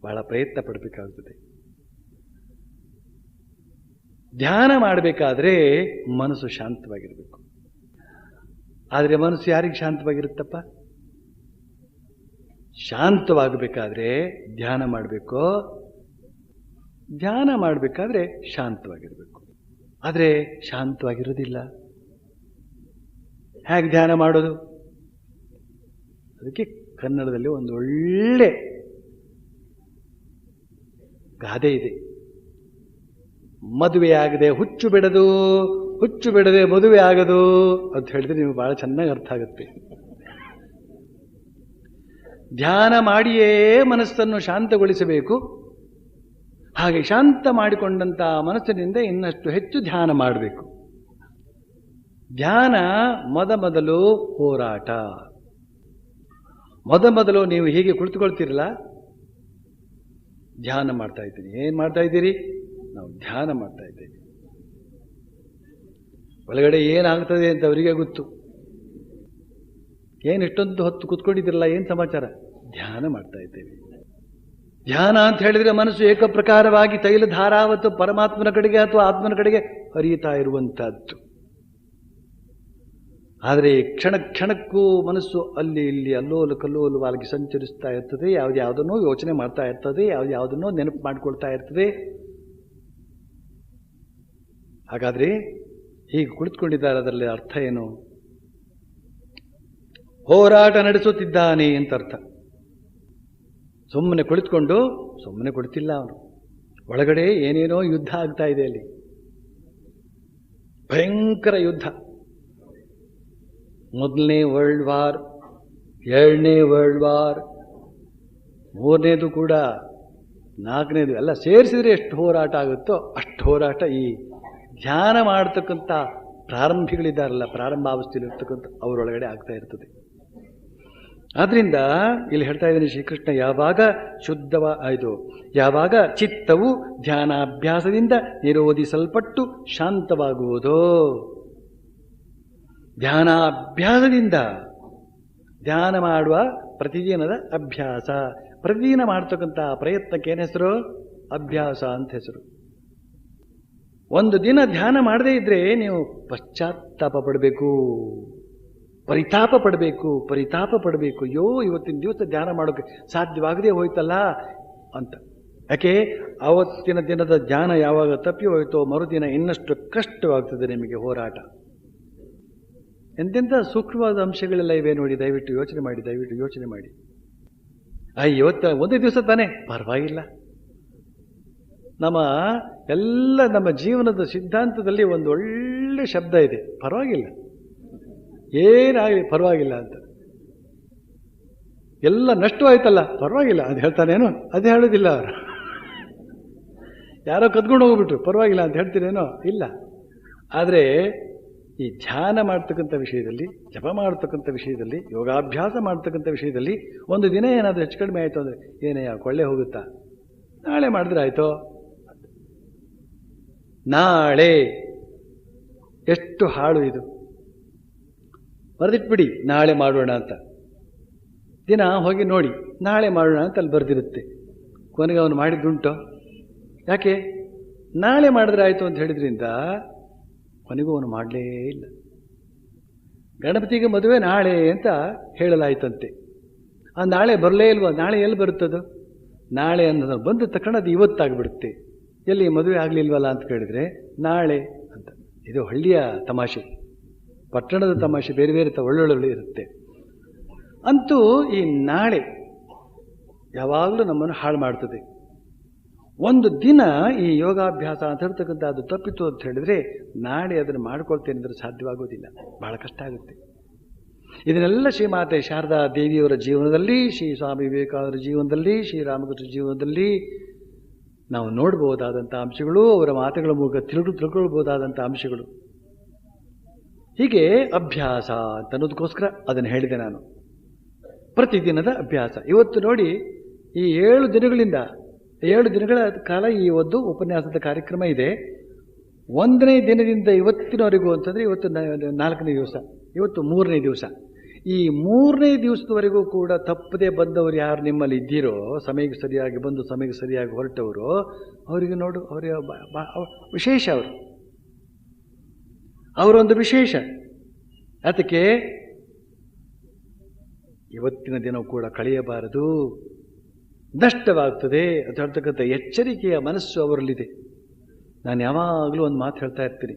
ಬಹಳ ಪ್ರಯತ್ನ ಪಡಬೇಕಾಗುತ್ತದೆ. ಧ್ಯಾನ ಮಾಡಬೇಕಾದ್ರೆ ಮನಸ್ಸು ಶಾಂತವಾಗಿರಬೇಕು. ಆದರೆ ಮನಸ್ಸು ಯಾರಿಗೆ ಶಾಂತವಾಗಿರುತ್ತಪ್ಪ? ಶಾಂತವಾಗಬೇಕಾದ್ರೆ ಧ್ಯಾನ ಮಾಡಬೇಕು. ಧ್ಯಾನ ಮಾಡಬೇಕಾದ್ರೆ ಶಾಂತವಾಗಿರಬೇಕು. ಆದರೆ ಶಾಂತವಾಗಿರೋದಿಲ್ಲ. ಹೇಗೆ ಧ್ಯಾನ ಮಾಡೋದು? ಅದಕ್ಕೆ ಕನ್ನಡದಲ್ಲಿ ಒಂದು ಒಳ್ಳೆ ಗಾದೆ ಇದೆ. ಮದುವೆ ಆಗದೆ ಹುಚ್ಚು ಬಿಡದು, ಹುಚ್ಚು ಬಿಡದೆ ಮದುವೆ ಆಗದು ಅಂತ ಹೇಳಿದ್ರೆ ನಿಮಗೆ ಬಹಳ ಚೆನ್ನಾಗಿ ಅರ್ಥ ಆಗುತ್ತೆ. ಧ್ಯಾನ ಮಾಡಿಯೇ ಮನಸ್ಸನ್ನು ಶಾಂತಗೊಳಿಸಬೇಕು. ಹಾಗೆ ಶಾಂತ ಮಾಡಿಕೊಂಡಂಥ ಮನಸ್ಸಿನಿಂದ ಇನ್ನಷ್ಟು ಹೆಚ್ಚು ಧ್ಯಾನ ಮಾಡಬೇಕು. ಧ್ಯಾನ ಮೊದಲು ಹೋರಾಟ. ಮೊದಲು ನೀವು ಹೀಗೆ ಕುಳಿತುಕೊಳ್ತೀರಲ್ಲ, ಧ್ಯಾನ ಮಾಡ್ತಾ ಇದ್ದೀನಿ. ಏನು ಮಾಡ್ತಾ ಇದ್ದೀರಿ? ನಾವು ಧ್ಯಾನ ಮಾಡ್ತಾ ಇದ್ದೇವೆ. ಒಳಗಡೆ ಏನಾಗ್ತದೆ ಅಂತ ಅವರಿಗೆ ಗೊತ್ತು. ಏನು ಇಷ್ಟೊಂದು ಹೊತ್ತು ಕೂತ್ಕೊಂಡಿದ್ರಲ್ಲ, ಏನು ಸಮಾಚಾರ? ಧ್ಯಾನ ಮಾಡ್ತಾ ಇದ್ದೇವೆ. ಧ್ಯಾನ ಅಂತ ಹೇಳಿದ್ರೆ ಮನಸ್ಸು ಏಕಪ್ರಕಾರವಾಗಿ ತೈಲಧಾರಾವತ್ತು ಪರಮಾತ್ಮನ ಕಡೆಗೆ ಅಥವಾ ಆತ್ಮನ ಕಡೆಗೆ ಹರಿಯುತ್ತಾ ಇರುವಂತಹದ್ದು. ಆದರೆ ಕ್ಷಣಕ್ಕೂ ಮನಸ್ಸು ಅಲ್ಲಿ ಇಲ್ಲಿ ಅಲ್ಲೋಲು ಕಲ್ಲೋಲುವಾಗಿ ಸಂಚರಿಸ್ತಾ ಇರ್ತದೆ. ಯಾವುದನ್ನೋ ಯೋಚನೆ ಮಾಡ್ತಾ ಇರ್ತದೆ, ಯಾವುದನ್ನೋ ನೆನಪು ಮಾಡಿಕೊಳ್ತಾ ಇರ್ತದೆ. ಹಾಗಾದ್ರೆ ಹೀಗೆ ಕುಳಿತುಕೊಂಡಿದ್ದಾರೆ, ಅದರಲ್ಲಿ ಅರ್ಥ ಏನು? ಹೋರಾಟ ನಡೆಸುತ್ತಿದ್ದಾನೆ ಅಂತ ಅರ್ಥ. ಸುಮ್ಮನೆ ಕುಳಿತುಕೊಂಡು ಸುಮ್ಮನೆ ಕುಳಿತಿಲ್ಲ ಅವನು. ಒಳಗಡೆ ಏನೇನೋ ಯುದ್ಧ ಆಗ್ತಾ ಇದೆ. ಅಲ್ಲಿ ಭಯಂಕರ ಯುದ್ಧ. ಮೊದಲನೇ ವರ್ಲ್ಡ್ ವಾರ್, ಎರಡನೇ ವರ್ಲ್ಡ್ ವಾರ್, ಮೂರನೇದು ಕೂಡ, ನಾಲ್ಕನೇದು ಎಲ್ಲ ಸೇರಿಸಿದ್ರೆ ಎಷ್ಟು ಹೋರಾಟ ಆಗುತ್ತೋ ಅಷ್ಟು ಹೋರಾಟ ಈ ಧ್ಯಾನ ಮಾಡತಕ್ಕಂಥ ಪ್ರಾರಂಭಿಗಳಿದ್ದಾರಲ್ಲ, ಪ್ರಾರಂಭಾವಸ್ಥೆಯಲ್ಲಿ ಇರ್ತಕ್ಕಂಥ ಅವರೊಳಗಡೆ ಆಗ್ತಾ ಇರ್ತದೆ. ಆದ್ರಿಂದ ಇಲ್ಲಿ ಹೇಳ್ತಾ ಇದ್ದಾನೆ ಶ್ರೀಕೃಷ್ಣ, ಯಾವಾಗ ಚಿತ್ತವು ಧ್ಯಾನಾಭ್ಯಾಸದಿಂದ ನಿರೋಧಿಸಲ್ಪಟ್ಟು ಶಾಂತವಾಗುವುದೋ. ಧ್ಯಾನಾಭ್ಯಾಸದಿಂದ, ಧ್ಯಾನ ಮಾಡುವ ಪ್ರತಿದಿನದ ಅಭ್ಯಾಸ, ಪ್ರತಿದಿನ ಮಾಡ್ತಕ್ಕಂಥ ಪ್ರಯತ್ನಕ್ಕೆ ಏನು ಹೆಸರು? ಅಭ್ಯಾಸ ಅಂತ ಹೆಸರು. ಒಂದು ದಿನ ಧ್ಯಾನ ಮಾಡದೇ ಇದ್ರೆ ನೀವು ಪಶ್ಚಾತ್ತಾಪ ಪಡಬೇಕು, ಪರಿತಾಪ ಪಡಬೇಕು. ಅಯ್ಯೋ, ಇವತ್ತಿನ ದಿವಸ ಧ್ಯಾನ ಮಾಡೋಕ್ಕೆ ಸಾಧ್ಯವಾಗದೇ ಹೋಯ್ತಲ್ಲ ಅಂತ. ಯಾಕೆ? ಆವತ್ತಿನ ದಿನದ ಧ್ಯಾನ ಯಾವಾಗ ತಪ್ಪಿ ಹೋಯ್ತೋ ಮರುದಿನ ಇನ್ನಷ್ಟು ಕಷ್ಟವಾಗ್ತದೆ ನಿಮಗೆ ಹೋರಾಟ. ಎಂತೆಂಥ ಸೂಕ್ಷ್ಮವಾದ ಅಂಶಗಳೆಲ್ಲ ಇವೆ ನೋಡಿ. ದಯವಿಟ್ಟು ಯೋಚನೆ ಮಾಡಿ. ಇವತ್ತು ಒಂದೇ ದಿವಸ ತಾನೇ, ಪರವಾಗಿಲ್ಲ. ನಮ್ಮ ಜೀವನದ ಸಿದ್ಧಾಂತದಲ್ಲಿ ಒಂದು ಒಳ್ಳೆ ಶಬ್ದ ಇದೆ, ಪರವಾಗಿಲ್ಲ, ಏನಾಗಲಿ ಪರವಾಗಿಲ್ಲ ಅಂತ. ಎಲ್ಲ ನಷ್ಟವಾಯ್ತಲ್ಲ, ಪರವಾಗಿಲ್ಲ ಅದು ಹೇಳ್ತಾನೇನೋ? ಅದೇ ಹೇಳೋದಿಲ್ಲ ಅವರು. ಯಾರೋ ಕದ್ಕೊಂಡು ಹೋಗ್ಬಿಟ್ರು, ಪರವಾಗಿಲ್ಲ ಅಂತ ಹೇಳ್ತೀರೇನೋ? ಇಲ್ಲ. ಆದರೆ ಈ ಧ್ಯಾನ ಮಾಡ್ತಕ್ಕಂಥ ವಿಷಯದಲ್ಲಿ, ಜಪ ಮಾಡ್ತಕ್ಕಂಥ ವಿಷಯದಲ್ಲಿ, ಯೋಗಾಭ್ಯಾಸ ಮಾಡ್ತಕ್ಕಂಥ ವಿಷಯದಲ್ಲಿ ಒಂದು ದಿನ ಏನಾದರೂ ಹೆಚ್ಚು ಕಡಿಮೆ ಆಯಿತು ಅಂದರೆ ಏನಯ್ಯ ಕೊಳ್ಳೆ ಹೋಗುತ್ತಾ, ನಾಳೆ ಮಾಡಿದ್ರೆ ಆಯಿತೋ, ನಾಳೆ ಎಷ್ಟು ಹಾಳು ಇದು, ಬರೆದಿಟ್ಬಿಡಿ ನಾಳೆ ಮಾಡೋಣ ಅಂತ. ದಿನ ಹೋಗಿ ನೋಡಿ ನಾಳೆ ಮಾಡೋಣ ಅಂತ ಅಲ್ಲಿ ಬರೆದಿರುತ್ತೆ. ಕೊನೆಗೆ ಅವನು ಮಾಡಿದ್ದುಂಟು. ಯಾಕೆ? ನಾಳೆ ಮಾಡಿದ್ರೆ ಆಯಿತು ಅಂತ ಹೇಳಿದ್ರಿಂದ ಕೊನೆಗೂ ಅವನು ಮಾಡಲೇ ಇಲ್ಲ. ಗಣಪತಿಗೆ ಮದುವೆ ನಾಳೆ ಅಂತ ಹೇಳಲಾಯ್ತಂತೆ. ಆ ನಾಳೆ ಬರಲೇ ಇಲ್ವ? ನಾಳೆ ಎಲ್ಲಿ ಬರುತ್ತದು? ನಾಳೆ ಅನ್ನೋದು ಬಂದ ತಕ್ಷಣ ಅದು ಇವತ್ತಾಗ್ಬಿಡುತ್ತೆ. ಎಲ್ಲಿ ಮದುವೆ ಆಗಲಿಲ್ವಲ್ಲ ಅಂತ ಕೇಳಿದರೆ ನಾಳೆ ಅಂತ. ಇದು ಹಳ್ಳಿಯ ತಮಾಷೆ, ಪಟ್ಟಣದ ತಮಾಷೆ ಬೇರೆ ಬೇರೆ ಒಳ್ಳೊಳ್ಳೆ ಇರುತ್ತೆ. ಅಂತೂ ಈ ನಾಳೆ ಯಾವಾಗಲೂ ನಮ್ಮನ್ನು ಹಾಳು ಮಾಡ್ತದೆ. ಒಂದು ದಿನ ಈ ಯೋಗಾಭ್ಯಾಸ ಅಂತ ಹೇಳ್ತಕ್ಕಂಥ ಅದು ತಪ್ಪಿತು ಅಂತ ಹೇಳಿದ್ರೆ ನಾಳೆ ಅದನ್ನು ಮಾಡ್ಕೊಳ್ತೇನೆ ಅಂದರೆ ಸಾಧ್ಯವಾಗೋದಿಲ್ಲ, ಬಹಳ ಕಷ್ಟ ಆಗುತ್ತೆ. ಇದನ್ನೆಲ್ಲ ಶ್ರೀಮಾತೆ ಶಾರದಾ ದೇವಿಯವರ ಜೀವನದಲ್ಲಿ, ಶ್ರೀ ಸ್ವಾಮಿ ವಿವೇಕಾನಂದರ ಜೀವನದಲ್ಲಿ, ಶ್ರೀರಾಮಕೃಷ್ಣ ಜೀವನದಲ್ಲಿ ನಾವು ನೋಡಬಹುದಾದಂಥ ಅಂಶಗಳು, ಅವರ ಮಾತುಗಳ ಮೂಲಕ ತಿಳ್ಕೊಳ್ಬಹುದಾದಂಥ ಅಂಶಗಳು. ಹೀಗೆ ಅಭ್ಯಾಸ ಅಂತ ಅನ್ನೋದಕ್ಕೋಸ್ಕರ ಅದನ್ನು ಹೇಳಿದೆ ನಾನು. ಪ್ರತಿದಿನದ ಅಭ್ಯಾಸ. ಇವತ್ತು ನೋಡಿ, ಈ 7 ದಿನಗಳ ಕಾಲ ಈ ಒಂದು ಉಪನ್ಯಾಸದ ಕಾರ್ಯಕ್ರಮ ಇದೆ. 1ನೇ ದಿನದಿಂದ ಇವತ್ತಿನವರೆಗೂ ಅಂತಂದರೆ ಇವತ್ತು 4ನೇ ದಿವಸ, ಇವತ್ತು 3ನೇ ದಿವಸ. ಈ 3ನೇ ದಿವಸದವರೆಗೂ ಕೂಡ ತಪ್ಪದೆ ಬಂದವರು ಯಾರು ನಿಮ್ಮಲ್ಲಿ ಇದ್ದೀರೋ, ಸಮಯಕ್ಕೆ ಸರಿಯಾಗಿ ಬಂದು ಸಮಯಕ್ಕೆ ಸರಿಯಾಗಿ ಹೊರಟವರು, ಅವರಿಗೆ ನೋಡು, ಅವರಿಗೆ ವಿಶೇಷ. ಅವರೊಂದು ವಿಶೇಷ. ಅದಕ್ಕೆ ಇವತ್ತಿನ ದಿನ ಕೂಡ ಕಳೆಯಬಾರದು, ನಷ್ಟವಾಗ್ತದೆ ಅಂತ ಹೇಳ್ತಕ್ಕಂಥ ಎಚ್ಚರಿಕೆಯ ಮನಸ್ಸು ಅವರಲ್ಲಿದೆ. ನಾನು ಯಾವಾಗಲೂ ಒಂದು ಮಾತು ಹೇಳ್ತಾ ಇರ್ತೀನಿ,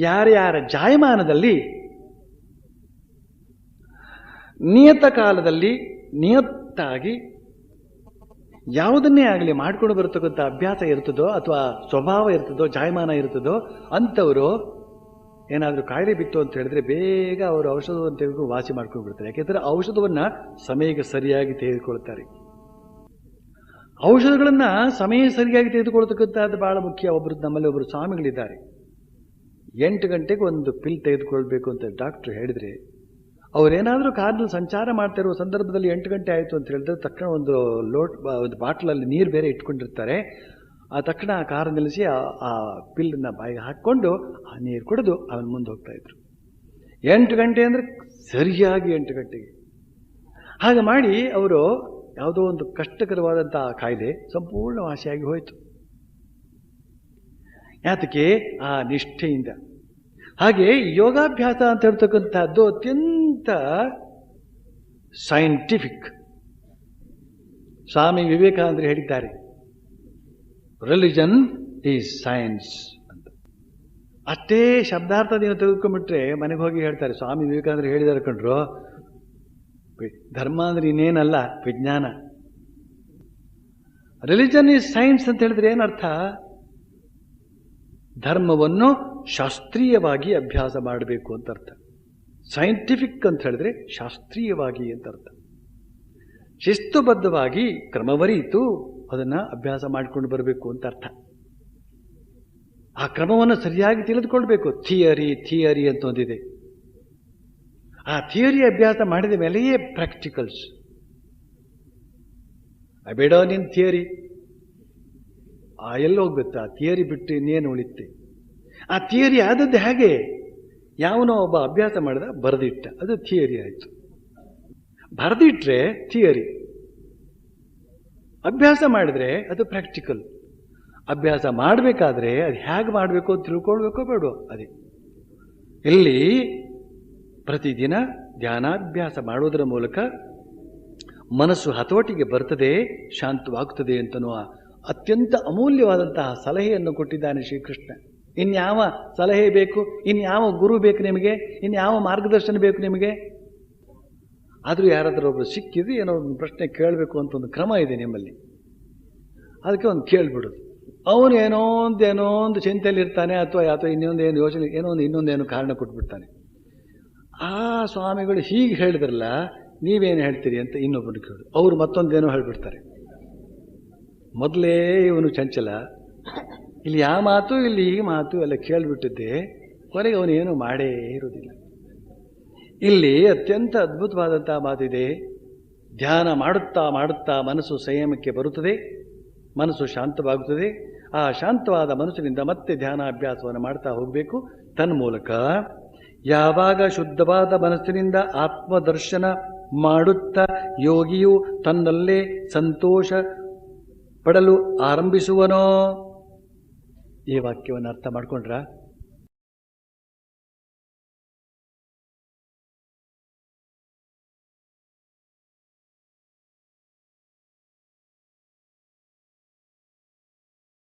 ಯಾರ್ಯಾರ ಜಾಯಮಾನದಲ್ಲಿ ನಿಯತ ಕಾಲದಲ್ಲಿ ನಿಯತ್ತಾಗಿ ಯಾವುದನ್ನೇ ಆಗಲಿ ಮಾಡ್ಕೊಂಡು ಬರತಕ್ಕಂಥ ಅಭ್ಯಾಸ ಇರ್ತದೋ ಅಥವಾ ಸ್ವಭಾವ ಇರ್ತದೋ, ಜಾಯಮಾನ ಇರ್ತದೋ, ಅಂಥವರು ಏನಾದರೂ ಕಾಯಿಲೆ ಬಿತ್ತು ಅಂತ ಹೇಳಿದ್ರೆ ಬೇಗ ಅವರು ಔಷಧವನ್ನು ತೆಗೆದುಕೊಂಡು ವಾಸಿ ಮಾಡ್ಕೊಂಡು ಬಿಡ್ತಾರೆ. ಯಾಕೆಂದರೆ ಔಷಧವನ್ನು ಸಮಯಕ್ಕೆ ಸರಿಯಾಗಿ ತೆಗೆದುಕೊಳ್ತಾರೆ. ಔಷಧಗಳನ್ನು ಸಮಯ ಸರಿಯಾಗಿ ತೆಗೆದುಕೊಳ್ತಕ್ಕಂಥದ್ದು ಬಹಳ ಮುಖ್ಯ. ನಮ್ಮಲ್ಲಿ ಒಬ್ಬರು ಸ್ವಾಮಿಗಳಿದ್ದಾರೆ, 8 ಗಂಟೆಗೆ ಒಂದು ಪಿಲ್ ತೆಗೆದುಕೊಳ್ಬೇಕು ಅಂತ ಡಾಕ್ಟ್ರು ಹೇಳಿದರೆ, ಅವರೇನಾದರೂ ಕಾರ್ನಲ್ಲಿ ಸಂಚಾರ ಮಾಡ್ತಾ ಇರುವ ಸಂದರ್ಭದಲ್ಲಿ 8 ಗಂಟೆ ಆಯಿತು ಅಂತ ಹೇಳಿದ್ರೆ ತಕ್ಷಣ ಒಂದು ಬಾಟ್ಲಲ್ಲಿ ನೀರು ಬೇರೆ ಇಟ್ಕೊಂಡಿರ್ತಾರೆ. ಆ ತಕ್ಷಣ ಆ ಕಾರು ನಿಲ್ಲಿಸಿ ಆ ಪಿಲ್ಲನ್ನು ಬಾಯಿಗೆ ಹಾಕ್ಕೊಂಡು ಆ ನೀರು ಕುಡಿದು ಅವನು ಮುಂದೆ ಹೋಗ್ತಾ ಇದ್ರು. 8 ಗಂಟೆ ಅಂದರೆ ಸರಿಯಾಗಿ 8 ಗಂಟೆಗೆ. ಹಾಗೆ ಮಾಡಿ ಅವರು ಯಾವುದೋ ಒಂದು ಕಷ್ಟಕರವಾದಂಥ ಕಾಯಿಲೆ ಸಂಪೂರ್ಣ ವಾಸಿಯಾಗಿ ಹೋಯಿತು. ಯಾತಕ್ಕೆ? ಆ ನಿಷ್ಠೆಯಿಂದ. ಹಾಗೆ ಯೋಗಾಭ್ಯಾಸ ಅಂತ ಹೇಳ್ತಕ್ಕಂಥದ್ದು ಅತ್ಯಂತ ಸೈಂಟಿಫಿಕ್. ಸ್ವಾಮಿ ವಿವೇಕಾನಂದರು ಹೇಳಿದ್ದಾರೆ, ರಿಲಿಜನ್ ಈಸ್ ಸೈನ್ಸ್ ಅಂತ. ಅಷ್ಟೇ ಶಬ್ದಾರ್ಥ ನೀವು ತೆಗೆದುಕೊಂಡ್ಬಿಟ್ರೆ ಮನೆಗೆ ಹೋಗಿ ಹೇಳ್ತಾರೆ, ಸ್ವಾಮಿ ವಿವೇಕಾನಂದರು ಹೇಳಿದಾರೆ ಕಂಡ್ರು, ಧರ್ಮ ಅಂದ್ರೆ ಇನ್ನೇನಲ್ಲ, ವಿಜ್ಞಾನ. ರಿಲಿಜನ್ ಈಸ್ ಸೈನ್ಸ್ ಅಂತ ಹೇಳಿದ್ರೆ ಏನರ್ಥ? ಧರ್ಮವನ್ನು ಶಾಸ್ತ್ರೀಯವಾಗಿ ಅಭ್ಯಾಸ ಮಾಡಬೇಕು ಅಂತ ಅರ್ಥ. ಸೈಂಟಿಫಿಕ್ ಅಂತ ಹೇಳಿದ್ರೆ ಶಾಸ್ತ್ರೀಯವಾಗಿ ಅಂತ ಅರ್ಥ. ಶಿಸ್ತುಬದ್ಧವಾಗಿ ಕ್ರಮವರಿತು ಅದನ್ನು ಅಭ್ಯಾಸ ಮಾಡಿಕೊಂಡು ಬರಬೇಕು ಅಂತ ಅರ್ಥ. ಆ ಕ್ರಮವನ್ನು ಸರಿಯಾಗಿ ತಿಳಿದುಕೊಳ್ಬೇಕು. ಥಿಯರಿ ಅಂತ ಒಂದಿದೆ. ಆ ಥಿಯರಿ ಅಭ್ಯಾಸ ಮಾಡಿದ ಮೇಲೆಯೇ ಪ್ರಾಕ್ಟಿಕಲ್ಸ್. ಬೇಡ ನಿನ್ನ ಥಿಯರಿ ಎಲ್ಲಿ ಹೋಗ್ಬೇಕು? ಆ ಥಿಯರಿ ಬಿಟ್ಟು ಇನ್ನೇನು ಉಳಿತೆ? ಆ ಥಿಯರಿ ಆದದ್ದು ಹೇಗೆ? ಯಾವನೋ ಒಬ್ಬ ಅಭ್ಯಾಸ ಮಾಡಿದ, ಬರೆದಿಟ್ಟ, ಅದು ಥಿಯರಿ ಆಯಿತು. ಬರೆದಿಟ್ರೆ ಥಿಯರಿ, ಅಭ್ಯಾಸ ಮಾಡಿದ್ರೆ ಅದು ಪ್ರಾಕ್ಟಿಕಲ್. ಅಭ್ಯಾಸ ಮಾಡಬೇಕಾದ್ರೆ ಅದು ಹೇಗೆ ಮಾಡಬೇಕು ಅಂತ ತಿಳ್ಕೊಳ್ಬೇಕೋ ಬೇಡೋ ಅದೇ. ಇಲ್ಲಿ ಪ್ರತಿದಿನ ಧ್ಯಾನಾಭ್ಯಾಸ ಮಾಡುವುದರ ಮೂಲಕ ಮನಸ್ಸು ಹತೋಟಿಗೆ ಬರ್ತದೆ, ಶಾಂತವಾಗುತ್ತದೆ ಅಂತನ್ನುವ ಅತ್ಯಂತ ಅಮೂಲ್ಯವಾದಂತಹ ಸಲಹೆಯನ್ನು ಕೊಟ್ಟಿದ್ದಾನೆ ಶ್ರೀಕೃಷ್ಣ. ಇನ್ಯಾವ ಸಲಹೆ ಬೇಕು? ಇನ್ಯಾವ ಗುರು ಬೇಕು ನಿಮಗೆ? ಇನ್ಯಾವ ಮಾರ್ಗದರ್ಶನ ಬೇಕು ನಿಮಗೆ? ಆದರೂ ಯಾರಾದರೂ ಒಬ್ಬರು ಸಿಕ್ಕಿದ್ರೆ ಏನೋ ಒಂದು ಪ್ರಶ್ನೆ ಕೇಳಬೇಕು ಅಂತ ಒಂದು ಕ್ರಮ ಇದೆ ನಿಮ್ಮಲ್ಲಿ, ಅದಕ್ಕೆ ಒಂದು ಕೇಳಿಬಿಡೋದು. ಅವನು ಏನೋ ಒಂದು ಚಿಂತೆಯಲ್ಲಿ ಇರ್ತಾನೆ, ಅಥವಾ ಇನ್ನೊಂದೇನು ಯೋಚನೆ, ಇನ್ನೊಂದೇನು ಕಾರಣ ಕೊಟ್ಬಿಡ್ತಾನೆ. ಆ ಸ್ವಾಮಿಗಳು ಹೀಗೆ ಹೇಳಿದ್ರಲ್ಲ, ನೀವೇನು ಹೇಳ್ತೀರಿ ಅಂತ ಇನ್ನೊಬ್ಬರು ಕೇಳು. ಅವರು ಮತ್ತೊಂದೇನೋ ಹೇಳಿಬಿಡ್ತಾರೆ. ಮೊದಲೇ ಇವನು ಚಂಚಲ, ಇಲ್ಲಿ ಯಾವ ಮಾತು ಇಲ್ಲಿ ಈ ಮಾತು ಎಲ್ಲ ಕೇಳಿಬಿಟ್ಟಿದ್ದೆ, ಕೊನೆಗೆ ಅವನು ಏನೂ ಮಾಡೇ ಇರೋದಿಲ್ಲ. ಇಲ್ಲಿ ಅತ್ಯಂತ ಅದ್ಭುತವಾದಂಥ ಮಾತಿದೆ. ಧ್ಯಾನ ಮಾಡುತ್ತಾ ಮಾಡುತ್ತಾ ಮನಸ್ಸು ಸಂಯಮಕ್ಕೆ ಬರುತ್ತದೆ, ಮನಸ್ಸು ಶಾಂತವಾಗುತ್ತದೆ. ಆ ಶಾಂತವಾದ ಮನಸ್ಸಿನಿಂದ ಮತ್ತೆ ಧ್ಯಾನಾಭ್ಯಾಸವನ್ನು ಮಾಡ್ತಾ ಹೋಗಬೇಕು. ತನ್ಮೂಲಕ ಯಾವಾಗ ಶುದ್ಧವಾದ ಮನಸ್ಸಿನಿಂದ ಆತ್ಮದರ್ಶನ ಮಾಡುತ್ತಾ ಯೋಗಿಯು ತನ್ನಲ್ಲೇ ಸಂತೋಷ ಪಡಲು ಆರಂಭಿಸುವನೋ. ಈ ವಾಕ್ಯವನ್ನು ಅರ್ಥ ಮಾಡ್ಕೊಂಡ್ರ?